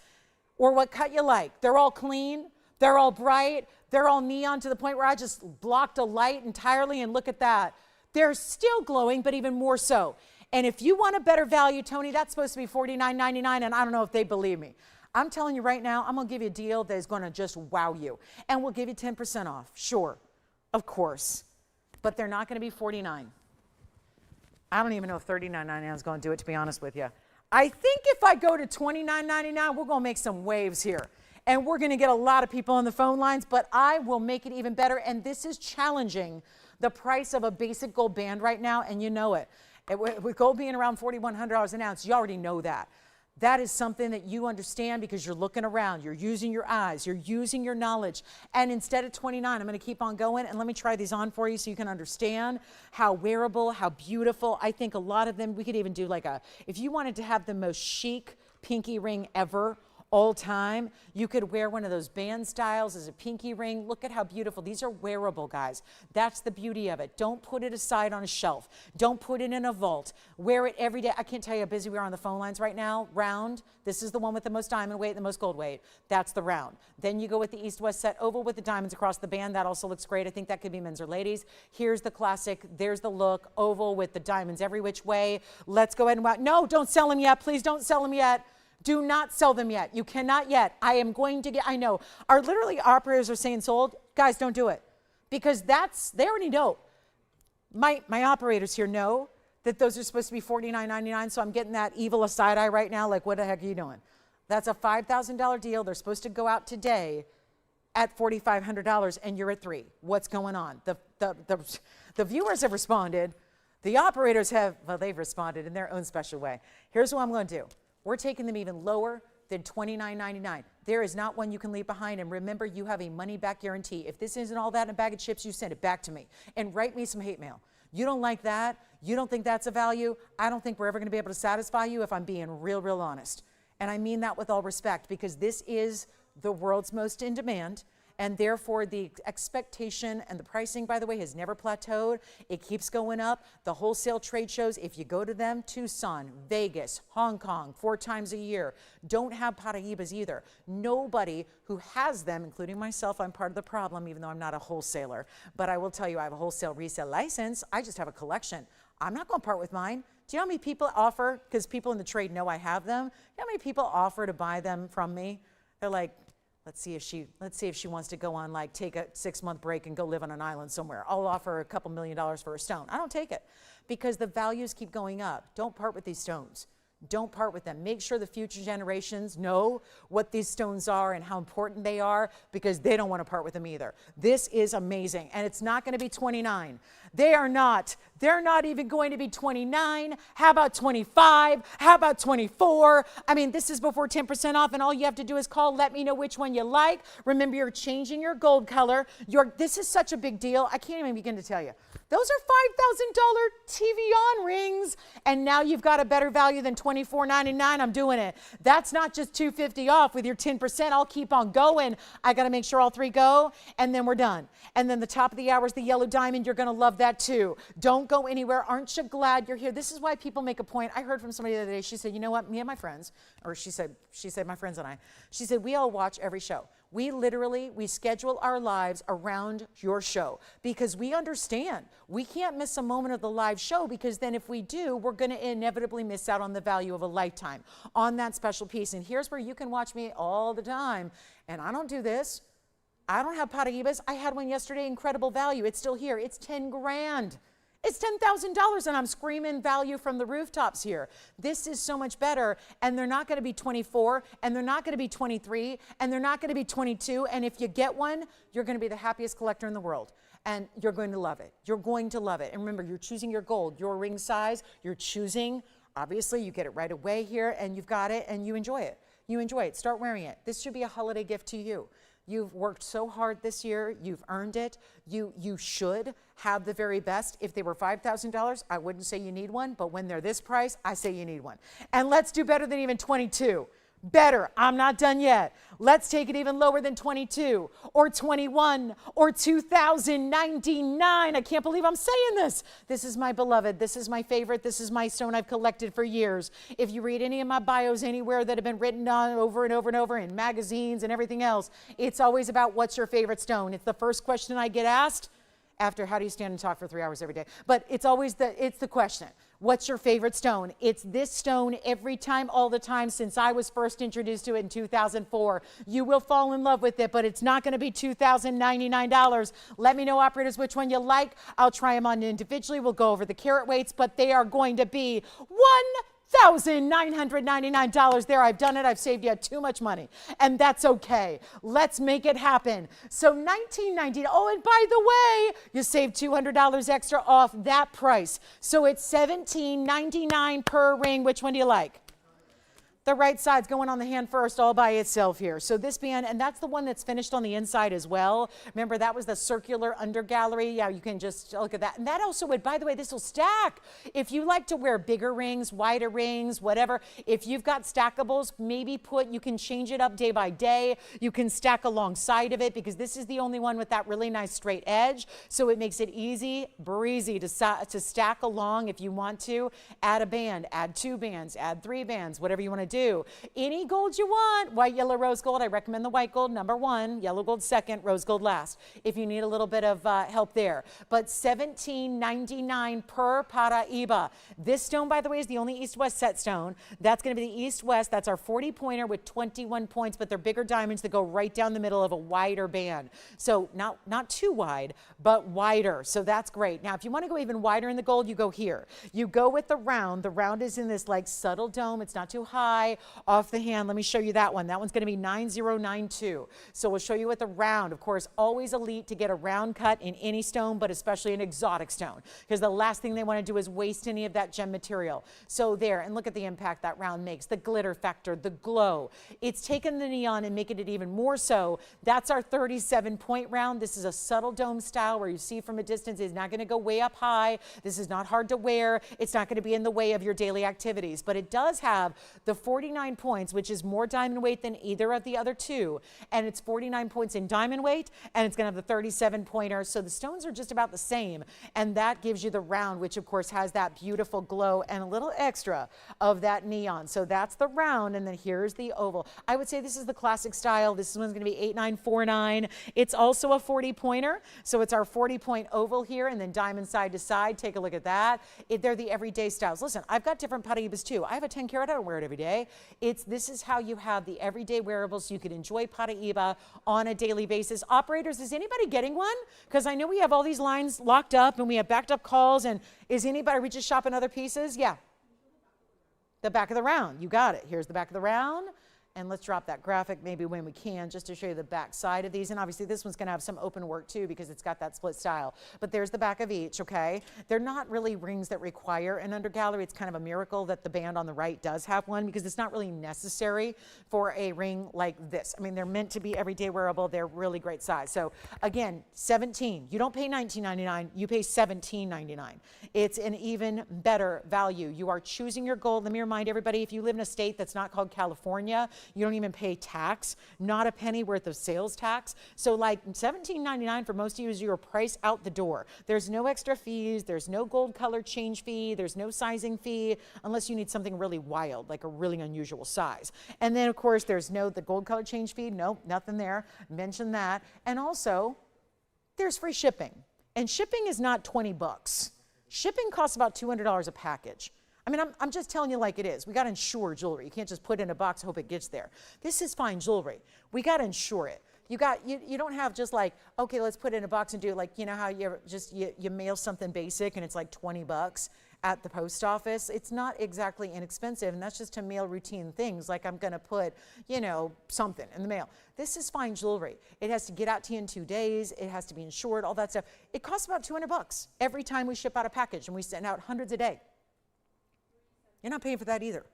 or what cut you like. They're all clean, they're all bright, they're all neon to the point where I just blocked a light entirely and look at that. They're still glowing, but even more so. And if you want a better value, Tony, that's supposed to be $49.99 and I don't know if they believe me. I'm telling you right now, I'm gonna give you a deal that is gonna just wow you. And we'll give you 10% off, sure, of course. But they're not gonna be $49. I don't even know if $39.99 is gonna do it, to be honest with you. I think if I go to $29.99, we're gonna make some waves here. And we're gonna get a lot of people on the phone lines, but I will make it even better. And this is challenging the price of a basic gold band right now, and you know it. With gold being around $4,100 an ounce, you already know that. That is something that you understand because you're looking around, you're using your eyes, you're using your knowledge. And instead of $29, I'm gonna keep on going and let me try these on for you so you can understand how wearable, how beautiful. I think a lot of them, we could even do like if you wanted to have the most chic pinky ring ever, all time, you could wear one of those band styles as a pinky ring. Look at how beautiful. These are wearable, guys. That's the beauty of it. Don't put it aside on a shelf. Don't put it in a vault. Wear it every day. I can't tell you how busy we are on the phone lines right now. Round. This is the one with the most diamond weight, the most gold weight. That's the round. Then you go with the east-west set oval with the diamonds across the band. That also looks great. I think that could be men's or ladies. Here's the classic. There's the look. Oval with the diamonds every which way. Let's go ahead and wow. No, don't sell them yet. Please don't sell them yet. Do not sell them yet. You cannot yet. I am going to get, I know, our literally operators are saying sold. Guys, don't do it. Because they already know. My operators here know that those are supposed to be $49.99, so I'm getting that evil side eye right now, like what the heck are you doing? That's a $5,000 deal. They're supposed to go out today at $4,500 and you're at $3,000. What's going on? The viewers have responded. The operators have, well, they've responded in their own special way. Here's what I'm going to do. We're taking them even lower than $29.99. There is not one you can leave behind. And remember, you have a money-back guarantee. If this isn't all that in a bag of chips, you send it back to me. And write me some hate mail. You don't like that? You don't think that's a value? I don't think we're ever going to be able to satisfy you if I'm being real, real honest. And I mean that with all respect, because this is the world's most in demand. and therefore the expectation and the pricing, by the way, has never plateaued. It keeps going up. The wholesale trade shows, if you go to them, Tucson, Vegas, Hong Kong, 4 times a year, don't have Paraibas either. Nobody who has them, including myself, I'm part of the problem, even though I'm not a wholesaler. But I will tell you, I have a wholesale resale license. I just have a collection. I'm not going to part with mine. Do you know how many people offer, because people in the trade know I have them, you know how many people offer to buy them from me? They're like, let's see if she wants to go on, like, take a 6-month break and go live on an island somewhere. I'll offer her a couple $1 million for a stone. I don't take it, because the values keep going up. Don't part with these stones. Don't part with them. Make sure the future generations know what these stones are and how important they are, because they don't want to part with them either. This is amazing, and it's not going to be 29. They're not even going to be 29. How about 25? How about 24? I mean, this is before 10% off, and all you have to do is call, let me know which one you like. Remember, you're changing your gold color. This is such a big deal. I can't even begin to tell you. Those are $5,000 TVON rings, and now you've got a better value than $24.99. I'm doing it. That's not just $250 off with your 10%. I'll keep on going. I got to make sure all 3 go, and then we're done. And then the top of the hour is the yellow diamond. You're going to love that too. Don't go anywhere. Aren't you glad you're here? This is why people make a point. I heard from somebody the other day. She said, you know what? Me and my friends, or she said my friends and I, she said, we all watch every show. We schedule our lives around your show, because we understand we can't miss a moment of the live show, because then if we do, we're going to inevitably miss out on the value of a lifetime on that special piece. And here's where you can watch me all the time. And I don't do this. I don't have Paraibas. I had one yesterday, incredible value. It's still here. It's 10 grand. It's $10,000, and I'm screaming value from the rooftops here. This is so much better, and they're not going to be 24, and they're not going to be 23, and they're not going to be 22, and if you get one, you're going to be the happiest collector in the world, and you're going to love it. You're going to love it. And remember, you're choosing your gold, your ring size, you're choosing. Obviously, you get it right away here, and you've got it, and you enjoy it. You enjoy it. Start wearing it. This should be a holiday gift to you. You've worked so hard this year. You've earned it. You should have the very best. If they were $5,000, I wouldn't say you need one, but when they're this price, I say you need one. And let's do better than even 22. Better. I'm not done yet. Let's take it even lower than 22 or 21 or 2,099. I can't believe I'm saying this. This is my beloved. This is my favorite. This is my stone I've collected for years. If you read any of my bios anywhere that have been written on over and over and over in magazines and everything else, it's always about what's your favorite stone. It's the first question I get asked after how do you stand and talk for 3 hours every day. But it's always the question. What's your favorite stone? It's this stone every time, all the time, since I was first introduced to it in 2004. You will fall in love with it, but it's not going to be $2,099. Let me know, operators, which one you like. I'll try them on individually. We'll go over the carat weights, but they are going to be $1,999. There, I've done it. I've saved you too much money, and that's okay. Let's make it happen. So $19.90. Oh, and by the way, you save $200 extra off that price. So it's $17.99 per ring. Which one do you like? The right side's going on the hand first all by itself here. So this band, and that's the one that's finished on the inside as well. Remember, that was the circular under gallery. Yeah, you can just look at that. And that also would, by the way, this will stack. If you like to wear bigger rings, wider rings, whatever, if you've got stackables, maybe you can change it up day by day. You can stack alongside of it, because this is the only one with that really nice straight edge. So it makes it easy, breezy to stack along if you want to. Add a band, add 2 bands, add 3 bands, whatever you want to do. Any gold you want. White, yellow, rose gold. I recommend the white gold, number 1. Yellow gold second. Rose gold last, if you need a little bit of help there. But $17.99 per Paraiba. This stone, by the way, is the only east-west set stone. That's going to be the east-west. That's our 40-pointer with 21 points, but they're bigger diamonds that go right down the middle of a wider band. So not too wide, but wider. So that's great. Now, if you want to go even wider in the gold, you go here. You go with the round. The round is in this like subtle dome. It's not too high. Off the hand. Let me show you that one. That one's going to be 9092. So we'll show you with the round. Of course, always elite to get a round cut in any stone, but especially an exotic stone, because the last thing they want to do is waste any of that gem material. So there, and look at the impact that round makes, the glitter factor, the glow. It's taken the neon and making it even more so. That's our 37-point round. This is a subtle dome style where you see from a distance. It's not going to go way up high. This is not hard to wear. It's not going to be in the way of your daily activities, but it does have the 49 points, which is more diamond weight than either of the other two. And it's 49 points in diamond weight, and it's going to have the 37 pointer. So the stones are just about the same. And that gives you the round, which of course has that beautiful glow and a little extra of that neon. So that's the round, and then here's the oval. I would say this is the classic style. This one's going to be 8949. It's also a 40 pointer. So it's our 40 point oval here, and then diamond side to side. Take a look at that. They're the everyday styles. Listen, I've got different Paraibas too. I have a 10 karat, I don't wear it every day. This is how you have the everyday wearables so you can enjoy Paraiba on a daily basis. Operators, is anybody getting one? Because I know we have all these lines locked up and we have backed up calls, and are we just shopping other pieces? Yeah. The back of the round, you got it. Here's the back of the round. And let's drop that graphic maybe when we can, just to show you the back side of these. And obviously this one's going to have some open work too, because it's got that split style. But there's the back of each, okay? They're not really rings that require an undergallery. It's kind of a miracle that the band on the right does have one, because it's not really necessary for a ring like this. I mean, they're meant to be everyday wearable. They're really great size. So again, 17. You don't pay $19.99. You pay $17.99. It's an even better value. You are choosing your gold. Let me remind everybody, if you live in a state that's not called California, you don't even pay tax, not a penny worth of sales tax. So like $17.99 for most of you is your price out the door. There's no extra fees. There's no gold color change fee. There's no sizing fee, unless you need something really wild, like a really unusual size. And then of course there's the gold color change fee. Nope, nothing there. Mention that. And also there's free shipping. And shipping is not 20 bucks. Shipping costs about $200 a package. I mean, I'm just telling you like it is. We got to insure jewelry. You can't just put it in a box, hope it gets there. This is fine jewelry. We got to insure it. You don't have just like, okay, let's put it in a box and do like, you know how you mail something basic and it's like 20 bucks at the post office. It's not exactly inexpensive, and that's just to mail routine things like I'm going to put, something in the mail. This is fine jewelry. It has to get out to you in 2 days. It has to be insured, all that stuff. It costs about 200 bucks every time we ship out a package, and we send out hundreds a day. You're not paying for that either.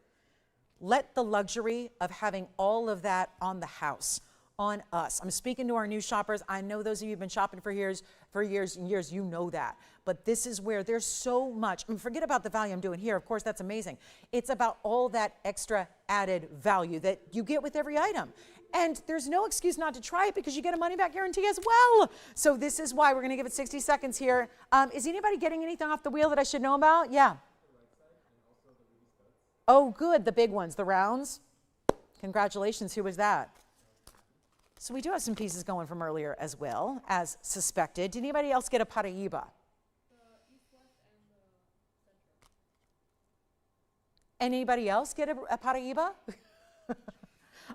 Let the luxury of having all of that on the house, on us. I'm speaking to our new shoppers. I know those of you who've been shopping for years and years, you know that. But this is where there's so much. I mean, forget about the value I'm doing here. Of course, that's amazing. It's about all that extra added value that you get with every item. And there's no excuse not to try it, because you get a money back guarantee as well. So this is why we're going to give it 60 seconds here. Is anybody getting anything off the wheel that I should know about? Yeah. Oh, good, the big ones, the rounds. Congratulations, who was that? So we do have some pieces going from earlier as well, as suspected. Did anybody else get a Paraiba? Anybody else get a Paraiba?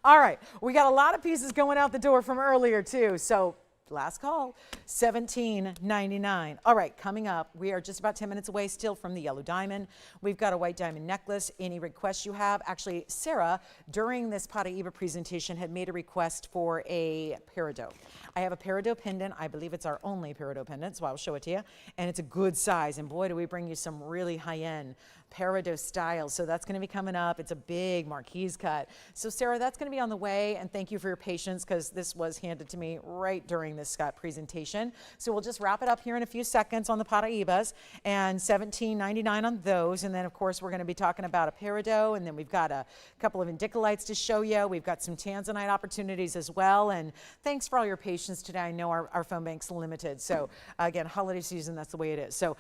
All right, we got a lot of pieces going out the door from earlier too, so last call, $17.99. All right, coming up, we are just about 10 minutes away still from the yellow diamond. We've got a white diamond necklace. Any requests you have? Actually, Sarah, during this Paraiba presentation, had made a request for a peridot. I have a peridot pendant. I believe it's our only peridot pendant, so I'll show it to you. And it's a good size, and boy, do we bring you some really high-end peridot styles. So that's going to be coming up. It's a big marquise cut. So Sarah, that's going to be on the way, and thank you for your patience, because this was handed to me right during this presentation. So we'll just wrap it up here in a few seconds on the Paraibas, and $17.99 on those. And then of course we're going to be talking about a peridot, and then we've got a couple of indicolites to show you. We've got some Tanzanite opportunities as well. And thanks for all your patience today. I know our phone bank's limited. So again, holiday season, that's the way it is. So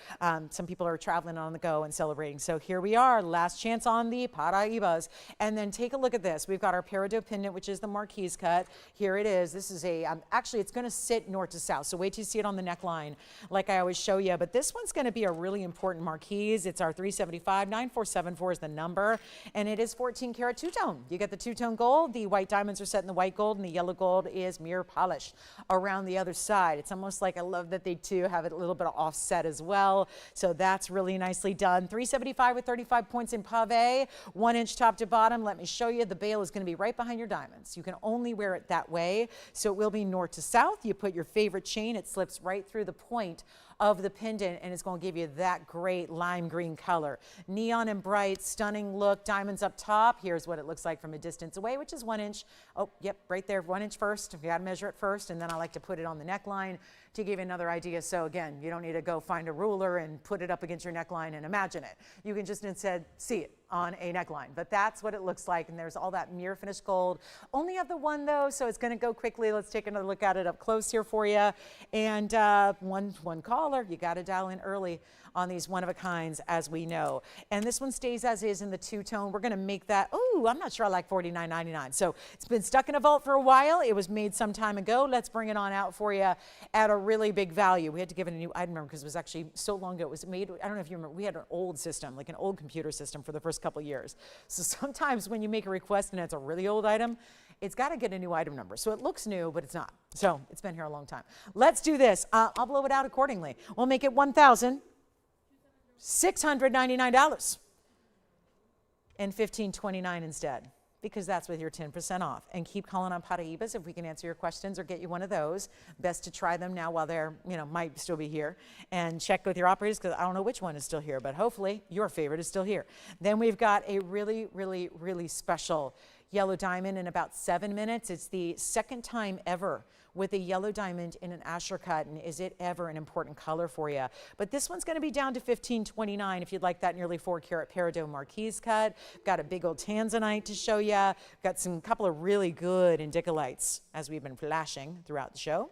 some people are traveling on the go and celebrating. So here we are, last chance on the Paraibas. And then take a look at this. We've got our peridot pendant, which is the marquise cut. Here it is. This is actually, it's going to sit north to south. So wait till you see it on the neckline, like I always show you. But this one's going to be a really important marquise. It's our 375. 9474 is the number. And it is 14 karat two-tone. You get the two-tone gold. The white diamonds are set in the white gold, and the yellow gold is mirror polished around the other side. It's almost like, I love that they too have it a little bit of offset as well. So that's really nicely done. 375 with 35 points in pave, 1 inch top to bottom. Let me show you. The bail is going to be right behind your diamonds. You can only wear it that way. So it will be north to south. You put your favorite chain. It slips right through the point of the pendant, and it's going to give you that great lime green color. Neon and bright, stunning look. Diamonds up top. Here's what it looks like from a distance away, which is 1 inch. Oh, yep, right there, 1 inch first. You got to measure it first, and then I like to put it on the neckline to give you another idea. So again, you don't need to go find a ruler and put it up against your neckline and imagine it. You can just instead see it on a neckline, but that's what it looks like. And there's all that mirror finished gold. Only have the one though, so it's going to go quickly. Let's take another look at it up close here for you. And one caller, you got to dial in early on these one of a kinds, as we know. And this one stays as is in the two-tone. We're going to make that, oh, I'm not sure I like $49.99. So it's been stuck in a vault for a while. It was made some time ago. Let's bring it on out for you at a really big value. We had to give it a new item number because it was actually so long ago. It was made, I don't know if you remember, we had an old system, like an old computer system for the first couple of years. So sometimes when you make a request and it's a really old item, it's got to get a new item number. So it looks new, but it's not. So it's been here a long time. Let's do this. I'll blow it out accordingly. We'll make it $1,699 and $1,529 instead, because that's with your 10% off. And keep calling on Paraibas if we can answer your questions or get you one of those. Best to try them now while they're, might still be here. And check with your operators, because I don't know which one is still here, but hopefully your favorite is still here. Then we've got a really, really, really special yellow diamond in about 7 minutes. It's the second time ever with a yellow diamond in an Asher cut, and is it ever an important color for you? But this one's going to be down to $1,529 if you'd like that nearly 4-carat peridot marquise cut. Got a big old Tanzanite to show you. Got some couple of really good indicolites as we've been flashing throughout the show,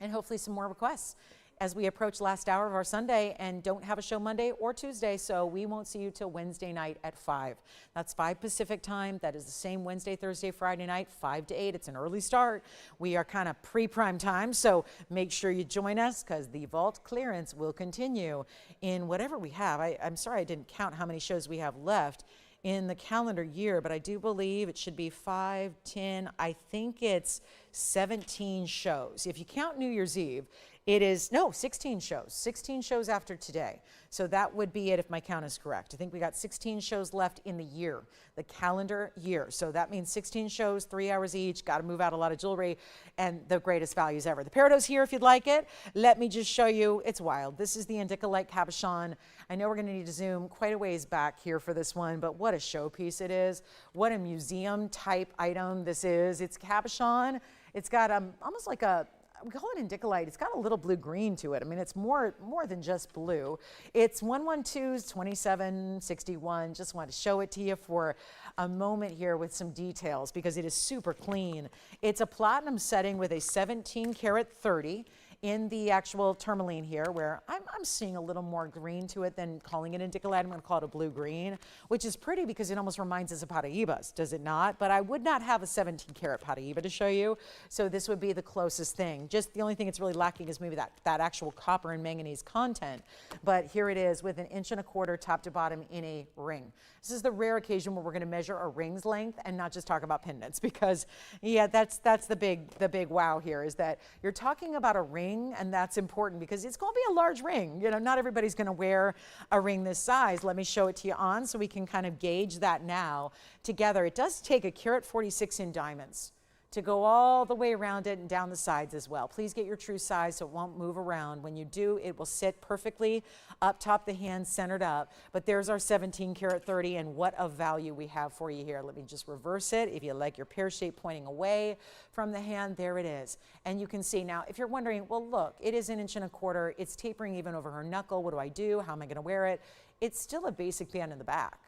and hopefully some more requests as we approach last hour of our Sunday and don't have a show Monday or Tuesday, so we won't see you till Wednesday night at 5. That's 5 Pacific time. That is the same Wednesday, Thursday, Friday night, 5 to 8. It's an early start. We are kind of pre-prime time, so make sure you join us because the vault clearance will continue in whatever we have. I'm sorry I didn't count how many shows we have left in the calendar year, but I do believe it should be 5, 10, I think it's 17 shows. If you count New Year's Eve, it is, no, 16 shows. 16 shows after today. So that would be it if my count is correct. I think we got 16 shows left in the year, the calendar year. So that means 16 shows, 3 hours each, got to move out a lot of jewelry, and the greatest values ever. The peridot's here if you'd like it. Let me just show you, it's wild. This is the indicolite cabochon. I know we're going to need to zoom quite a ways back here for this one, but what a showpiece it is. What a museum type item this is. It's cabochon. It's got almost like a, we call it indicolite. It's got a little blue-green to it. I mean, it's more than just blue. It's 112's 2761. Just want to show it to you for a moment here with some details because it is super clean. It's a platinum setting with a 17 karat 30 in the actual tourmaline here, where I'm seeing a little more green to it than calling it indicolite. I'm going to call it a blue-green, which is pretty because it almost reminds us of Paraibas, does it not? But I would not have a 17 karat Paraiba to show you, so this would be the closest thing. Just the only thing it's really lacking is maybe that actual copper and manganese content. But here it is with 1.25 inches top to bottom in a ring. This is the rare occasion where we're going to measure a ring's length and not just talk about pendants, because yeah, that's the big wow here, is that you're talking about a ring. And that's important because it's going to be a large ring. Not everybody's going to wear a ring this size. Let me show it to you on so we can kind of gauge that now together. It does take a carat 46 in diamonds to go all the way around it and down the sides as well. Please get your true size so it won't move around. When you do, it will sit perfectly up top the hand, centered up. But there's our 17 karat 30, and what a value we have for you here. Let me just reverse it. If you like your pear shape pointing away from the hand, there it is. And you can see now, if you're wondering, well, look, it is 1.25 inches. It's tapering even over her knuckle. What do I do? How am I going to wear it? It's still a basic band in the back.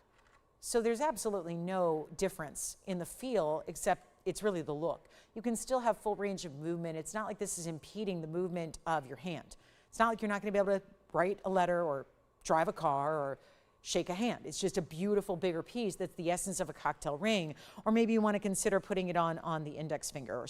So there's absolutely no difference in the feel, except it's really the look. You can still have full range of movement. It's not like this is impeding the movement of your hand. It's not like you're not going to be able to write a letter or drive a car or shake a hand. It's just a beautiful bigger piece that's the essence of a cocktail ring. Or maybe you want to consider putting it on the index finger, or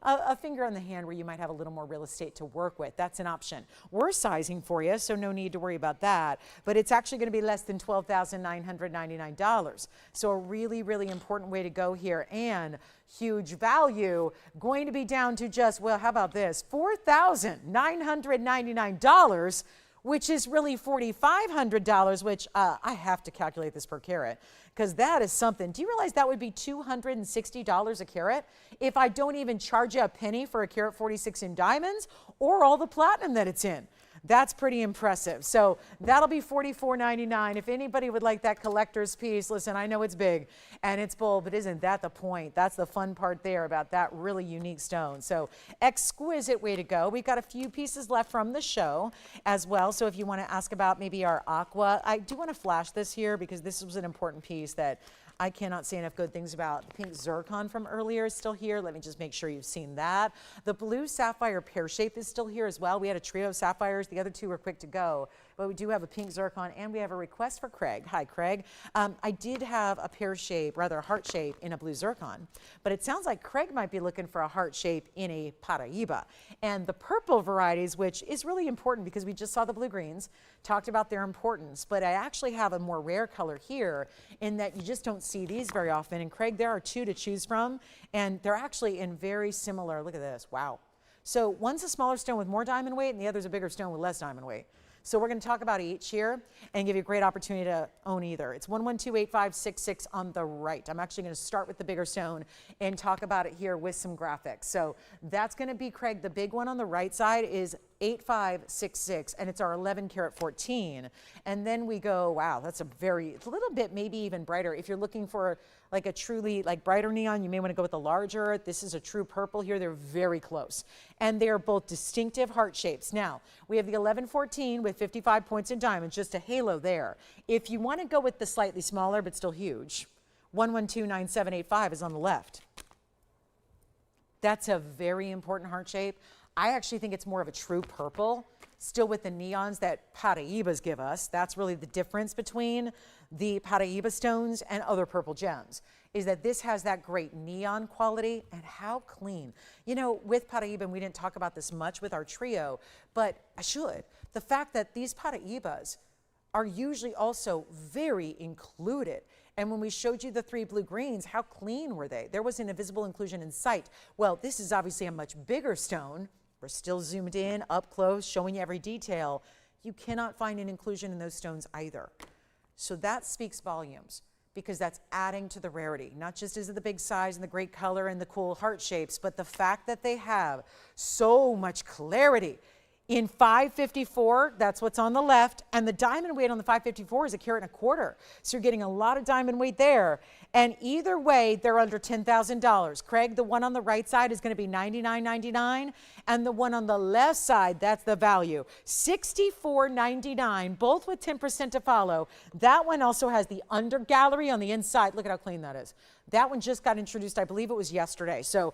a finger on the hand where you might have a little more real estate to work with. That's an option. We're sizing for you, so no need to worry about that. But it's actually going to be less than $12,999. So a really, really important way to go here, and huge value, going to be down to just, well, how about this, $4,999, which is really $4,500, which I have to calculate this per carat, because that is something. Do you realize that would be $260 a carat if I don't even charge you a penny for a carat 46 in diamonds or all the platinum that it's in? That's pretty impressive. So that'll be $44.99. If anybody would like that collector's piece, listen, I know it's big and it's bold, but isn't that the point? That's the fun part there about that really unique stone. So exquisite way to go. We've got a few pieces left from the show as well. So if you want to ask about maybe our aqua, I do want to flash this here because this was an important piece that I cannot say enough good things about. The pink zircon from earlier is still here. Let me just make sure you've seen that. The blue sapphire pear shape is still here as well. We had a trio of sapphires. The other two were quick to go, but we do have a pink zircon and we have a request for Craig. Hi, Craig. I did have a pear shape, rather a heart shape in a blue zircon, but it sounds like Craig might be looking for a heart shape in a Paraiba. And the purple varieties, which is really important because we just saw the blue greens, talked about their importance, but I actually have a more rare color here in that you just don't see these very often. And Craig, there are two to choose from, and they're actually in very similar, look at this, wow. So one's a smaller stone with more diamond weight and the other's a bigger stone with less diamond weight. So we're going to talk about each here and give you a great opportunity to own either. It's 1128566 on the right. I'm actually going to start with the bigger stone and talk about it here with some graphics. So that's going to be, Craig, the big one on the right side is 8566, and it's our 11 karat 14. And then we go, wow, that's it's a little bit maybe even brighter. If you're looking for like a truly like brighter neon, you may want to go with the larger. This is a true purple here. They're very close. And they are both distinctive heart shapes. Now, we have the 1114 with 55 points in diamonds, just a halo there. If you want to go with the slightly smaller but still huge, 1129785 is on the left. That's a very important heart shape. I actually think it's more of a true purple, still with the neons that Paraibas give us. That's really the difference between the Paraiba stones and other purple gems, is that this has that great neon quality and how clean. You know, with Paraiba, and we didn't talk about this much with our trio, but I should. The fact that these Paraibas are usually also very included. And when we showed you the three blue greens, how clean were they? There was an invisible inclusion in sight. Well, this is obviously a much bigger stone. We're still zoomed in, up close, showing you every detail. You cannot find an inclusion in those stones either. So that speaks volumes because that's adding to the rarity. Not just is it the big size and the great color and the cool heart shapes, but the fact that they have so much clarity. In 554, that's what's on the left, and the diamond weight on the 554 is 1.25 carats. So you're getting a lot of diamond weight there. And either way, they're under $10,000. Craig, the one on the right side is going to be $99.99, and the one on the left side, that's the value, $64.99, both with 10% to follow. That one also has the under gallery on the inside. Look at how clean that is. That one just got introduced, I believe it was yesterday. So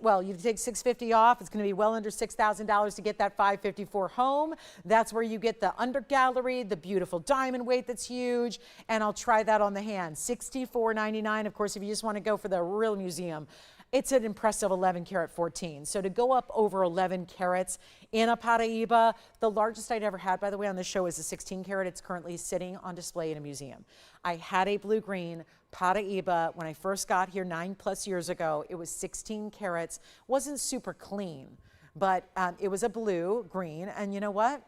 well, you take $650 off, it's gonna be well under $6,000 to get that 554 home. That's where you get the under gallery, the beautiful diamond weight that's huge, and I'll try that on the hand. $64.99, of course, if you just wanna go for the real museum. It's an impressive 11 karat 14. So to go up over 11 carats in a Paraiba, the largest I'd ever had, by the way, on this show is a 16 karat. It's currently sitting on display in a museum. I had a blue-green Paraiba when I first got here 9+ years ago. It was 16 carats, wasn't super clean, but it was a blue-green, and you know what?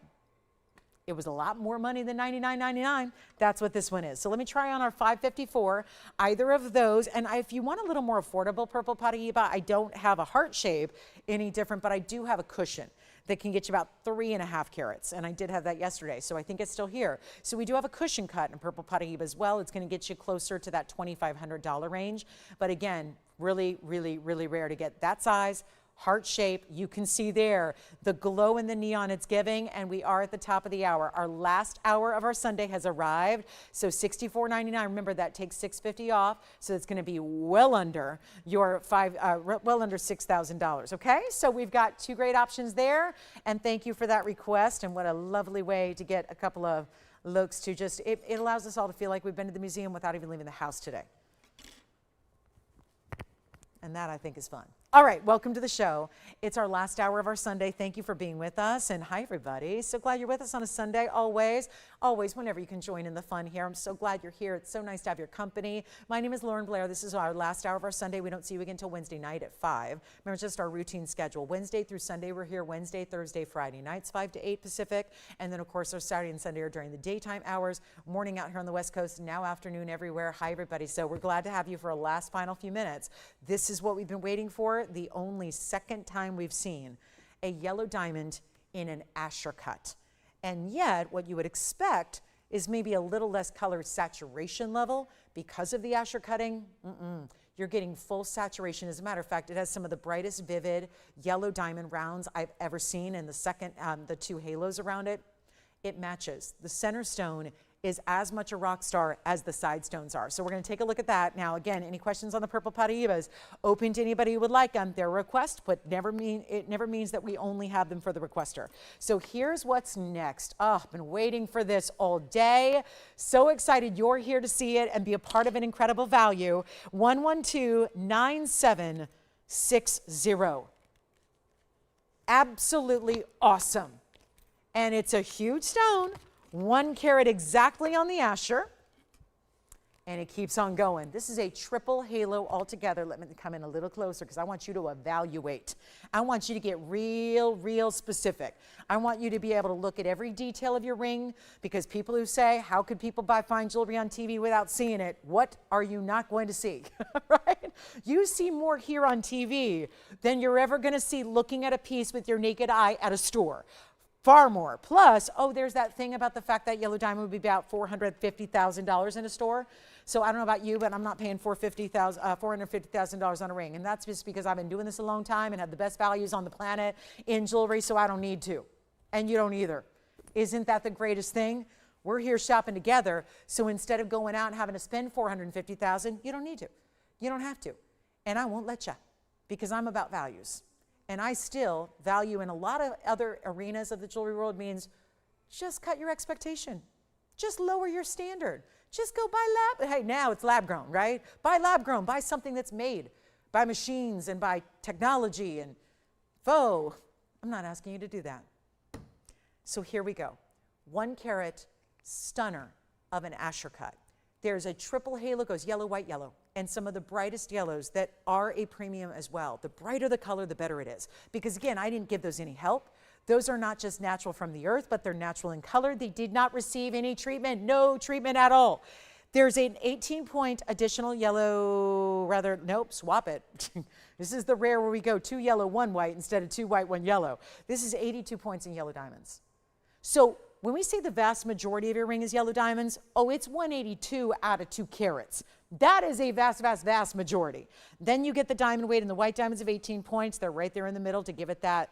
It was a lot more money than $99.99. That's what this one is. So let me try on our 554, either of those. And if you want a little more affordable purple Paraiba, I don't have a heart shape any different, but I do have a cushion that can get you about 3.5 carats. And I did have that yesterday, so I think it's still here. So we do have a cushion cut in purple Paraiba as well. It's gonna get you closer to that $2,500 range. But again, really, really, really rare to get that size. Heart shape, you can see there the glow in the neon it's giving, and we are at the top of the hour. Our last hour of our Sunday has arrived, so $64.99. Remember, that takes $650 off, so it's going to be well under your well under $6,000. Okay, so we've got two great options there, and thank you for that request. And what a lovely way to get a couple of looks to just it allows us all to feel like we've been to the museum without even leaving the house today. And that, I think, is fun. All right, welcome to the show. It's our last hour of our Sunday. Thank you for being with us, and hi, everybody. So glad you're with us on a Sunday, always, whenever you can join in the fun here. I'm so glad you're here. It's so nice to have your company. My name is Lauren Blair. This is our last hour of our Sunday. We don't see you again until Wednesday night at 5. Remember, it's just our routine schedule. Wednesday through Sunday, we're here Wednesday, Thursday, Friday nights, 5 to 8 Pacific, and then, of course, our Saturday and Sunday are during the daytime hours, morning out here on the West Coast, now afternoon everywhere. Hi, everybody. So we're glad to have you for a last final few minutes. This is what we've been waiting for, the only second time we've seen a yellow diamond in an Asher cut. And yet what you would expect is maybe a little less color saturation level because of the Asher cutting. You're getting full saturation. As a matter of fact, it has some of the brightest vivid yellow diamond rounds I've ever seen, and the two halos around it, it matches. The center stone is as much a rock star as the side stones are. So we're going to take a look at that. Now, again, any questions on the purple Paraibas? Open to anybody who would like them. They're a request, but it never means that we only have them for the requester. So here's what's next. Oh, I've been waiting for this all day. So excited you're here to see it and be a part of an incredible value. 112-9760. Absolutely awesome. And it's a huge stone. 1 carat exactly on the Asher, and it keeps on going. This is a triple halo altogether. Let me come in a little closer because I want you to evaluate. I want you to get real specific. I want you to be able to look at every detail of your ring, because people who say, how could people buy fine jewelry on TV without seeing it? What are you not going to see, right? You see more here on TV than you're ever going to see looking at a piece with your naked eye at a store. Far more. Plus, oh, there's that thing about the fact that yellow diamond would be about $450,000 in a store. So I don't know about you, but I'm not paying $450,000 on a ring. And that's just because I've been doing this a long time and have the best values on the planet in jewelry, so I don't need to. And you don't either. Isn't that the greatest thing? We're here shopping together, so instead of going out and having to spend $450,000, you don't need to. You don't have to. And I won't let you, because I'm about values. And I still value in a lot of other arenas of the jewelry world means just cut your expectation. Just lower your standard. Just go buy hey, now it's lab grown, right? Buy lab grown, buy something that's made by machines and by technology and faux. I'm not asking you to do that. So here we go. 1 carat stunner of an Asher cut. There's a triple halo, goes yellow, white, yellow, and some of the brightest yellows that are a premium as well. The brighter the color, the better it is. Because again, I didn't give those any help. Those are not just natural from the earth, but they're natural in color. They did not receive any treatment, no treatment at all. There's an 18-point additional yellow, nope, swap it. This is the rare where we go 2 yellow, 1 white instead of 2 white, 1 yellow. This is 82 points in yellow diamonds. So when we say the vast majority of your ring is yellow diamonds, oh, it's 182 out of 2 carats. That is a vast majority. Then you get the diamond weight and the white diamonds of 18 points. They're right there in the middle to give it that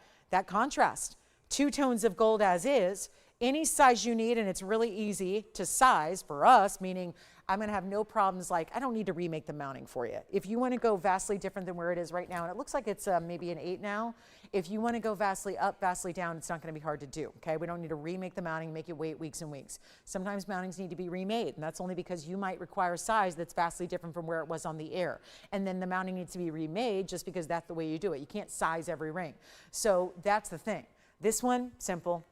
contrast. 2 tones of gold as is, any size you need, and it's really easy to size for us, meaning I'm going to have no problems. Like, I don't need to remake the mounting for you. If you want to go vastly different than where it is right now, and it looks like it's maybe an 8 now, if you want to go vastly up, vastly down, it's not going to be hard to do, okay? We don't need to remake the mounting and make you wait weeks and weeks. Sometimes mountings need to be remade, and that's only because you might require a size that's vastly different from where it was on the air. And then the mounting needs to be remade just because that's the way you do it. You can't size every ring. So that's the thing. This one, simple,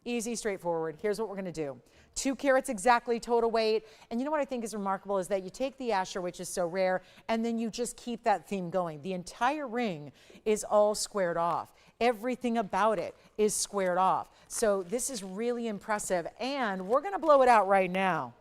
easy, straightforward. Here's what we're going to do. 2 carats exactly total weight. And you know what I think is remarkable is that you take the Asher, which is so rare, and then you just keep that theme going. The entire ring is all squared off. Everything about it is squared off. So this is really impressive. And we're going to blow it out right now.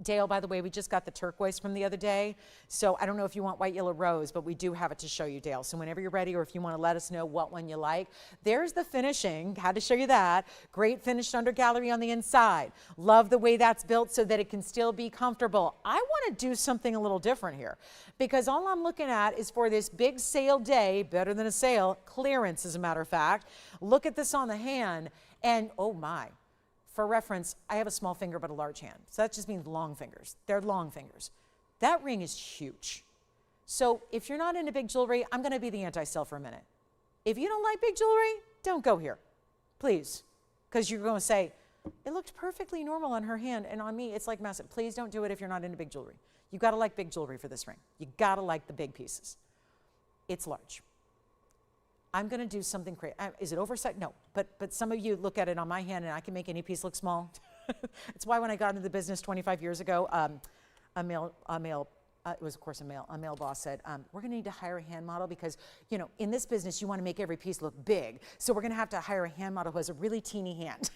Dale, by the way, we just got the turquoise from the other day. So I don't know if you want white, yellow, rose, but we do have it to show you, Dale. So whenever you're ready, or if you want to let us know what one you like. There's the finishing. Had to show you that. Great finished under gallery on the inside. Love the way that's built so that it can still be comfortable. I want to do something a little different here, because all I'm looking at is for this big sale day, better than a sale, clearance as a matter of fact. Look at this on the hand, and oh my. For reference, I have a small finger but a large hand. So that just means long fingers. They're long fingers. That ring is huge. So if you're not into big jewelry, I'm going to be the anti-sell for a minute. If you don't like big jewelry, don't go here, please. Because you're going to say, it looked perfectly normal on her hand, and on me, it's like massive. Please don't do it if you're not into big jewelry. You've got to like big jewelry for this ring. You've got to like the big pieces. It's large. I'm going to do something crazy. Is it oversized? No, but some of you look at it on my hand and I can make any piece look small. It's why when I got into the business 25 years ago, a male boss said, we're going to need to hire a hand model because, you know, in this business, you want to make every piece look big. So we're going to have to hire a hand model who has a really teeny hand,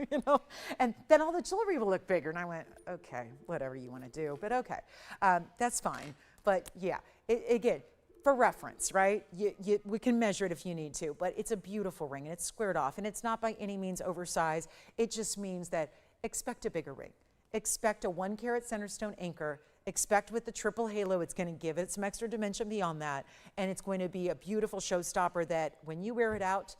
you know, and then all the jewelry will look bigger. And I went, okay, whatever you want to do, but okay, that's fine. But yeah, again, for reference, right? We can measure it if you need to, but it's a beautiful ring and it's squared off and it's not by any means oversized. It just means that expect a bigger ring. Expect a 1 carat center stone anchor. Expect with the triple halo, it's going to give it some extra dimension beyond that. And it's going to be a beautiful showstopper that when you wear it out,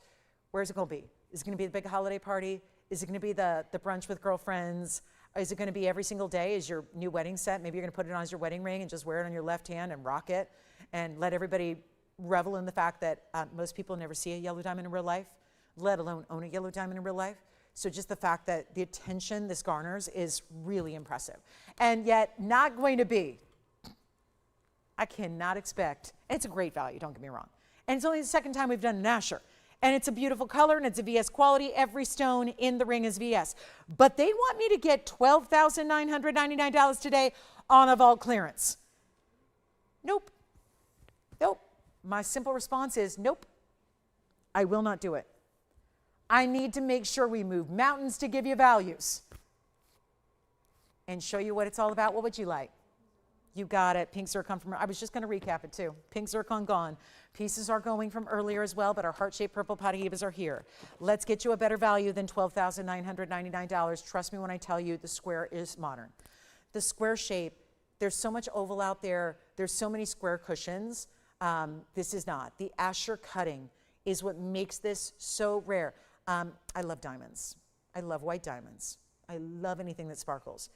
where's it going to be? Is it going to be the big holiday party? Is it going to be the brunch with girlfriends? Is it going to be every single day as your new wedding set? Maybe you're going to put it on as your wedding ring and just wear it on your left hand and rock it and let everybody revel in the fact that most people never see a yellow diamond in real life, let alone own a yellow diamond in real life. So just the fact that the attention this garners is really impressive. And yet not going to be, I cannot expect, it's a great value, don't get me wrong. And it's only the second time we've done an Asher. And it's a beautiful color and it's a VS quality. Every stone in the ring is VS. But they want me to get $12,999 today on a vault clearance. Nope. Nope. My simple response is nope. I will not do it. I need to make sure we move mountains to give you values and show you what it's all about. What would you like? You got it. Pink zircon from, I was just going to recap it too. Pink zircon gone. Pieces are going from earlier as well, but our heart-shaped purple Paraibas are here. Let's get you a better value than $12,999. Trust me when I tell you the square is modern. The square shape, there's so much oval out there. There's so many square cushions. This is not. The Asher cutting is what makes this so rare. I love diamonds. I love white diamonds. I love anything that sparkles.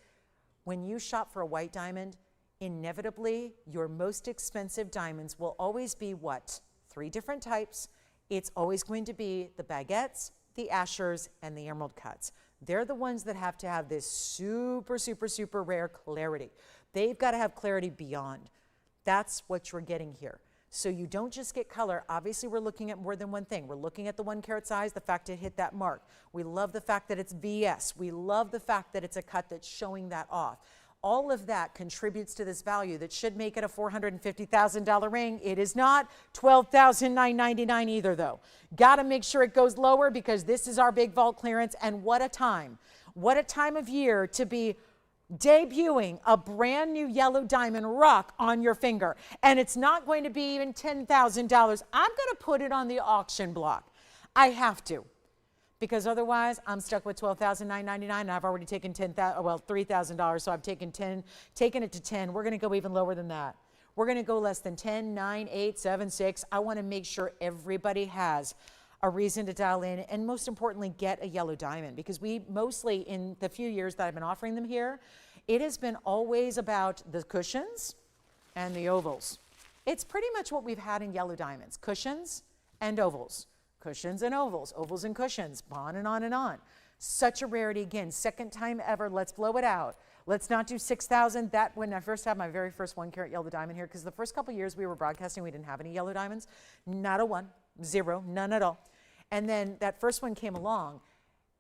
When you shop for a white diamond, inevitably, your most expensive diamonds will always be what? 3 different types. It's always going to be the baguettes, the Ashers, and the emerald cuts. They're the ones that have to have this super, super, super rare clarity. They've got to have clarity beyond. That's what you're getting here. So you don't just get color. Obviously, we're looking at more than one thing. We're looking at the 1 carat size, the fact it hit that mark. We love the fact that it's VS. We love the fact that it's a cut that's showing that off. All of that contributes to this value that should make it a $450,000 ring. It is not $12,999 either, though. Got to make sure it goes lower because this is our big vault clearance. And what a time of year to be debuting a brand new yellow diamond rock on your finger. And it's not going to be even $10,000. I'm going to put it on the auction block. I have to. Because otherwise, I'm stuck with $12,999, and I've already taken $3,000, so I've taken it to 10. We're going to go even lower than that. We're going to go less than 10, 9, 8, 7, 6. I want to make sure everybody has a reason to dial in, and most importantly, get a yellow diamond. Because we mostly, in the few years that I've been offering them here, it has been always about the cushions and the ovals. It's pretty much what we've had in yellow diamonds, cushions and ovals. Cushions and ovals, ovals and cushions, on and on and on. Such a rarity again, second time ever, let's blow it out. Let's not do 6,000. That when I first had my very first 1 carat yellow diamond here, because the first couple years we were broadcasting, we didn't have any yellow diamonds, not a one, 0, none at all. And then that first one came along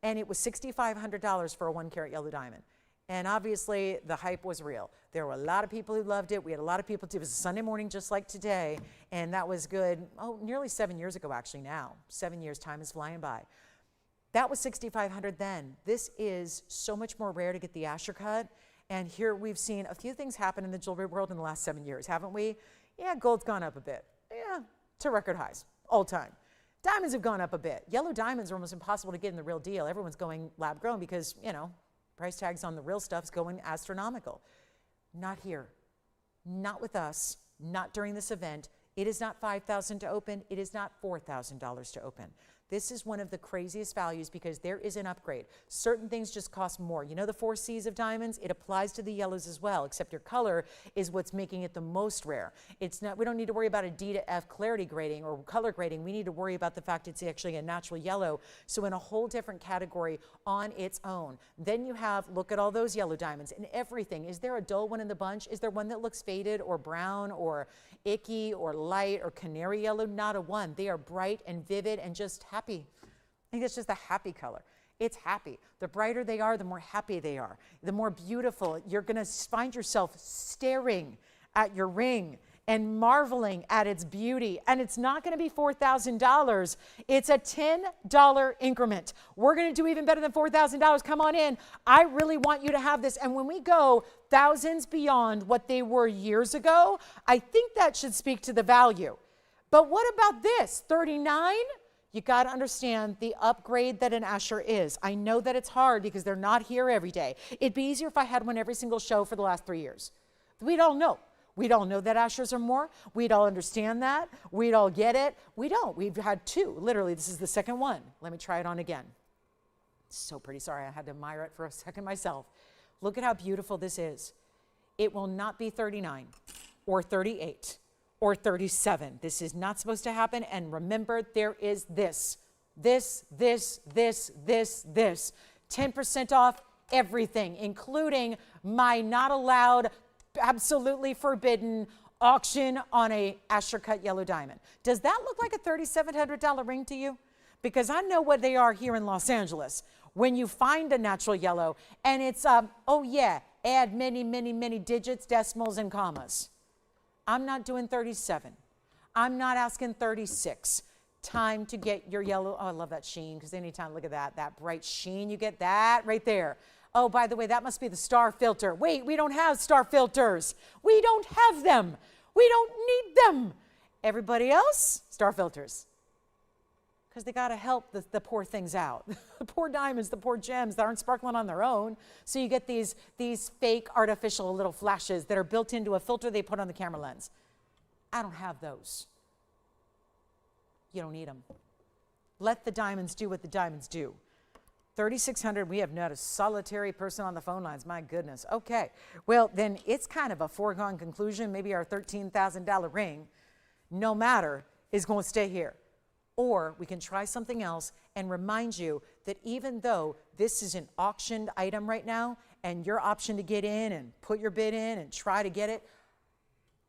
and it was $6,500 for a 1 carat yellow diamond. And obviously the hype was real. There were a lot of people who loved it. We had a lot of people too. It was a Sunday morning just like today. And that was good, nearly 7 years ago actually now. 7 years, time is flying by. That was $6,500 then. This is so much more rare to get the Asher cut. And here we've seen a few things happen in the jewelry world in the last 7 years, haven't we? Yeah, gold's gone up a bit. Yeah, to record highs, all time. Diamonds have gone up a bit. Yellow diamonds are almost impossible to get in the real deal. Everyone's going lab grown because, you know, price tags on the real stuff's going astronomical. Not here, not with us, not during this event. It is not $5,000 to open. It is not $4,000 to open. This is one of the craziest values because there is an upgrade. Certain things just cost more. You know the 4 C's of diamonds? It applies to the yellows as well, except your color is what's making it the most rare. It's not, we don't need to worry about a D to F clarity grading or color grading. We need to worry about the fact it's actually a natural yellow, so in a whole different category on its own. Then you have, look at all those yellow diamonds and everything. Is there a dull one in the bunch? Is there one that looks faded or brown or icky or light or canary yellow? Not a one. They are bright and vivid and just happy. I think it's just a happy color. It's happy. The brighter they are, the more happy they are. The more beautiful. You're going to find yourself staring at your ring and marveling at its beauty. And it's not going to be $4,000. It's a $10 increment. We're going to do even better than $4,000. Come on in. I really want you to have this. And when we go thousands beyond what they were years ago, I think that should speak to the value. But what about this? $39? You got to understand the upgrade that an Asher is. I know that it's hard because they're not here every day. It'd be easier if I had one every single show for the last 3 years. We'd all know. We'd all know that Ashers are more. We'd all understand that. We'd all get it. We don't. We've had 2. Literally, this is the second one. Let me try it on again. It's so pretty. Sorry, I had to admire it for a second myself. Look at how beautiful this is. It will not be 39 or 38 or 37. This is not supposed to happen. And remember, there is this. 10% off everything, including my not allowed, absolutely forbidden auction on a Asher cut yellow diamond. Does that look like a $3,700 ring to you? Because I know what they are here in Los Angeles. When you find a natural yellow and it's, oh yeah, add many digits, decimals, and commas. I'm not doing 37. I'm not asking 36. Time to get your yellow. Oh, I love that sheen, because anytime, look at that bright sheen, you get that right there. Oh, by the way, that must be the star filter. Wait, we don't have star filters. We don't have them. We don't need them. Everybody else, star filters. Because they got to help the poor things out. The poor diamonds, the poor gems that aren't sparkling on their own. So you get these fake artificial little flashes that are built into a filter they put on the camera lens. I don't have those. You don't need them. Let the diamonds do what the diamonds do. 3,600, we have not a solitary person on the phone lines. My goodness. Okay. Well, then it's kind of a foregone conclusion. Maybe our $13,000 ring, no matter, is going to stay here. Or we can try something else and remind you that even though this is an auctioned item right now, and your option to get in and put your bid in and try to get it,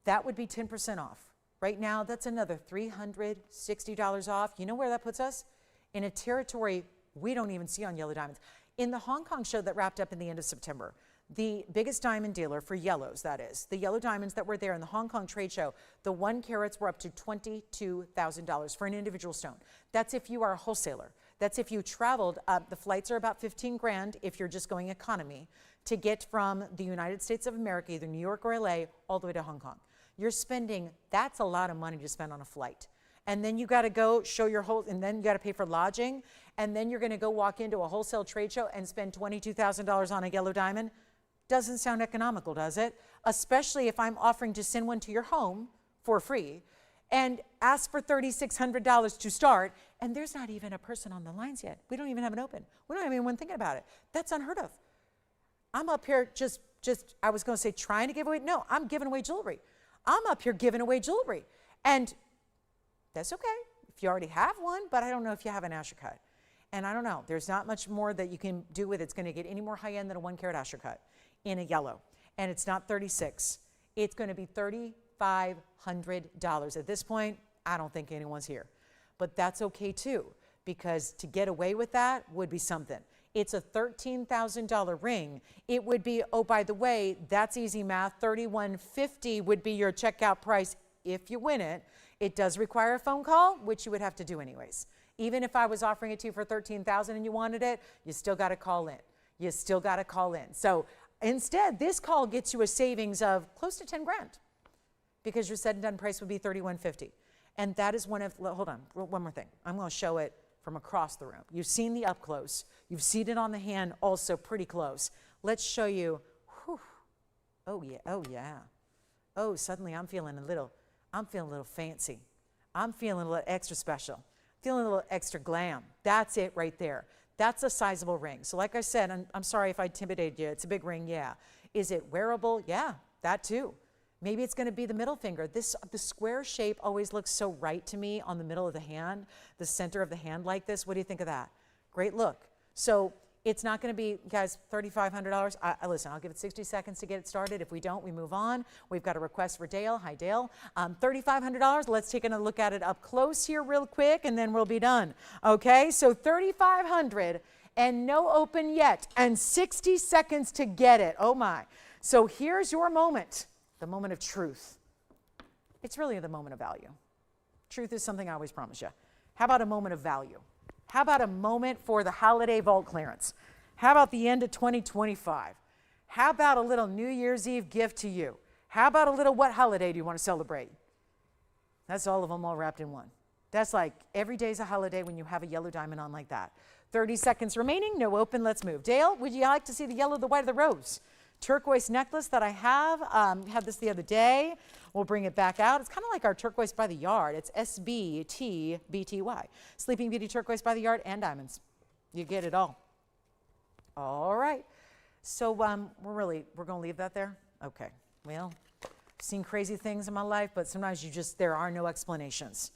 that would be 10% off. Right now, that's another $360 off. You know where that puts us? In a territory we don't even see on yellow diamonds. In the Hong Kong show that wrapped up in the end of September, the biggest diamond dealer for yellows, that is, the yellow diamonds that were there in the Hong Kong trade show, the 1 carats were up to $22,000 for an individual stone. That's if you are a wholesaler. That's if you traveled, the flights are about 15 grand if you're just going economy, to get from the United States of America, either New York or LA, all the way to Hong Kong. You're spending, that's a lot of money to spend on a flight. And then you got to go show your whole, and then you got to pay for lodging, and then you're going to go walk into a wholesale trade show and spend $22,000 on a yellow diamond. Doesn't sound economical, does it? Especially if I'm offering to send one to your home for free and ask for $3,600 to start, and there's not even a person on the lines yet. We don't even have it open. We don't have anyone thinking about it. That's unheard of. I'm up here just I was going to say trying to give away. No, I'm giving away jewelry. I'm up here giving away jewelry. And that's okay if you already have one, but I don't know if you have an Asher cut. And I don't know. There's not much more that you can do with it. It's going to get any more high-end than a 1 carat Asher cut in a yellow. And it's not 36. It's going to be $3,500. At this point, I don't think anyone's here. But that's okay too, because to get away with that would be something. It's a $13,000 ring. It would be, oh, by the way, that's easy math. $3,150 would be your checkout price if you win it. It does require a phone call, which you would have to do anyways. Even if I was offering it to you for $13,000 and you wanted it, you still got to call in. You still got to call in. So instead, this call gets you a savings of close to 10 grand because your said and done price would be $3,150. And that is one of, hold on, one more thing. I'm going to show it from across the room. You've seen the up close. You've seen it on the hand also pretty close. Let's show you, whew, oh yeah, oh yeah. Oh, suddenly I'm feeling a little fancy. I'm feeling a little extra special. Feeling a little extra glam. That's it right there. That's a sizable ring. So like I said, I'm sorry if I intimidated you. It's a big ring, yeah. Is it wearable? Yeah, that too. Maybe it's going to be the middle finger. The square shape always looks so right to me on the middle of the hand, the center of the hand like this. What do you think of that? Great look. So it's not going to be, guys, $3,500. Listen, I'll give it 60 seconds to get it started. If we don't, we move on. We've got a request for Dale. Hi, Dale. $3,500. Let's take a look at it up close here real quick, and then we'll be done. Okay, so $3,500 and no open yet, and 60 seconds to get it. Oh, my. So here's your moment, the moment of truth. It's really the moment of value. Truth is something I always promise you. How about a moment of value? How about a moment for the holiday vault clearance? How about the end of 2025? How about a little New Year's Eve gift to you? How about a little what holiday do you want to celebrate? That's all of them all wrapped in one. That's like every day's a holiday when you have a yellow diamond on like that. 30 seconds remaining, no open, let's move. Dale, would you like to see the yellow, the white, or the rose? Turquoise necklace that I have. Had this the other day. We'll bring it back out. It's kind of like our turquoise by the yard. It's SBTBTY. Sleeping Beauty turquoise by the yard and diamonds. You get it all. All right. So we're going to leave that there? Okay. Well, I've seen crazy things in my life, but sometimes there are no explanations.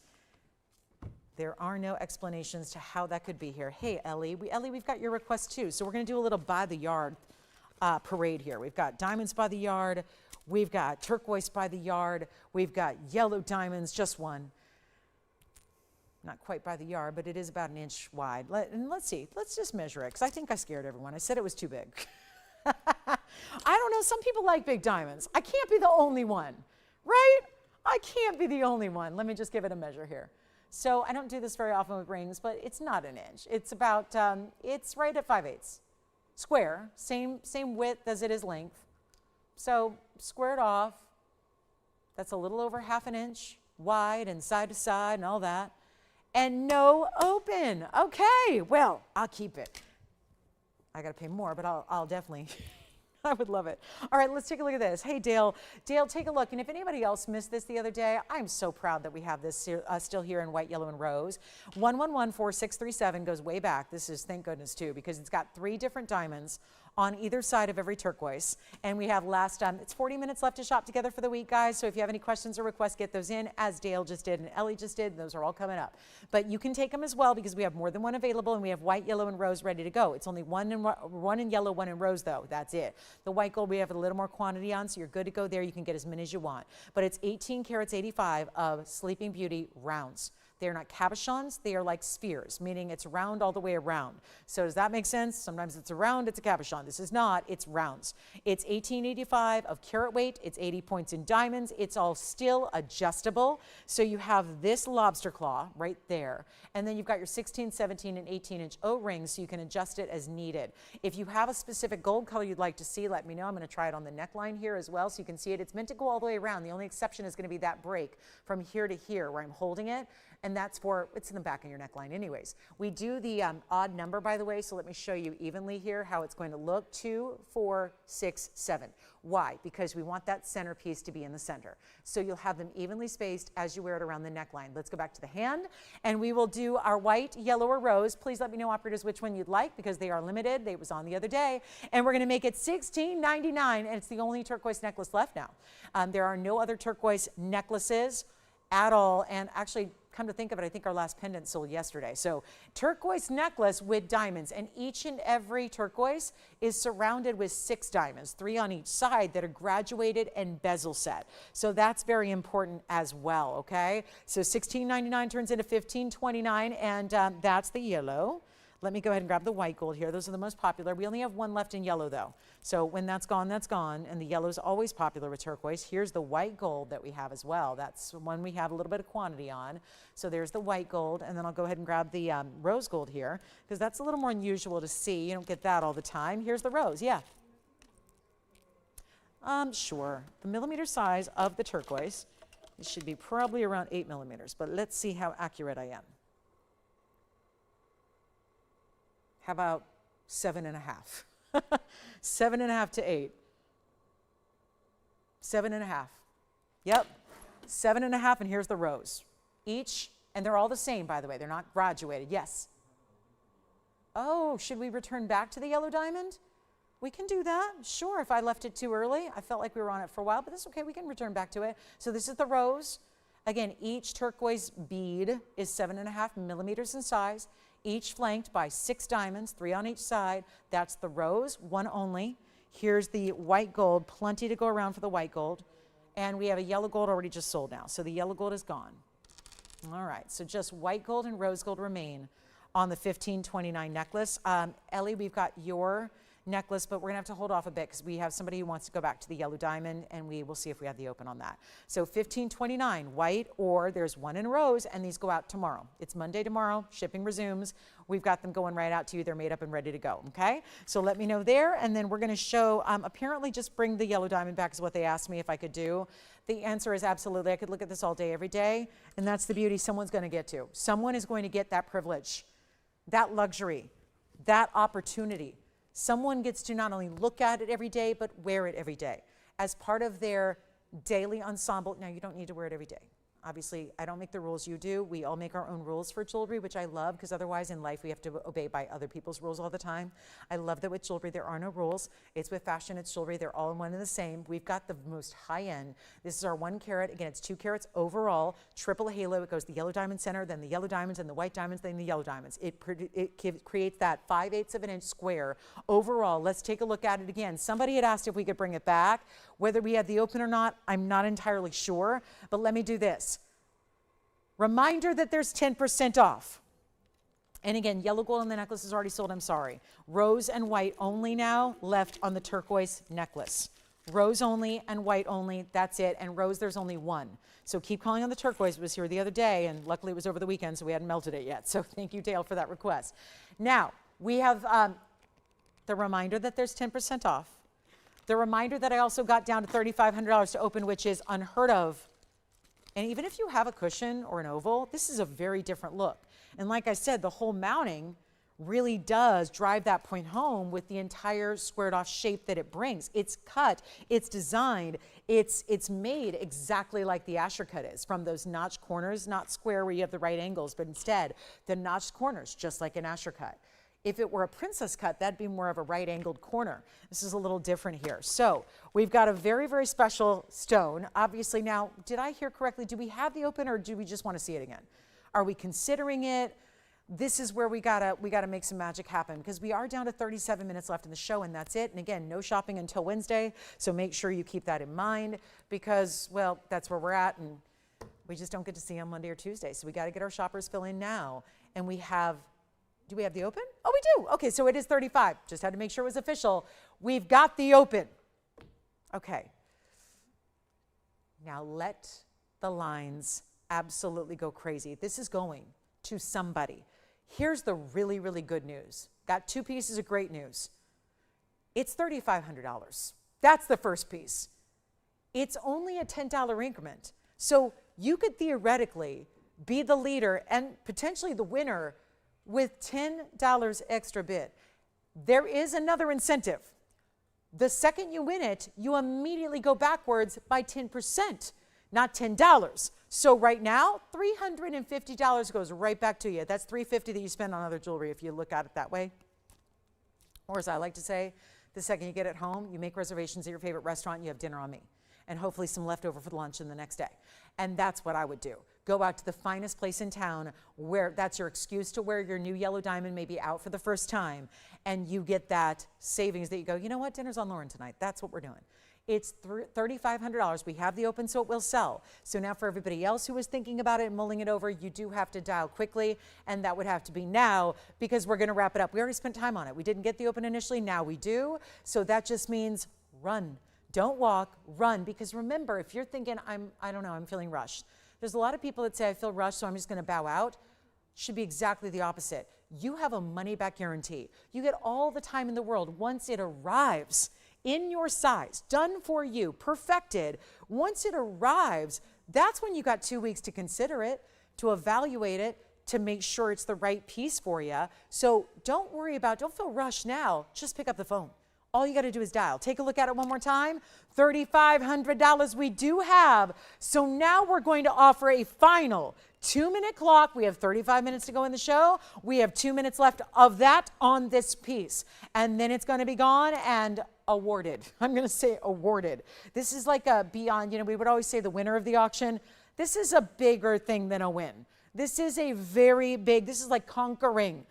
There are no explanations to how that could be here. Hey, Ellie, we've got your request too. So we're going to do a little by the yard parade here. We've got diamonds by the yard. We've got turquoise by the yard. We've got yellow diamonds, just one. Not quite by the yard, but it is about an inch wide. And let's see. Let's just measure it, because I think I scared everyone. I said it was too big. I don't know. Some people like big diamonds. I can't be the only one, right? I can't be the only one. Let me just give it a measure here. So I don't do this very often with rings, but it's not an inch. It's about, it's right at 5/8. Square, same width as it is length. So square it off. That's a little over half an inch wide and side to side and all that. And no open. Okay, well, I'll keep it. I got to pay more, but I'll definitely, I would love it. All right, let's take a look at this. Hey, Dale. Dale, take a look. And if anybody else missed this the other day, I'm so proud that we have this still here in white, yellow, and rose. 1114637 goes way back. This is, thank goodness, too, because it's got 3 different diamonds on either side of every turquoise. And we have it's 40 minutes left to shop together for the week, guys. So if you have any questions or requests, get those in, as Dale just did and Ellie just did. Those are all coming up. But you can take them as well, because we have more than one available, and we have white, yellow, and rose ready to go. It's only one in yellow, one in rose, though. That's it. The white gold we have a little more quantity on, so you're good to go there. You can get as many as you want. But it's 18 carats 85 of Sleeping Beauty rounds. They're not cabochons, they are like spheres, meaning it's round all the way around. So does that make sense? Sometimes it's a round, it's a cabochon. This is not, it's rounds. It's 1885 of carat weight, it's 80 points in diamonds, it's all still adjustable. So you have this lobster claw right there, and then you've got your 16, 17, and 18-inch O-rings, so you can adjust it as needed. If you have a specific gold color you'd like to see, let me know. I'm going to try it on the neckline here as well, so you can see it. It's meant to go all the way around. The only exception is going to be that break from here to here where I'm holding it. And that's it's in the back of your neckline anyways. We do the odd number, by the way, so let me show you evenly here how it's going to look. 2, 4, 6, 7. Why? Because we want that centerpiece to be in the center. So you'll have them evenly spaced as you wear it around the neckline. Let's go back to the hand, and we will do our white, yellow, or rose. Please let me know, operators, which one you'd like, because they are limited. They was on the other day. And we're going to make it $16.99, and it's the only turquoise necklace left now. There are no other turquoise necklaces at all, and actually, come to think of it, I think our last pendant sold yesterday. So turquoise necklace with diamonds, and each and every turquoise is surrounded with 6 diamonds, 3 on each side, that are graduated and bezel set. So that's very important as well, okay? So $16.99 turns into $15.29, and that's the yellow. Let me go ahead and grab the white gold here. Those are the most popular. We only have one left in yellow, though. So when that's gone, and the yellow is always popular with turquoise. Here's the white gold that we have as well. That's one we have a little bit of quantity on. So there's the white gold, and then I'll go ahead and grab the rose gold here, because that's a little more unusual to see. You don't get that all the time. Here's the rose, yeah. Sure. The millimeter size of the turquoise, it should be probably around 8 millimeters, but let's see how accurate I am. How about 7.5? 7.5 to 8. 7.5. Yep. 7.5, and here's the rose. Each, and they're all the same, by the way. They're not graduated. Yes. Oh, should we return back to the yellow diamond? We can do that. Sure, if I left it too early. I felt like we were on it for a while, but that's okay. We can return back to it. So this is the rose. Again, each turquoise bead is 7.5 millimeters in size, each flanked by 6 diamonds, 3 on each side. That's the rose, one only. Here's the white gold, plenty to go around for the white gold. And we have a yellow gold already just sold now, so the yellow gold is gone. All right, so just white gold and rose gold remain on the $15.29 necklace. Ellie, we've got your necklace, but we're gonna have to hold off a bit because we have somebody who wants to go back to the yellow diamond, and we will see if we have the open on that. So $15.29 white, or there's one in a rose, and these go out tomorrow. It's Monday tomorrow, shipping resumes. We've got them going right out to you. They're made up and ready to go, okay? So let me know there, and then we're gonna show, apparently just bring the yellow diamond back is what they asked me if I could do. The answer is absolutely. I could look at this all day, every day, and that's the beauty someone's gonna get to. Someone is going to get that privilege, that luxury, that opportunity. Someone gets to not only look at it every day, but wear it every day as part of their daily ensemble. Now, you don't need to wear it every day. Obviously, I don't make the rules, you do. We all make our own rules for jewelry, which I love, because otherwise in life we have to obey by other people's rules all the time. I love that with jewelry there are no rules. It's with fashion, it's jewelry, they're all one and the same. We've got the most high end. This is our 1 carat. Again, it's 2 carats overall, triple halo. It goes the yellow diamond center, then the yellow diamonds, and the white diamonds, then the yellow diamonds. It creates that 5/8 of an inch square overall. Let's take a look at it again. Somebody had asked if we could bring it back. Whether we have the open or not, I'm not entirely sure, but let me do this. Reminder that there's 10% off. And again, yellow gold on the necklace is already sold, I'm sorry. Rose and white only now left on the turquoise necklace. Rose only and white only, that's it. And rose, there's only one. So keep calling on the turquoise. It was here the other day, and luckily it was over the weekend, so we hadn't melted it yet. So thank you, Dale, for that request. Now, we have the reminder that there's 10% off. The reminder that I also got down to $3,500 to open, which is unheard of. And even if you have a cushion or an oval, this is a very different look. And like I said, the whole mounting really does drive that point home with the entire squared off shape that it brings. It's cut, it's designed, it's made exactly like the Asher cut is, from those notched corners, not square where you have the right angles, but instead the notched corners, just like an Asher cut. If it were a princess cut, that'd be more of a right angled corner. This is a little different here. So we've got a very, very special stone. Obviously now, did I hear correctly? Do we have the open, or do we just want to see it again? Are we considering it? This is where we gotta make some magic happen, because we are down to 37 minutes left in the show, and that's it. And again, no shopping until Wednesday. So make sure you keep that in mind, because, well, that's where we're at, and we just don't get to see on Monday or Tuesday. So we got to get our shoppers fill in now. And we have, do we have the open? Oh, we do. Okay, so it is 35. Just had to make sure it was official. We've got the open. Okay. Now let the lines absolutely go crazy. This is going to somebody. Here's the really, really good news. Got 2 pieces of great news. It's $3,500. That's the first piece. It's only a $10 increment. So you could theoretically be the leader and potentially the winner with $10 extra bid. There is another incentive. The second you win it, you immediately go backwards by 10%, not $10. So right now, $350 goes right back to you. That's $350 that you spend on other jewelry if you look at it that way. Or as I like to say, the second you get it home, you make reservations at your favorite restaurant, and you have dinner on me, and hopefully some leftover for the lunch in the next day. And that's what I would do. Go out to the finest place in town, where that's your excuse to wear your new yellow diamond, maybe out for the first time, and you get that savings that you go, you know what, dinner's on Lauren tonight. That's what we're doing. It's $3,500. We have the open, so it will sell. So now for everybody else who was thinking about it and mulling it over, you do have to dial quickly, and that would have to be now, because we're going to wrap it up. We already spent time on it. We didn't get the open initially. Now we do. So that just means run. Don't walk, run. Because remember, if you're thinking, I don't know, I'm feeling rushed. There's a lot of people that say, I feel rushed, so I'm just going to bow out. Should be exactly the opposite. You have a money-back guarantee. You get all the time in the world. Once it arrives in your size, done for you, perfected, once it arrives, that's when you got 2 weeks to consider it, to evaluate it, to make sure it's the right piece for you. So don't worry about, don't feel rushed now. Just pick up the phone. All you got to do is dial. Take a look at it one more time. $3,500 we do have. So now we're going to offer a final 2-minute clock. We have 35 minutes to go in the show. We have 2 minutes left of that on this piece. And then it's going to be gone and awarded. I'm going to say awarded. This is like a beyond, we would always say the winner of the auction. This is a bigger thing than a win. This is a very big, this is like conquering.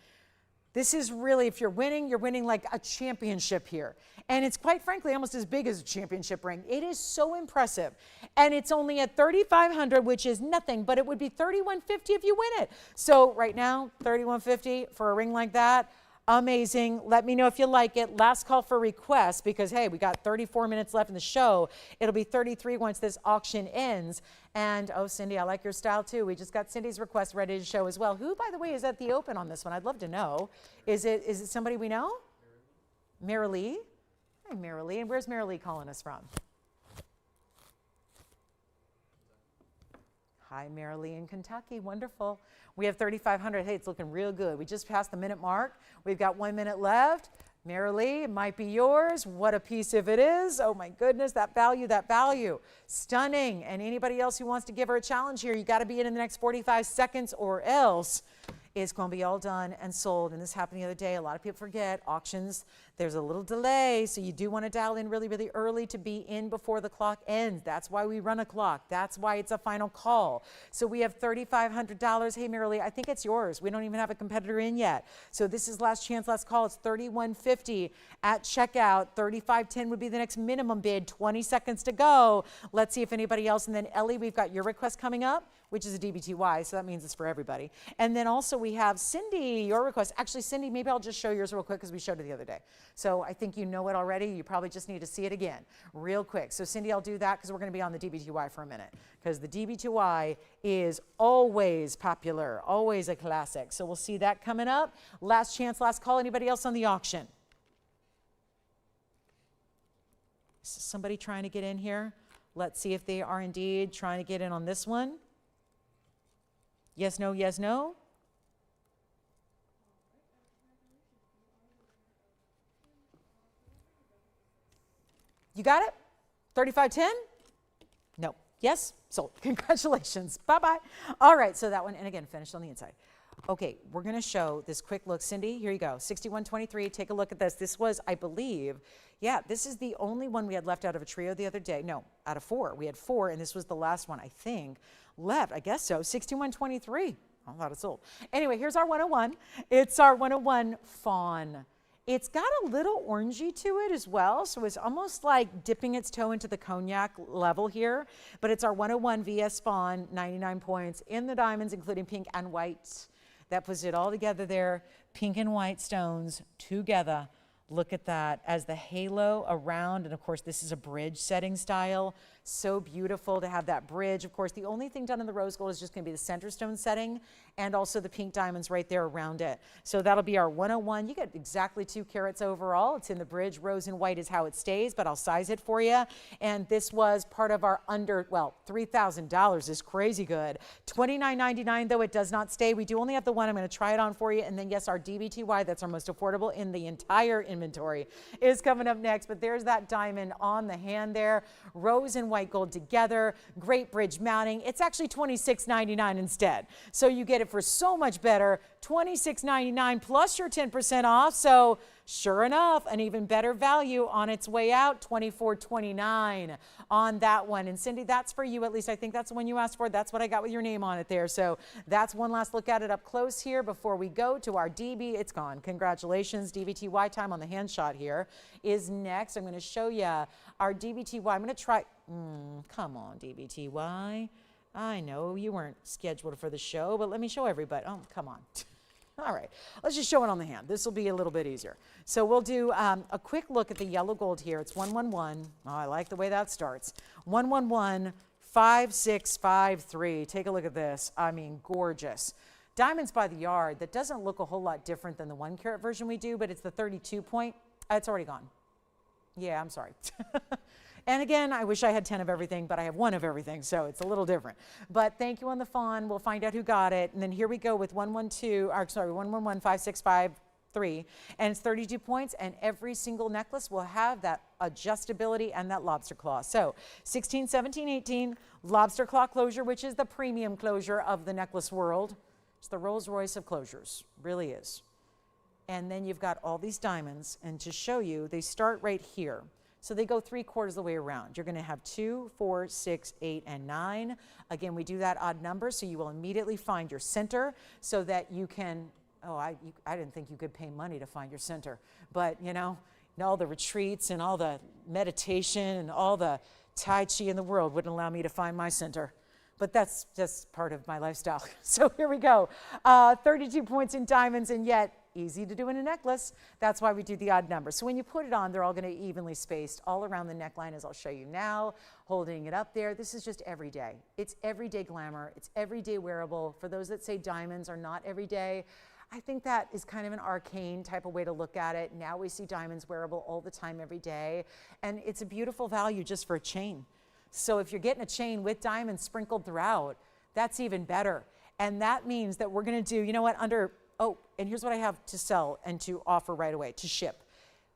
This is really, if you're winning like a championship here. And it's quite frankly almost as big as a championship ring. It is so impressive. And it's only at $3,500, which is nothing, but it would be $3,150 if you win it. So right now, $3,150 for a ring like that. Amazing. Let me know if you like it. Last call for requests because, hey, we got 34 minutes left in the show. It'll be 33 once this auction ends. And, oh, Cindy, I like your style, too. We just got Cindy's request ready to show as well. Who, by the way, is at the open on this one? I'd love to know. Is it somebody we know? Marilee? Hi, Marilee. And where's Marilee calling us from? Hi, Marilee in Kentucky. Wonderful. We have 3,500. Hey, it's looking real good. We just passed the minute mark. We've got 1 minute left. Marilee, it might be yours. What a piece if it is. Oh, my goodness, that value, that value. Stunning. And anybody else who wants to give her a challenge here, you got to be in the next 45 seconds or else it's going to be all done and sold. And this happened the other day. A lot of people forget auctions. There's a little delay, so you do want to dial in really, really early to be in before the clock ends. That's why we run a clock. That's why it's a final call. So we have $3,500. Hey, Marilee, I think it's yours. We don't even have a competitor in yet. So this is last chance, last call. It's $3,150 at checkout. $3,510 would be the next minimum bid. 20 seconds to go. Let's see if anybody else. And then Ellie, we've got your request coming up, which is a DBTY, so that means it's for everybody. And then also we have Cindy, your request. Actually, Cindy, maybe I'll just show yours real quick because we showed it the other day. So I think you know it already. You probably just need to see it again real quick. So Cindy, I'll do that because we're going to be on the DBTY for a minute because the DBTY is always popular, always a classic. So we'll see that coming up. Last chance, last call. Anybody else on the auction? Is somebody trying to get in here? Let's see if they are indeed trying to get in on this one. Yes, no, yes, no. You got it? 3510? No. Yes? Sold. Congratulations. Bye-bye. All right, so that one, and again, finished on the inside. Okay, we're going to show this quick look. Cindy, here you go. 6123. Take a look at this. This was, I believe, yeah, this is the only one we had left out of a trio the other day. No, out of 4. We had 4, and this was the last one, I think, left. I guess so. 6123. I thought it sold. Anyway, here's our 101. It's our 101 fawn. It's got a little orangey to it as well, so it's almost like dipping its toe into the cognac level here. But it's our 101 VS Fawn, 99 points in the diamonds, including pink and white. That puts it all together there. Pink and white stones together. Look at that as the halo around, and of course this is a bridge setting style. So beautiful to have that bridge. Of course, the only thing done in the rose gold is just going to be the center stone setting and also the pink diamonds right there around it. So that'll be our 101. You get exactly 2 carats overall. It's in the bridge. Rose and white is how it stays, but I'll size it for you. And this was part of our $3,000 is crazy good. $29.99 though, it does not stay. We do only have the one. I'm going to try it on for you. And then yes, our DBTY, that's our most affordable in the entire inventory, is coming up next. But there's that diamond on the hand there. Rose and white gold together, great bridge mounting. It's actually $26.99 instead. So you get it for so much better, $26.99 plus your 10% off. So sure enough, an even better value on its way out, $24.29 on that one. And Cindy, that's for you. At least I think that's the one you asked for. That's what I got with your name on it there. So that's one last look at it up close here before we go to our DB. It's gone. Congratulations. DBTY time on the hand shot here is next. I'm going to show you our DBTY. I'm going to try. Come on, DBTY. I know you weren't scheduled for the show, but let me show everybody. Oh, come on. All right, let's just show it on the hand. This will be a little bit easier. So we'll do a quick look at the yellow gold here. It's 111. Oh, I like the way that starts. 111, 5653. Take a look at this. I mean, gorgeous. Diamonds by the yard. That doesn't look a whole lot different than the 1 carat version we do, but it's the 32 point. It's already gone. Yeah, I'm sorry. And again, I wish I had 10 of everything, but I have 1 of everything, so it's a little different. But thank you on the fawn. We'll find out who got it. And then here we go with 111, 5653. And it's 32 points, and every single necklace will have that adjustability and that lobster claw. So 16, 17, 18, lobster claw closure, which is the premium closure of the necklace world. It's the Rolls Royce of closures, really is. And then you've got all these diamonds, and to show you, they start right here. So they go 3/4 of the way around. You're going to have 2, 4, 6, 8, and 9. Again, we do that odd number, so you will immediately find your center so that you can, I didn't think you could pay money to find your center. But, you know, all the retreats and all the meditation and all the Tai Chi in the world wouldn't allow me to find my center. But that's just part of my lifestyle. So here we go. 32 points in diamonds, and yet easy to do in a necklace. That's why we do the odd number. So when you put it on, they're all going to evenly spaced all around the neckline, as I'll show you now, holding it up there. This is just everyday. It's everyday glamour. It's everyday wearable. For those that say diamonds are not everyday, I think that is kind of an arcane type of way to look at it. Now we see diamonds wearable all the time, every day. And it's a beautiful value just for a chain. So if you're getting a chain with diamonds sprinkled throughout, that's even better. And that means that we're going to do, you know what, and here's what I have to sell and to offer right away, to ship.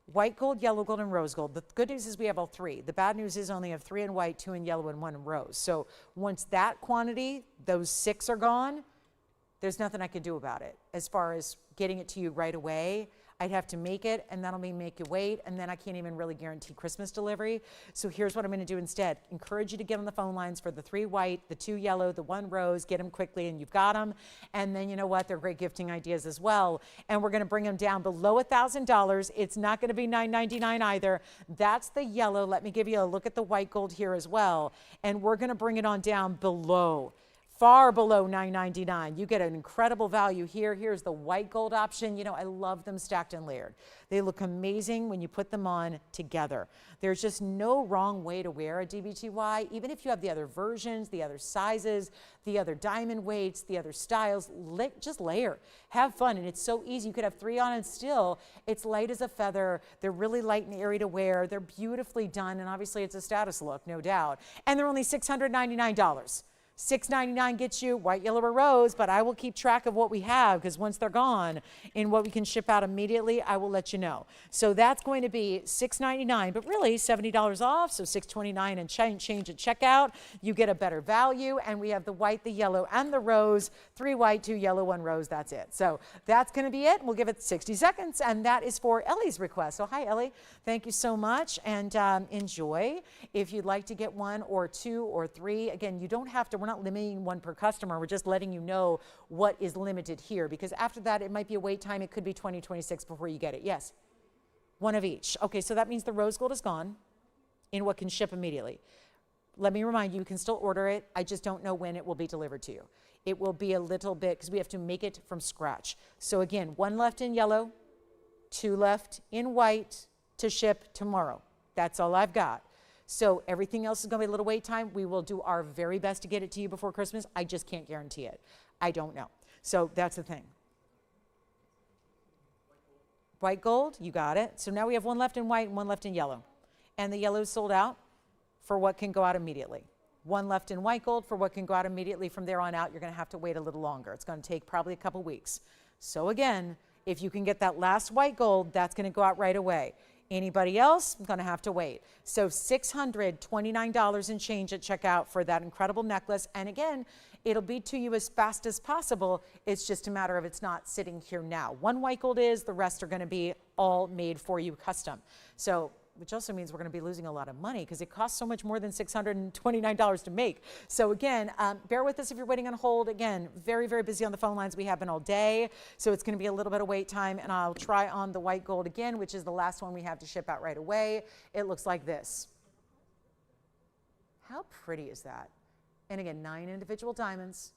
White gold, yellow gold, and rose gold. The good news is we have all three. The bad news is only have 3 in white, 2 in yellow, and 1 in rose. So once that quantity, those 6 are gone, there's nothing I can do about it. As far as getting it to you right away, I'd have to make it, and that'll mean make you wait, and then I can't even really guarantee Christmas delivery. So here's what I'm gonna do instead. Encourage you to get on the phone lines for the 3 white, the 2 yellow, the 1 rose, get them quickly and you've got them. And then you know what, they're great gifting ideas as well. And we're gonna bring them down below $1,000. It's not gonna be $999 either. That's the yellow. Let me give you a look at the white gold here as well. And we're gonna bring it on down below, far below $999. You get an incredible value here. Here's the white gold option. You know, I love them stacked and layered. They look amazing when you put them on together. There's just no wrong way to wear a DBTY. Even if you have the other versions, the other sizes, the other diamond weights, the other styles, just layer. Have fun, and it's so easy. You could have 3 on and still, it's light as a feather. They're really light and airy to wear. They're beautifully done, and obviously it's a status look, no doubt. And they're only $699. $699 gets you white, yellow, or rose, but I will keep track of what we have, because once they're gone and what we can ship out immediately, I will let you know. So that's going to be $699, but really $70 off, so $629 and change at checkout. You get a better value, and we have the white, the yellow, and the rose. 3 white, 2 yellow, 1 rose, that's it. So that's going to be it. We'll give it 60 seconds, and that is for Ellie's request. So hi, Ellie. Thank you so much, and enjoy. If you'd like to get 1 or 2 or 3, again, you don't have to. We're not limiting 1 per customer. We're just letting you know what is limited here, because after that, it might be a wait time. It could be 2026 before you get it. Yes. 1 of each. Okay, so that means the rose gold is gone in what can ship immediately. Let me remind you, you can still order it. I just don't know when it will be delivered to you. It will be a little bit, because we have to make it from scratch. So again, 1 left in yellow, 2 left in white to ship tomorrow. That's all I've got. So everything else is going to be a little wait time. We will do our very best to get it to you before Christmas. I just can't guarantee it. I don't know. So that's the thing. White gold, you got it. So now we have 1 left in white and 1 left in yellow. And the yellow is sold out for what can go out immediately. 1 left in white gold for what can go out immediately. From there on out, you're going to have to wait a little longer. It's going to take probably a couple weeks. So again, if you can get that last white gold, that's going to go out right away. Anybody else, I'm going to have to wait. So $629 and change at checkout for that incredible necklace. And again, it'll be to you as fast as possible. It's just a matter of it's not sitting here now. 1 white gold is, the rest are going to be all made for you custom. So, which also means we're going to be losing a lot of money, because it costs so much more than $629 to make. So again, bear with us if you're waiting on hold. Again, very, very busy on the phone lines. We have been all day, so it's going to be a little bit of wait time, and I'll try on the white gold again, which is the last one we have to ship out right away. It looks like this. How pretty is that? And again, 9 individual diamonds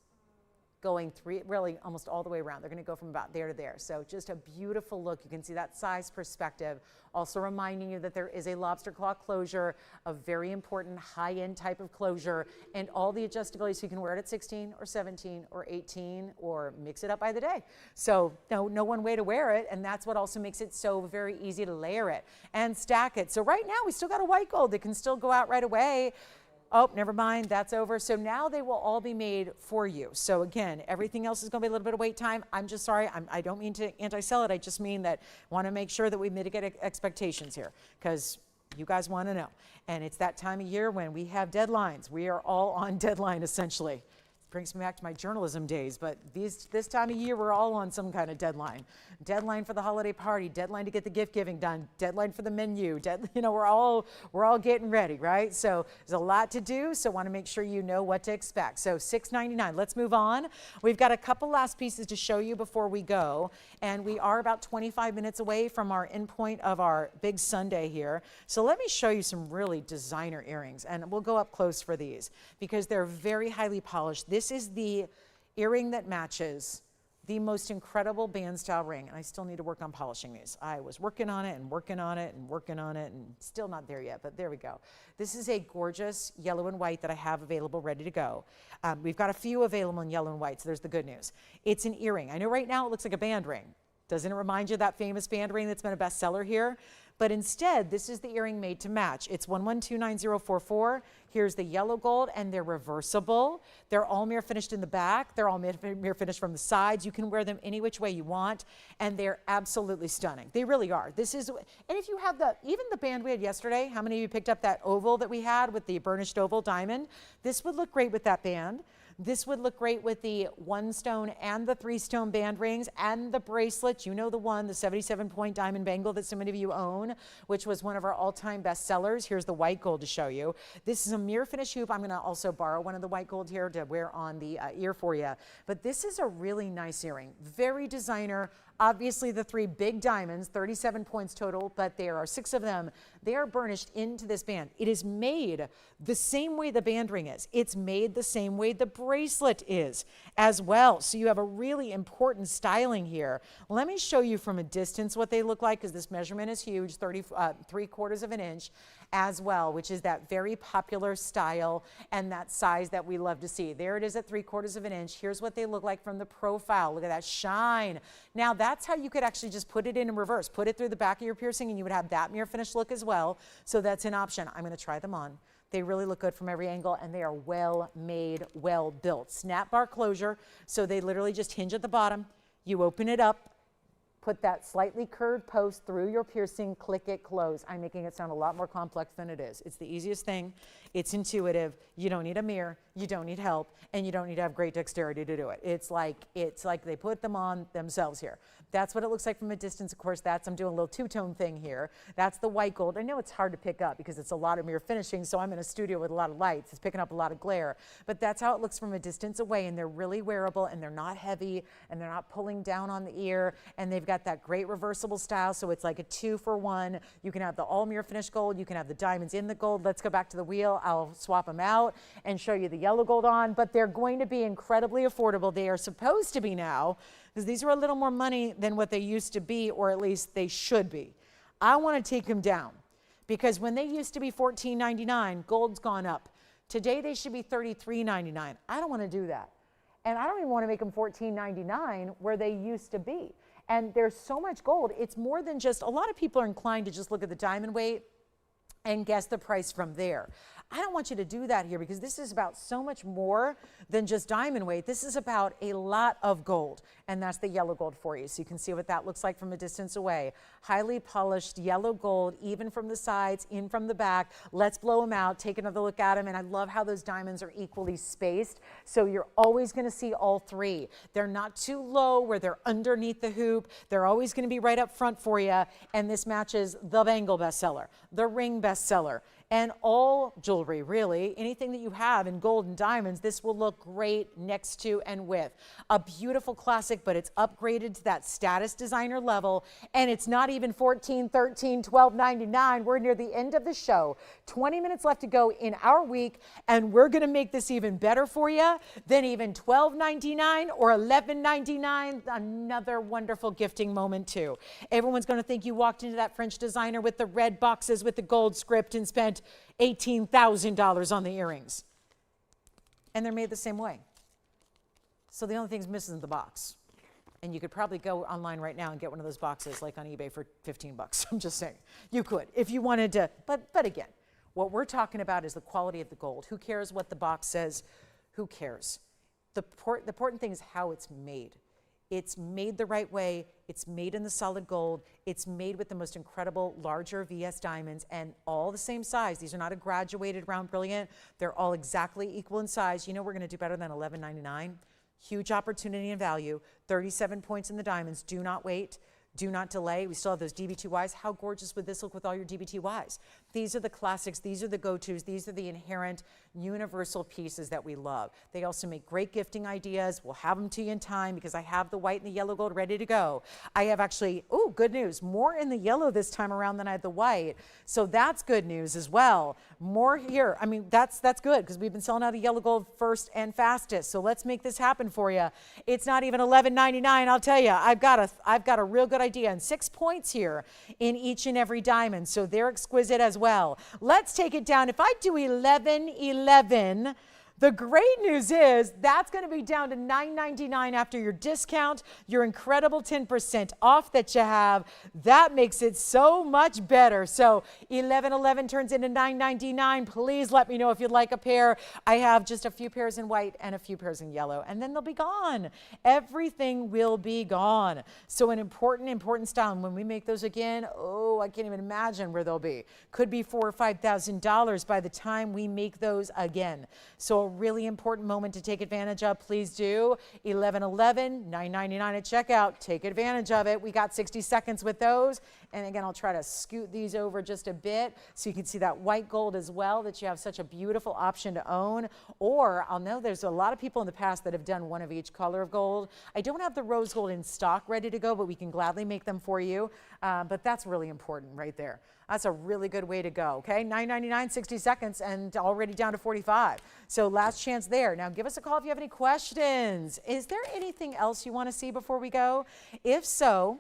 going 3, really almost all the way around. They're going to go from about there to there. So just a beautiful look. You can see that size perspective. Also reminding you that there is a lobster claw closure, a very important high-end type of closure, and all the adjustability, so you can wear it at 16 or 17 or 18 or mix it up by the day. So no one way to wear it, and that's what also makes it so very easy to layer it and stack it. So right now we still got a white gold that can still go out right away. Oh, never mind, that's over. So now they will all be made for you. So again, everything else is going to be a little bit of wait time. I'm just sorry, I don't mean to anti-sell it. I just mean that I want to make sure that we mitigate expectations here, because you guys want to know. And it's that time of year when we have deadlines. We are all on deadline, essentially. Brings me back to my journalism days, but this time of year, we're all on some kind of deadline. Deadline for the holiday party, deadline to get the gift giving done, deadline for the menu, we're all getting ready, right? So there's a lot to do, so want to make sure you know what to expect. So $699, let's move on. We've got a couple last pieces to show you before we go, and we are about 25 minutes away from our end point of our big Sunday here. So let me show you some really designer earrings, and we'll go up close for these because they're very highly polished. This is the earring that matches the most incredible band style ring. And I still need to work on polishing these. I was working on it and working on it and working on it and still not there yet, but there we go. This is a gorgeous yellow and white that I have available ready to go. We've got a few available in yellow and white, so there's the good news. It's an earring. I know right now it looks like a band ring. Doesn't it remind you of that famous band ring that's been a bestseller here? But instead, this is the earring made to match. It's 112944. Here's the yellow gold, and they're reversible. They're all mirror finished in the back. They're all mirror finished from the sides. You can wear them any which way you want, and they're absolutely stunning. They really are. This is, and if you have even the band we had yesterday, how many of you picked up that oval that we had with the burnished oval diamond? This would look great with that band. This would look great with the 1-stone and the 3-stone band rings and the bracelet. You know the one, the 77-point diamond bangle that so many of you own, which was one of our all-time best sellers. Here's the white gold to show you. This is a mirror finish hoop. I'm going to also borrow one of the white gold here to wear on the ear for you. But this is a really nice earring. Very designer. Obviously the 3 big diamonds, 37 points total, but there are 6 of them. They are burnished into this band. It is made the same way the band ring is. It's made the same way the bracelet is as well. So you have a really important styling here. Let me show you from a distance what they look like, because this measurement is huge, 3/4 of an inch as well, which is that very popular style and that size that we love to see. There it is at 3/4 of an inch. Here's what they look like from the profile. Look at that shine. Now that's how you could actually just put it in reverse. Put it through the back of your piercing and you would have that mirror finish look as well. So that's an option. I'm going to try them on. They really look good from every angle, and they are well made, well built. Snap bar closure, so they literally just hinge at the bottom. You open it up, put that slightly curved post through your piercing, click it, close. I'm making it sound a lot more complex than it is. It's the easiest thing. It's intuitive. You don't need a mirror. You don't need help, and you don't need to have great dexterity to do it. It's like they put them on themselves here. That's what it looks like from a distance. Of course, I'm doing a little two-tone thing here. That's the white gold. I know it's hard to pick up because it's a lot of mirror finishing, so I'm in a studio with a lot of lights. It's picking up a lot of glare, but that's how it looks from a distance away, and they're really wearable, and they're not heavy, and they're not pulling down on the ear, and they've got that great reversible style, so it's like a 2-for-1. You can have the all mirror finished gold. You can have the diamonds in the gold. Let's go back to the wheel. I'll swap them out and show you the yellow gold on, but they're going to be incredibly affordable. They are supposed to be now, because these are a little more money than what they used to be, or at least they should be. I want to take them down, because when they used to be $14.99, gold's gone up. Today they should be $33.99. I don't want to do that. And I don't even want to make them $14.99 where they used to be. And there's so much gold. It's more than just, a lot of people are inclined to just look at the diamond weight and guess the price from there. I don't want you to do that here, because this is about so much more than just diamond weight. This is about a lot of gold, and that's the yellow gold for you. So you can see what that looks like from a distance away. Highly polished yellow gold, even from the sides, in from the back. Let's blow them out, take another look at them, and I love how those diamonds are equally spaced. So you're always going to see all 3. They're not too low where they're underneath the hoop. They're always going to be right up front for you, and this matches the bangle bestseller, the ring bestseller, and all jewelry, really. Anything that you have in gold and diamonds, this will look great next to and with. A beautiful classic, but it's upgraded to that status designer level, and it's not even $14, $13, $12.99. We're near the end of the show. 20 minutes left to go in our week, and we're gonna make this even better for you than even $12.99 or $11.99. Another wonderful gifting moment too. Everyone's gonna think you walked into that French designer with the red boxes with the gold script and spent $18,000 on the earrings. And they're made the same way. So the only thing's missing is the box. And you could probably go online right now and get one of those boxes, like on eBay, for 15 bucks. I'm just saying. You could, if you wanted to. But again, what we're talking about is the quality of the gold. Who cares what the box says? Who cares? The important thing is how it's made. It's made the right way. It's made in the solid gold. It's made with the most incredible larger VS diamonds, and all the same size. These are not a graduated round brilliant. They're all exactly equal in size. You know we're going to do better than $11.99. Huge opportunity and value. 37 points in the diamonds. Do not wait. Do not delay. We still have those DB2Ys. How gorgeous would this look with all your DB2Ys? These are the classics. These are the go-tos. These are the inherent universal pieces that we love. They also make great gifting ideas. We'll have them to you in time because I have the white and the yellow gold ready to go. I have actually, oh, good news, more in the yellow this time around than I had the white. So that's good news as well. More here. I mean, that's good because we've been selling out of yellow gold first and fastest. So let's make this happen for you. It's not even $11.99. I'll tell you, I've got a real good idea, and 6 points here in each and every diamond. So they're exquisite as well. Let's take it down. If I do 11.11, the great news is that's going to be down to $9.99 after your discount, your incredible 10% off that you have. That makes it so much better. So 11.11 turns into $9.99. Please let me know if you'd like a pair. I have just a few pairs in white and a few pairs in yellow, and then they'll be gone. Everything will be gone. So an important style. And when we make those again, oh, I can't even imagine where they'll be. Could be $4,000 or $5,000 by the time we make those again. So a really important moment to take advantage of. Please do. 11.11, $9.99 at checkout. Take advantage of it. We got 60 seconds with those. And again, I'll try to scoot these over just a bit so you can see that white gold as well, that you have such a beautiful option to own. Or I'll know there's a lot of people in the past that have done one of each color of gold. I don't have the rose gold in stock ready to go, but we can gladly make them for you. But that's really important right there. That's a really good way to go, okay? $9.99, 60 seconds, and already down to 45. So last chance there. Now give us a call if you have any questions. Is there anything else you want to see before we go? If so,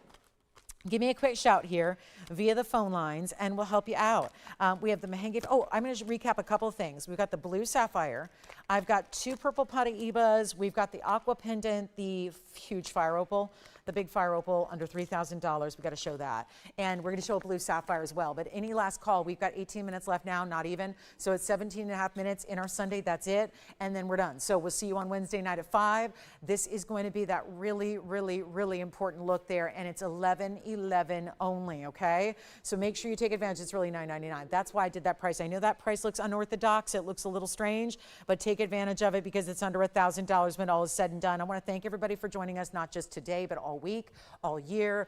give me a quick shout here via the phone lines, and we'll help you out. We have the Mahenge. Oh, I'm going to recap a couple of things. We've got the blue sapphire. I've got 2 purple Paraibas. We've got the aqua pendant, the huge fire opal. The big fire opal under $3,000. We've got to show that. And we're going to show a blue sapphire as well. But any last call, we've got 18 minutes left now, not even. So it's 17 and a half minutes in our Sunday. That's it. And then we're done. So we'll see you on Wednesday night at 5. This is going to be that really, really, really important look there. And it's 11.11 only, okay? So make sure you take advantage. It's really $9.99. That's why I did that price. I know that price looks unorthodox. It looks a little strange, but take advantage of it because it's under $1,000 when all is said and done. I want to thank everybody for joining us, not just today, but all week, all year,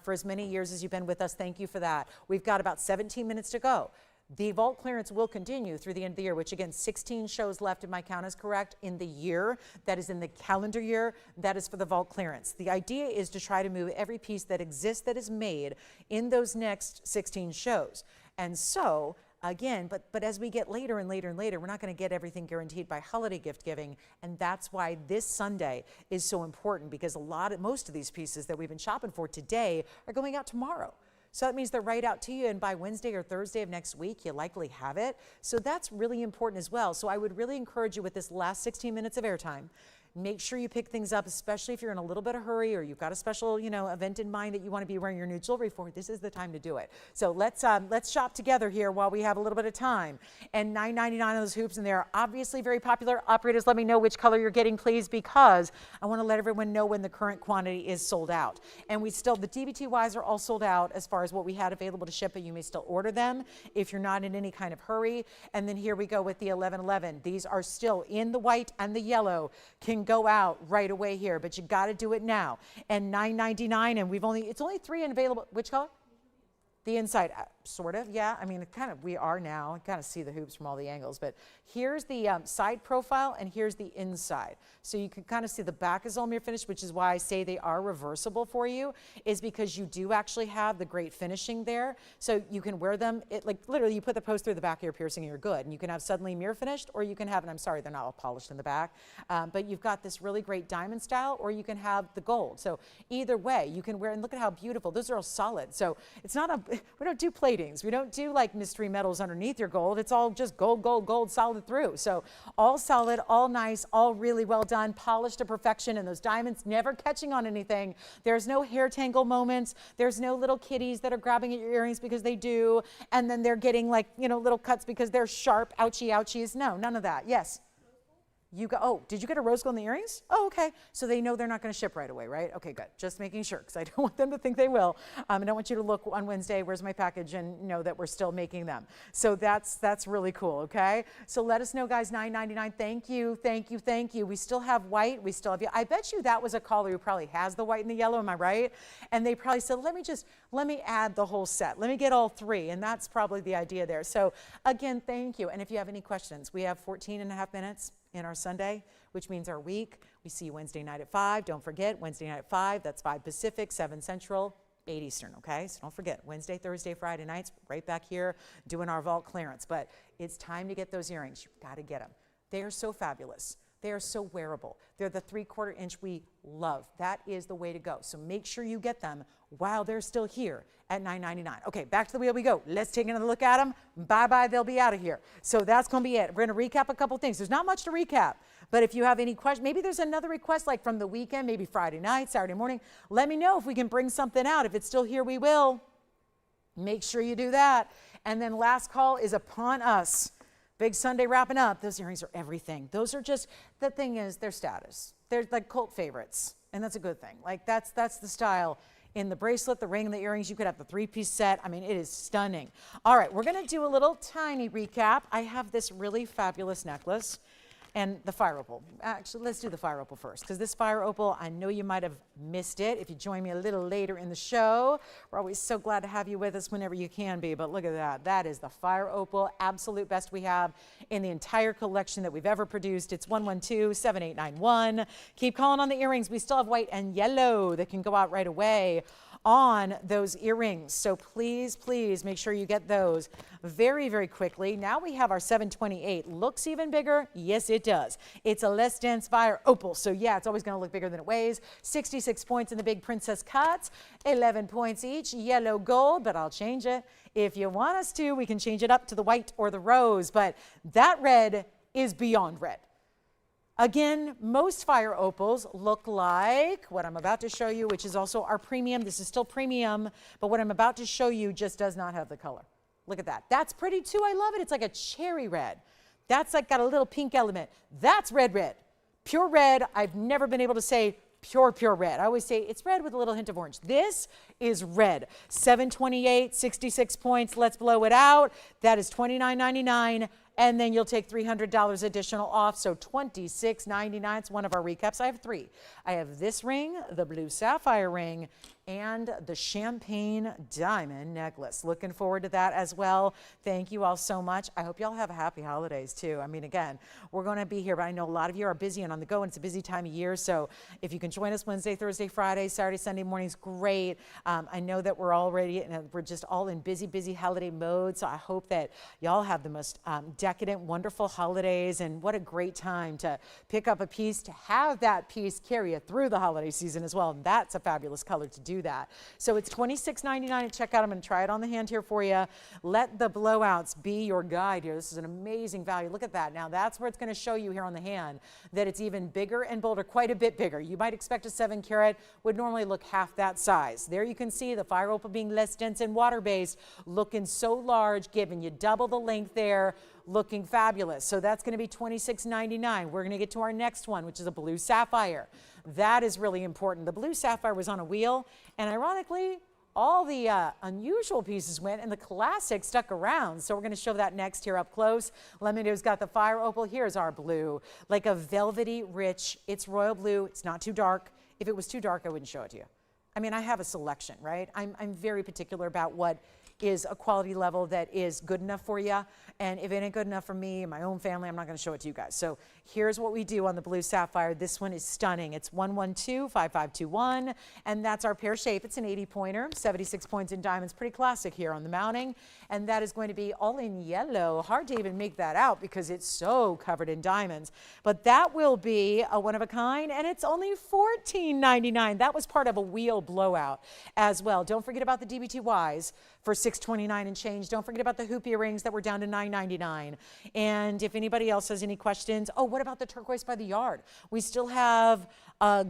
for as many years as you've been with us. Thank you for that. We've got about 17 minutes to go. The vault clearance will continue through the end of the year, which again, 16 shows left if my count is correct in the year. That is in the calendar year. That is for the vault clearance. The idea is to try to move every piece that exists that is made in those next 16 shows. And so again, but as we get later and later and later, we're not going to get everything guaranteed by holiday gift giving. And that's why this Sunday is so important, because most of these pieces that we've been shopping for today are going out tomorrow. So that means they're right out to you, and by Wednesday or Thursday of next week, you likely have it. So that's really important as well. So I would really encourage you with this last 16 minutes of airtime, make sure you pick things up, especially if you're in a little bit of hurry or you've got a special, event in mind that you want to be wearing your new jewelry for. This is the time to do it. So let's shop together here while we have a little bit of time. And $9.99 on those hoops, and they're obviously very popular. Operators, let me know which color you're getting, please, because I want to let everyone know when the current quantity is sold out. And the DBTYs are all sold out as far as what we had available to ship, but you may still order them if you're not in any kind of hurry. And then here we go with the 11.11. These are still in the white and the yellow. Can go out right away here, but you got to do it now. And $9.99, and it's only 3 available. Which color? The inside, sort of, yeah. I mean, we are now. I kind of see the hoops from all the angles, but here's the side profile, and here's the inside. So you can kind of see the back is all mirror finished, which is why I say they are reversible for you, is because you do actually have the great finishing there. So you can wear them, literally you put the post through the back of your piercing and you're good. And you can have suddenly mirror finished, or you can have, and I'm sorry, they're not all polished in the back, but you've got this really great diamond style, or you can have the gold. So either way, you can wear, and look at how beautiful. Those are all solid. So it's not we don't do platings. We don't do like mystery metals underneath your gold. It's all just gold, gold, gold, solid through. So all solid, all nice, all really well done, polished to perfection, and those diamonds never catching on anything. There's no hair tangle moments. There's no little kitties that are grabbing at your earrings because they do, and then they're getting little cuts because they're sharp, ouchie, ouchies. No, none of that. Yes? You go, oh, did you get a rose gold in the earrings? Oh, okay. So they know they're not going to ship right away, right? Okay, good. Just making sure, because I don't want them to think they will. I don't want you to look on Wednesday, where's my package, and know that we're still making them. So that's really cool, okay? So let us know, guys, $9.99. Thank you, thank you, thank you. We still have white. We still have, I bet you that was a caller who probably has the white and the yellow, am I right? And they probably said, let me add the whole set. Let me get all three. And that's probably the idea there. So again, thank you. And if you have any questions, we have 14 and a half minutes in our Sunday, which means our week. We see you Wednesday night at 5. Don't forget, Wednesday night at 5, that's 5 Pacific, 7 Central, 8 Eastern, okay? So don't forget, Wednesday, Thursday, Friday nights, right back here doing our vault clearance. But it's time to get those earrings. You've got to get them. They are so fabulous. They are so wearable. They're the 3/4 inch we love. That is the way to go. So make sure you get them while they're still here at $9.99. Okay, back to the wheel we go. Let's take another look at them. Bye-bye, they'll be out of here. So that's going to be it. We're going to recap a couple things. There's not much to recap, but if you have any questions, maybe there's another request like from the weekend, maybe Friday night, Saturday morning. Let me know if we can bring something out. If it's still here, we will. Make sure you do that. And then last call is upon us. Big Sunday wrapping up. Those earrings are everything. Those are just, the thing is, they're status. They're like cult favorites, and that's a good thing. Like that's the style. In the bracelet, the ring, and the earrings, you could have the 3-piece set. I mean, it is stunning. All right, we're going to do a little tiny recap. I have this really fabulous necklace and the fire opal. Actually, let's do the fire opal first, because this fire opal, I know you might have missed it if you join me a little later in the show. We're always so glad to have you with us whenever you can be, but look at that. That is the fire opal, absolute best we have in the entire collection that we've ever produced. It's 112-7891. Keep calling on the earrings. We still have white and yellow that can go out right away on those earrings. So please, please make sure you get those very, very quickly. Now we have our 728. Looks even bigger? Yes, it does. It's a less dense fire opal. So yeah, it's always going to look bigger than it weighs. 66 points in the big princess cuts, 11 points each, yellow gold, but I'll change it. If you want us to, we can change it up to the white or the rose, but that red is beyond red. Again, most fire opals look like what I'm about to show you, which is also our premium. This is still premium, but what I'm about to show you just does not have the color. Look at that. That's pretty too. I love it. It's like a cherry red. That's like got a little pink element. That's red, red. Pure red. I've never been able to say pure red. I always say it's red with a little hint of orange. This is red. 728, 66 points. Let's blow it out. That is $29.99. And then you'll take $300 additional off, so $26.99. It's one of our recaps. I have three. I have this ring, the blue sapphire ring, and the champagne diamond necklace. Looking forward to that as well. Thank you all so much. I hope y'all have happy holidays too. I mean, again, we're going to be here, but I know a lot of you are busy and on the go, and it's a busy time of year. So if you can join us Wednesday, Thursday, Friday, Saturday, Sunday mornings, great. I know that we're we're just all in busy holiday mode. So I hope that y'all have the most decadent, wonderful holidays, and what a great time to pick up a piece, to have that piece carry you through the holiday season as well. And that's a fabulous color to do that. So it's $26.99 at checkout. I'm going to try it on the hand here for you. Let the blowouts be your guide here. This is an amazing value. Look at that. Now that's where it's going to show you here on the hand that it's even bigger and bolder, quite a bit bigger. You might expect a 7 carat would normally look half that size. There you can see the fire opal being less dense and water-based, looking so large, giving you double the length there, looking fabulous. So that's going to be $26.99. We're going to get to our next one, which is a blue sapphire. That is really important. The blue sapphire was on a wheel, and ironically, all the unusual pieces went and the classic stuck around. So we're going to show that next here up close. Let me know who's got the fire opal. Here's our blue, like a velvety rich. It's royal blue. It's not too dark. If it was too dark, I wouldn't show it to you. I mean, I have a selection, right? I'm very particular about what is a quality level that is good enough for you. And if it ain't good enough for me and my own family, I'm not going to show it to you guys. So here's what we do on the blue sapphire. This one is stunning. It's 112-5521, and that's our pear shape. It's an 80-pointer, 76 points in diamonds. Pretty classic here on the mounting. And that is going to be all in yellow. Hard to even make that out because it's so covered in diamonds. But that will be a one of a kind, and it's only $14.99. That was part of a wheel blowout as well. Don't forget about the DBTYs for $6 $629 and change. Don't forget about the hoop earrings that were down to $9.99. And if anybody else has any questions, oh, what about the turquoise by the yard? We still have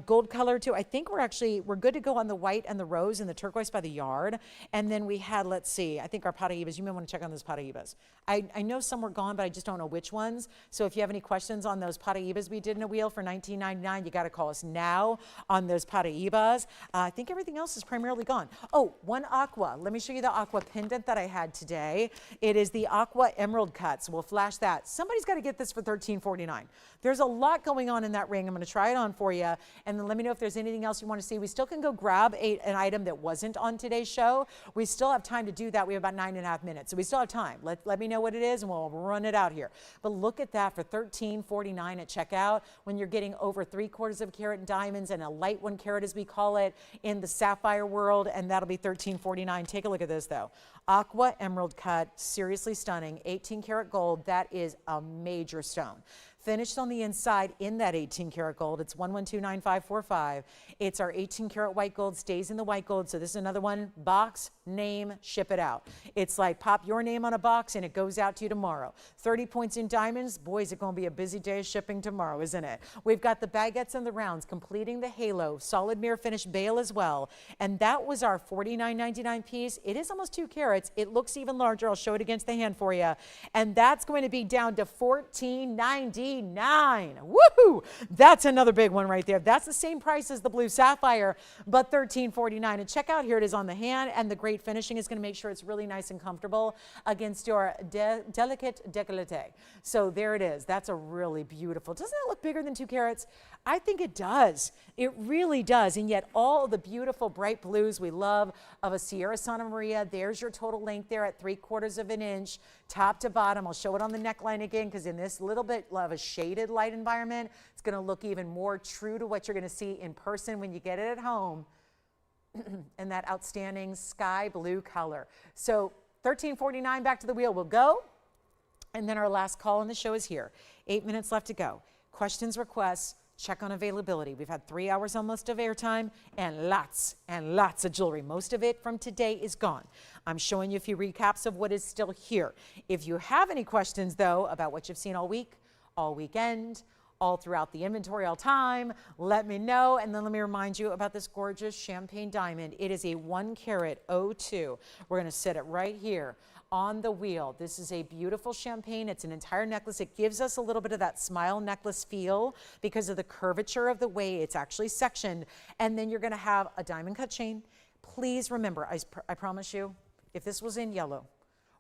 gold color too. I think we're good to go on the white and the rose and the turquoise by the yard. And then we had, let's see, I think our Paraibas, you may want to check on those Paraibas. I know some were gone, but I just don't know which ones. So if you have any questions on those Paraibas we did in a wheel for $19.99, you got to call us now on those Paraibas. I think everything else is primarily gone. Oh, one aqua. Let me show you the aqua pendant that I had today. It is the aqua emerald cut. So we'll flash that. Somebody's got to get this for $13.49. There's a lot going on in that ring. I'm going to try it on for you. And then let me know if there's anything else you want to see. We still can go grab an item that wasn't on today's show. We still have time to do that. We have about 9.5 minutes. So we still have time. Let me know what it is and we'll run it out here. But look at that for $13.49 at checkout when you're getting over 3/4 of a carat in diamonds and a light 1 carat as we call it in the sapphire world, and that'll be $13.49. Take a look at this though. Aqua emerald cut, seriously stunning, 18 karat gold. That is a major stone. Finished on the inside in that 18 karat gold. It's 1129545. It's our 18 karat white gold, stays in the white gold. So this is another one, box, name, ship it out. It's like pop your name on a box and it goes out to you tomorrow. 30 points in diamonds. Boy, is it going to be a busy day of shipping tomorrow, isn't it? We've got the baguettes and the rounds completing the halo, solid mirror finish bail as well. And that was our $49.99 piece. It is almost 2 carats. It looks even larger. I'll show it against the hand for you. And that's going to be down to $14.99. Woohoo! That's another big one right there. That's the same price as the blue sapphire, but $13.49. And check out, here it is on the hand, and the great finishing is going to make sure it's really nice and comfortable against your delicate décolleté. So there it is. That's a really beautiful. Doesn't that look bigger than 2 carats? I think it does. It really does. And yet all the beautiful bright blues we love of a Sierra Santa Maria. There's your total length there at 3/4 of an inch, top to bottom. I'll show it on the neckline again because in this little bit of a shaded light environment, it's going to look even more true to what you're going to see in person when you get it at home. And that outstanding sky blue color. So $13.49, back to the wheel we'll go. And then our last call on the show is here. 8 minutes left to go. Questions, requests, check on availability. We've had 3 hours almost of airtime and lots of jewelry. Most of it from today is gone. I'm showing you a few recaps of what is still here. If you have any questions, though, about what you've seen all week, all weekend, all throughout the inventory, all time, let me know. And then let me remind you about this gorgeous champagne diamond. It is a 1 carat 02. We're going to set it right here on the wheel. This is a beautiful champagne. It's an entire necklace. It gives us a little bit of that smile necklace feel because of the curvature of the way it's actually sectioned. And then you're going to have a diamond cut chain. Please remember, I promise you, if this was in yellow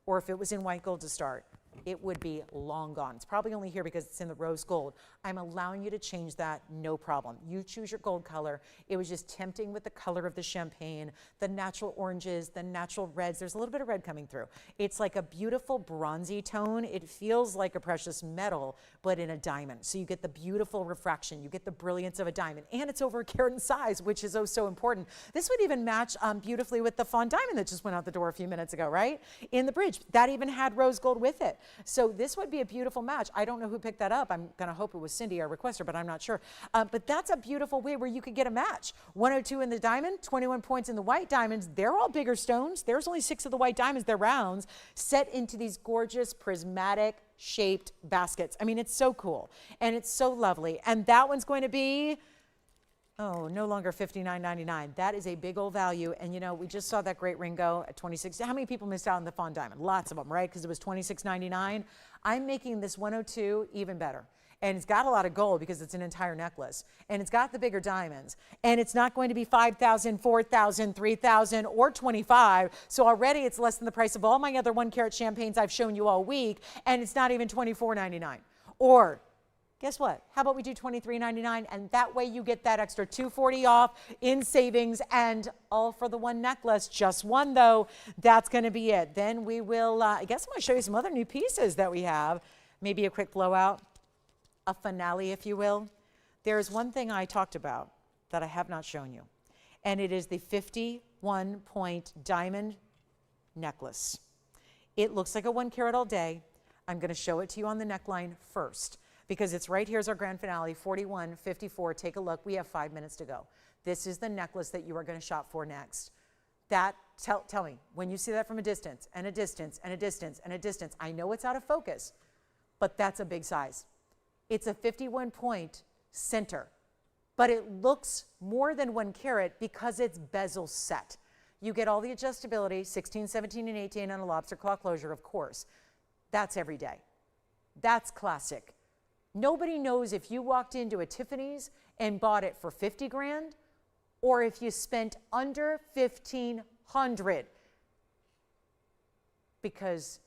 or if it was in white gold to start, it would be long gone. It's probably only here because it's in the rose gold. I'm allowing you to change that, no problem. You choose your gold color. It was just tempting with the color of the champagne, the natural oranges, the natural reds. There's a little bit of red coming through. It's like a beautiful bronzy tone. It feels like a precious metal, but in a diamond. So you get the beautiful refraction. You get the brilliance of a diamond. And it's over a carat in size, which is oh so important. This would even match beautifully with the fawn diamond that just went out the door a few minutes ago, right? In the bridge. That even had rose gold with it. So this would be a beautiful match. I don't know who picked that up. I'm going to hope it was Cindy, our requester, but I'm not sure. But that's a beautiful way where you could get a match. 102 in the diamond, 21 points in the white diamonds. They're all bigger stones. There's only 6 of the white diamonds. They're rounds set into these gorgeous prismatic shaped baskets. I mean, it's so cool and it's so lovely. And that one's going to be, oh, no longer $59.99. That is a big old value. And you know, we just saw that great ring go at $26. How many people missed out on the fawn diamond? Lots of them, right? Because it was $26.99. I'm making this 102 even better. And it's got a lot of gold because it's an entire necklace. And it's got the bigger diamonds. And it's not going to be $5,000, $4,000, $3,000, or $25,000. So already it's less than the price of all my other 1 carat champagnes I've shown you all week. And it's not even $24.99. Or guess what? How about we do $23.99, and that way you get that extra $240 off in savings, and all for the one necklace. Just one though. That's going to be it. Then we will. I guess I'm going to show you some other new pieces that we have. Maybe a quick blowout, a finale, if you will. There is one thing I talked about that I have not shown you, and it is the 51-point diamond necklace. It looks like a 1 carat all day. I'm going to show it to you on the neckline first, because it's right here's our grand finale, 41.54. Take a look. We have 5 minutes to go. This is the necklace that you are going to shop for next. That tell me, when you see that from a distance, and a distance, and a distance, and a distance, I know it's out of focus, but that's a big size. It's a 51-point center, but it looks more than 1 carat because it's bezel set. You get all the adjustability, 16, 17, and 18 on a lobster claw closure, of course. That's every day. That's classic. Nobody knows if you walked into a Tiffany's and bought it for 50 grand or if you spent under 1,500, because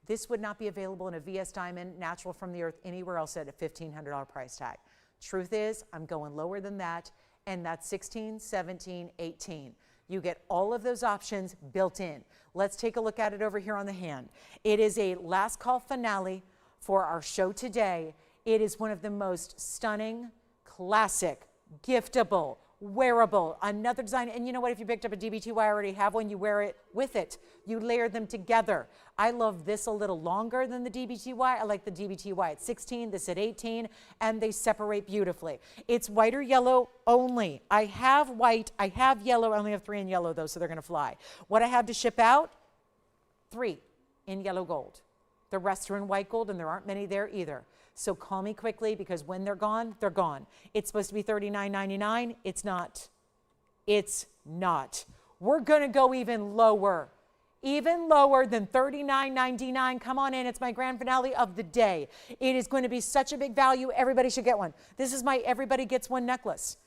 this would not be available in a VS diamond, natural from the earth, anywhere else at a $1,500 price tag. Truth is, I'm going lower than that, and that's 16, 17, 18. You get all of those options built in. Let's take a look at it over here on the hand. It is a last call finale for our show today. It is one of the most stunning, classic, giftable, wearable, another design. And you know what? If you picked up a DBTY, I already have one, you wear it with it. You layer them together. I love this a little longer than the DBTY. I like the DBTY at 16, this at 18, and they separate beautifully. It's white or yellow only. I have white, I have yellow. I only have 3 in yellow though, so they're gonna fly. What I have to ship out, 3 in yellow gold. The rest are in white gold, and there aren't many there either. So call me quickly, because when they're gone, they're gone. It's supposed to be $39.99. It's not. It's not. We're going to go even lower than $39.99. Come on in. It's my grand finale of the day. It is going to be such a big value. Everybody should get one. This is my everybody gets one necklace.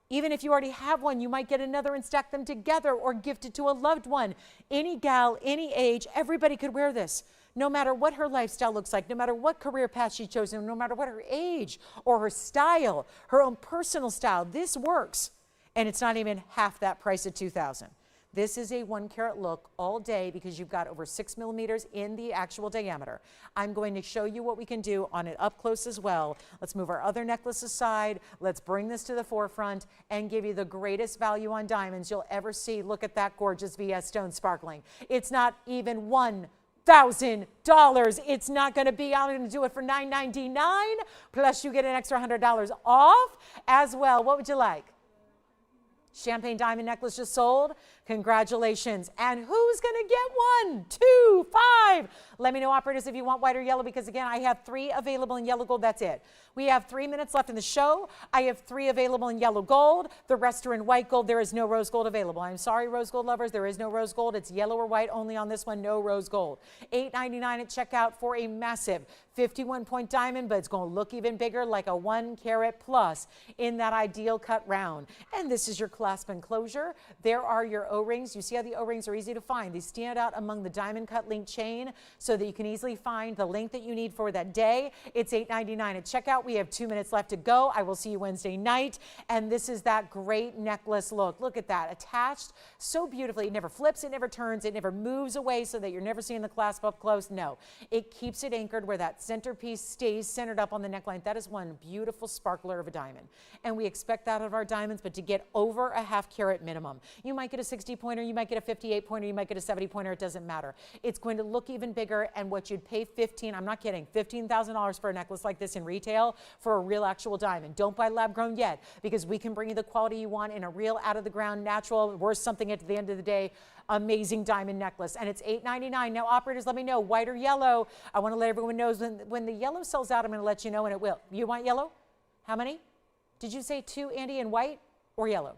Even if you already have one, you might get another and stack them together or gift it to a loved one. Any gal, any age, everybody could wear this. No matter what her lifestyle looks like, no matter what career path she chose, no matter what her age or her style, her own personal style, this works. And it's not even half that price at $2,000. This is a 1 carat look all day because you've got over 6 millimeters in the actual diameter. I'm going to show you what we can do on it up close as well. Let's move our other necklace aside. Let's bring this to the forefront and give you the greatest value on diamonds you'll ever see. Look at that gorgeous VS stone sparkling. It's not even $1,000. It's not going to be, I'm going to do it for $9.99, plus you get an extra $100 off as well. What would you like? Champagne diamond necklace just sold. Congratulations. And who's going to get 1, 2, 5? Let me know, operators, if you want white or yellow, because again, I have 3 available in yellow gold. That's it. We have 3 minutes left in the show. I have 3 available in yellow gold. The rest are in white gold. There is no rose gold available. I'm sorry, rose gold lovers. There is no rose gold. It's yellow or white only on this one. No rose gold. $8.99 at checkout for a massive 51-point diamond, but it's going to look even bigger, like a 1 carat plus in that ideal cut round. And this is your clasp and closure. There are your O-rings. You see how the O-rings are easy to find. They stand out among the diamond cut link chain so that you can easily find the link that you need for that day. It's $8.99 at checkout. We have 2 minutes left to go. I will see you Wednesday night. And this is that great necklace look. Look at that, attached so beautifully. It never flips, it never turns, it never moves away so that you're never seeing the clasp up close. No, it keeps it anchored where that centerpiece stays centered up on the neckline. That is one beautiful sparkler of a diamond. And we expect that of our diamonds, but to get over a ½ carat minimum. You might get a 60 pointer, you might get a 58 pointer, you might get a 70 pointer, it doesn't matter. It's going to look even bigger, and what you'd pay I'm not kidding, $15,000 for a necklace like this in retail for a real actual diamond. Don't buy lab grown yet, because we can bring you the quality you want in a real out of the ground, natural, worth something at the end of the day, amazing diamond necklace. And it's $8.99. Now, operators, let me know, white or yellow. I want to let everyone know when the yellow sells out, I'm going to let you know, and it will. You want yellow? How many? Did you say 2, Andy, in white or yellow?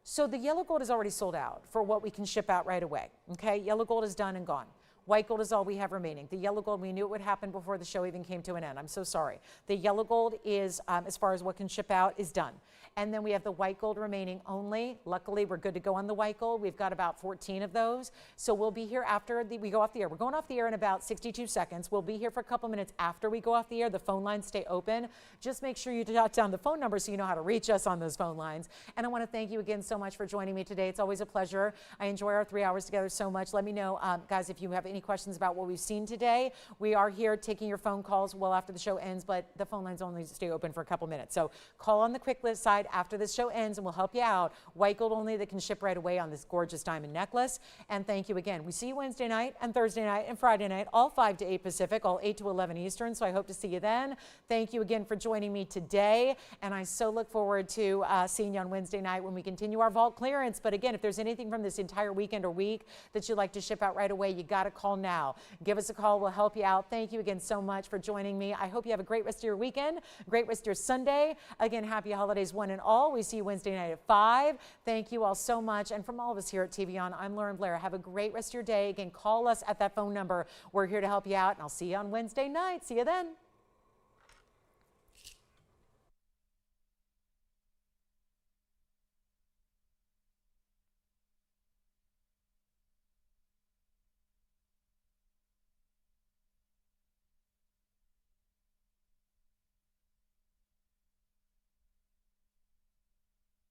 So the yellow gold is already sold out for what we can ship out right away. Okay, yellow gold is done and gone. White gold is all we have remaining. The yellow gold, we knew it would happen before the show even came to an end. I'm so sorry. The yellow gold is, as far as what can ship out, is done. And then we have the white gold remaining only. Luckily, we're good to go on the white gold. We've got about 14 of those. So we'll be here after we go off the air. We're going off the air in about 62 seconds. We'll be here for a couple minutes after we go off the air. The phone lines stay open. Just make sure you jot down the phone number so you know how to reach us on those phone lines. And I want to thank you again so much for joining me today. It's always a pleasure. I enjoy our 3 hours together so much. Let me know, guys, if you have any any questions about what we've seen today, we are here taking your phone calls well after the show ends, but the phone lines only stay open for a couple minutes. So call on the quick list side after this show ends and we'll help you out. White gold only that can ship right away on this gorgeous diamond necklace. And thank you again. We see you Wednesday night and Thursday night and Friday night, all 5 to 8 Pacific, all 8 to 11 Eastern. So I hope to see you then. Thank you again for joining me today. And I so look forward to seeing you on Wednesday night when we continue our vault clearance. But again, if there's anything from this entire weekend or week that you'd like to ship out right away, you got to call now. Give us a call. We'll help you out. Thank you again so much for joining me. I hope you have a great rest of your weekend, great rest of your Sunday. Again, happy holidays one and all. We see you Wednesday night at 5. Thank you all so much. And from all of us here at TVON, I'm Lauren Blair. Have a great rest of your day. Again, call us at that phone number. We're here to help you out, and I'll see you on Wednesday night. See you then.